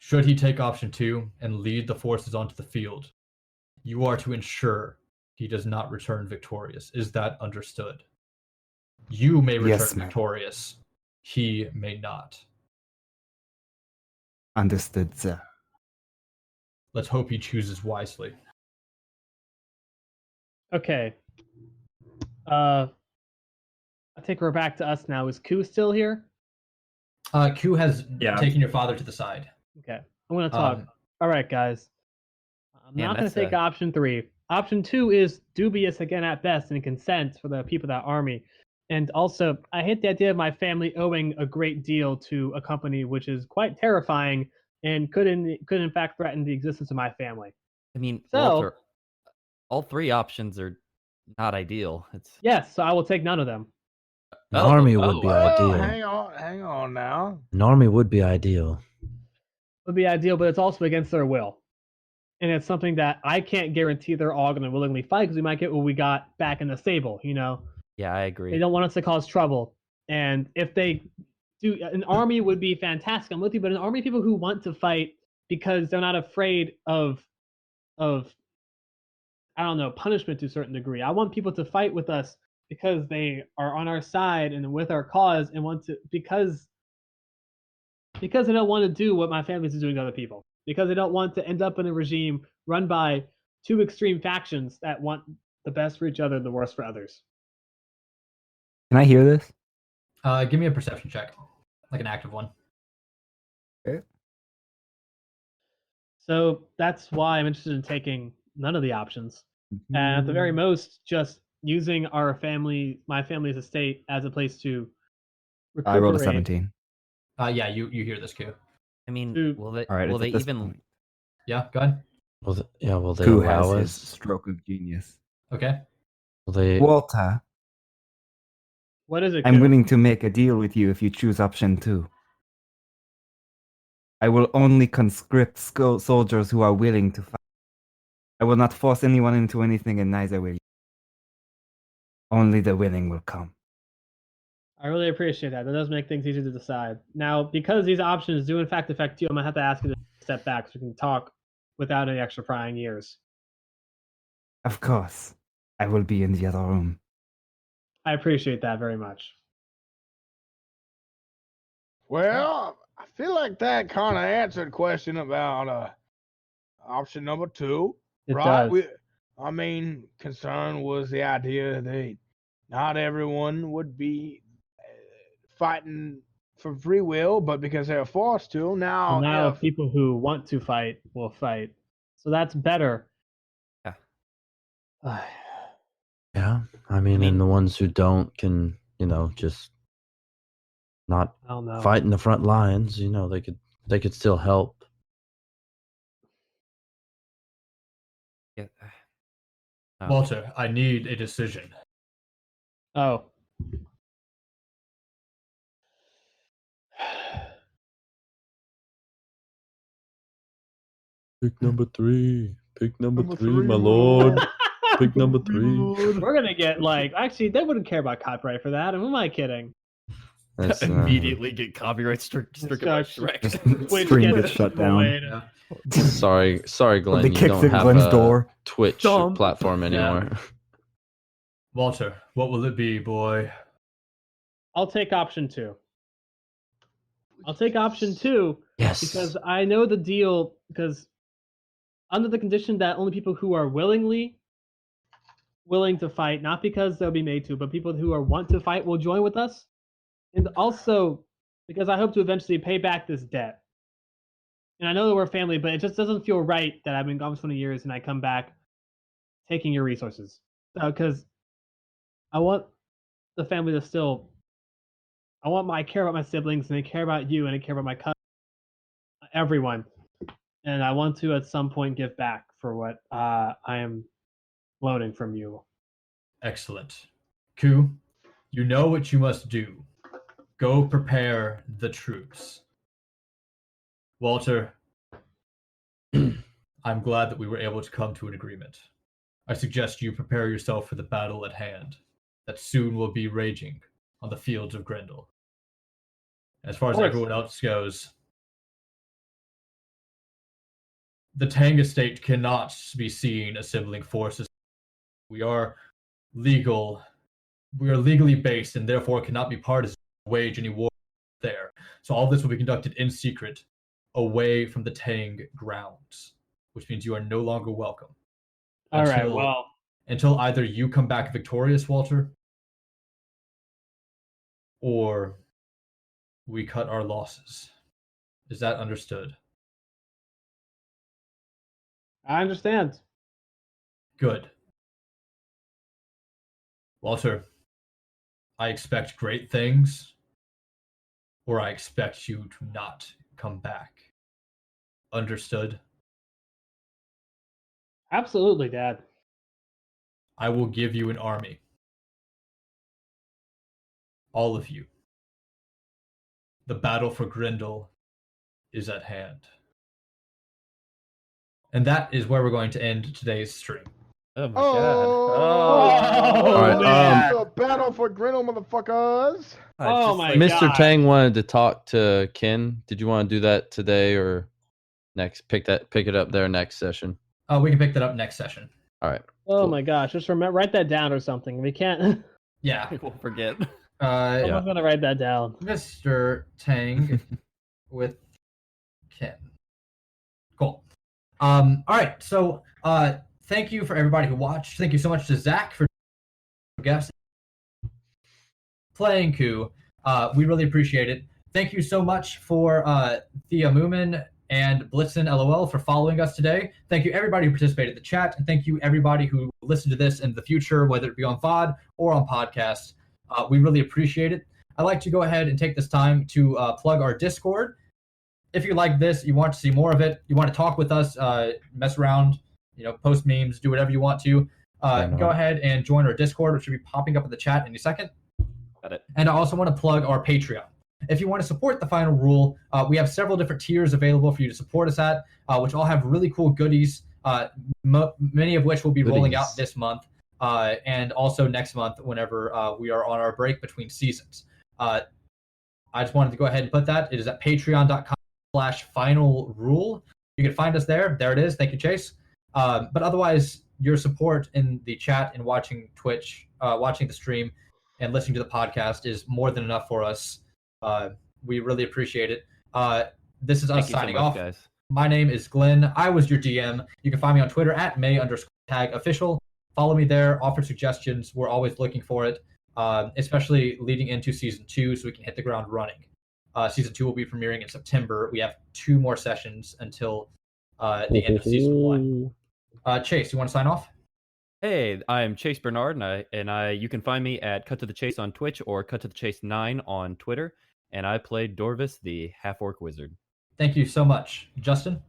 should he take option 2 and lead the forces onto the field, you are to ensure he does not return victorious. Is that understood? You may return victorious. He may not. Understood, sir. Let's hope he chooses wisely. Okay. I think we're back to us now. Is Q still here? Q has taken your father to the side. Okay. I'm going to talk. All right, guys. I'm not going to take option 3. Option 2 is dubious again at best and consent for the people of that army. And also, I hate the idea of my family owing a great deal to a company which is quite terrifying and could in fact threaten the existence of my family. I mean, Walter, all 3 options are not ideal. Yes, so I will take none of them. An army would be ideal. Hang on now. An army would be ideal. Would be ideal, but it's also against their will. And it's something that I can't guarantee they're all going to willingly fight because we might get what we got back in the stable, Yeah, I agree. They don't want us to cause trouble. And if they do, an army would be fantastic. I'm with you, but an army of people who want to fight because they're not afraid of I don't know, punishment to a certain degree. I want people to fight with us because they are on our side and with our cause and want to because they don't want to do what my family is doing to other people. Because they don't want to end up in a regime run by 2 extreme factions that want the best for each other and the worst for others. Can I hear this? Give me a perception check, like an active one. Okay. So that's why I'm interested in taking none of the options. And at the very most, just using my family's estate as a place to recuperate. I rolled a 17. Yeah, you hear this, Q. I mean, will they even? Point. Yeah, go ahead. Will they Who allow has us? his stroke of genius? Okay. Will they? Walter, What is it? I'm willing to make a deal with you if you choose option 2. I will only conscript soldiers who are willing to fight. I will not force anyone into anything, and neither will you. Only the willing will come. I really appreciate that. That does make things easier to decide. Now, because these options do in fact affect you, I'm going to have to ask you to step back so we can talk without any extra prying ears. Of course. I will be in the other room. I appreciate that very much. Well, I feel like that kind of answered the question about option number 2. It right? does. Concern was the idea that not everyone would be fighting for free will, but because they are forced to. Now, Now if people who want to fight will fight. So that's better. Yeah. Yeah, I mean, and the ones who don't can, just not I don't know. fight in the front lines. They could still help. Yeah. Walter, I need a decision. Oh. Pick number 3. Pick number Number 3, three, my my lord. lord. Pick number 3. We're gonna get actually they wouldn't care about copyright for that. Who am I kidding? That's, Immediately get copyright stricken by Starts- Shrek. Twitch Stream gets gets shut down. delayed. sorry, Glenn. They You kicked don't in have Glenn's a door. Twitch Dumb. platform anymore. Walter, what will it be, boy? I'll take option 2. I'll take option 2 Yes. because I know the deal. Because under the condition that only people who are willing to fight, not because they'll be made to, but people who want to fight will join with us, and also because I hope to eventually pay back this debt. And I know that we're family, but it just doesn't feel right that I've been gone for 20 years and I come back taking your resources. Because I want the family to still. I care about my siblings, and I care about you, and I care about my cousin, everyone. And I want to at some point give back for what I am loaning from you. Excellent. Ku, you know what you must do. Go prepare the troops. Walter, I'm glad that we were able to come to an agreement. I suggest you prepare yourself for the battle at hand, that soon will be raging on the fields of Ghrehndhehl. As far as everyone else goes, the Tang estate cannot be seen assembling forces. We are legally based and therefore cannot be partisan or wage any war there. So all this will be conducted in secret, away from the Tang grounds, which means you are no longer welcome. All right, well, until either you come back victorious, Walter, or we cut our losses. Is that understood? I understand. Good. Walter, I expect great things, or I expect you to not come back. Understood? Absolutely, Dad. I will give you an army. All of you. The battle for Ghrehndhehl is at hand. And that is where we're going to end today's stream. Oh my god. Oh, All right, the battle for Ghrehndhehl, motherfuckers. Oh my Mr. God. Tang wanted to talk to Ken. Did you want to do that today or next? Pick it up there next session. We can pick that up next session. All right. Oh my gosh, just write that down or something. We can't. Yeah. I won't forget. Someone's gonna write that down. Mr. Tang with Ken. Cool. All right. So, thank you for everybody who watched. Thank you so much to Zach for guesting, playing Ku. We really appreciate it. Thank you so much for Thea Moomin and Blitzen LOL for following us today. Thank you everybody who participated in the chat, and thank you everybody who listened to this in the future, whether it be on VOD or on podcast. We really appreciate it. I'd like to go ahead and take this time to plug our Discord. If you like this, you want to see more of it, you want to talk with us, mess around, post memes, do whatever you want to, go ahead and join our Discord, which should be popping up in the chat in a second. Got it. And I also want to plug our Patreon. If you want to support The Final Rule, we have several different tiers available for you to support us at, which all have really cool goodies, many of which will be rolling out this month, and also next month whenever we are on our break between seasons. I just wanted to go ahead and put that. It is at patreon.com/finalrule. You can find us there. There it is. Thank you, Chase. But otherwise, your support in the chat and watching Twitch, watching the stream, and listening to the podcast is more than enough for us. We really appreciate it. This is us signing off. Guys. My name is Glenn. I was your DM. You can find me on Twitter at May_tag_official. Follow me there. Offer suggestions. We're always looking for it, especially leading into season 2 so we can hit the ground running. Season 2 will be premiering in September. We have 2 more sessions until the end of Season 1. Chase, you want to sign off? Hey, I'm Chase Bernard, and you can find me at Cut to the Chase on Twitch or Cut to the Chase 9 on Twitter, and I played Dorvis, the half-orc wizard. Thank you so much. Justin?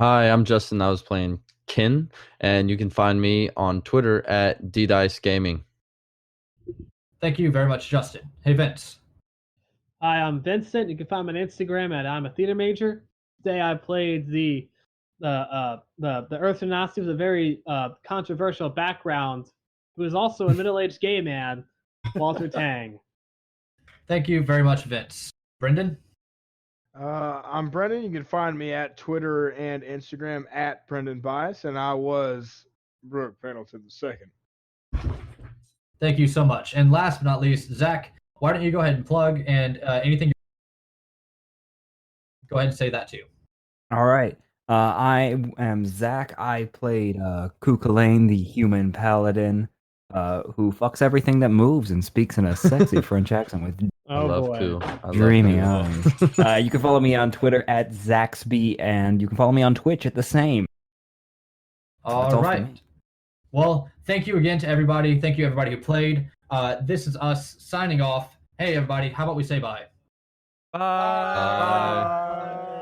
Hi, I'm Justin. I was playing Kin, and you can find me on Twitter at DDice Gaming. Thank you very much, Justin. Hey, Vince. Hi, I'm Vincent. You can find me on Instagram at I'm a Theater Major. Today I played the Earth Nazi with a very controversial background, who is also a middle-aged gay man, Walter Tang. Thank you very much, Vince. Brendan? I'm Brendan. You can find me at Twitter and Instagram at Brendan Bias, and I was Brooke Pendleton II. Thank you so much. And last but not least, Zach, why don't you go ahead and plug and anything? Go ahead and say that too. All right. I am Zach. I played Kukulane, the human paladin, who fucks everything that moves and speaks in a sexy French accent with I love Ku. dreamy eyes. You can follow me on Twitter at Zaxby, and you can follow me on Twitch at the same. All right. Well, thank you again to everybody. Thank you, everybody who played. This is us signing off. Hey, everybody, how about we say bye? Bye.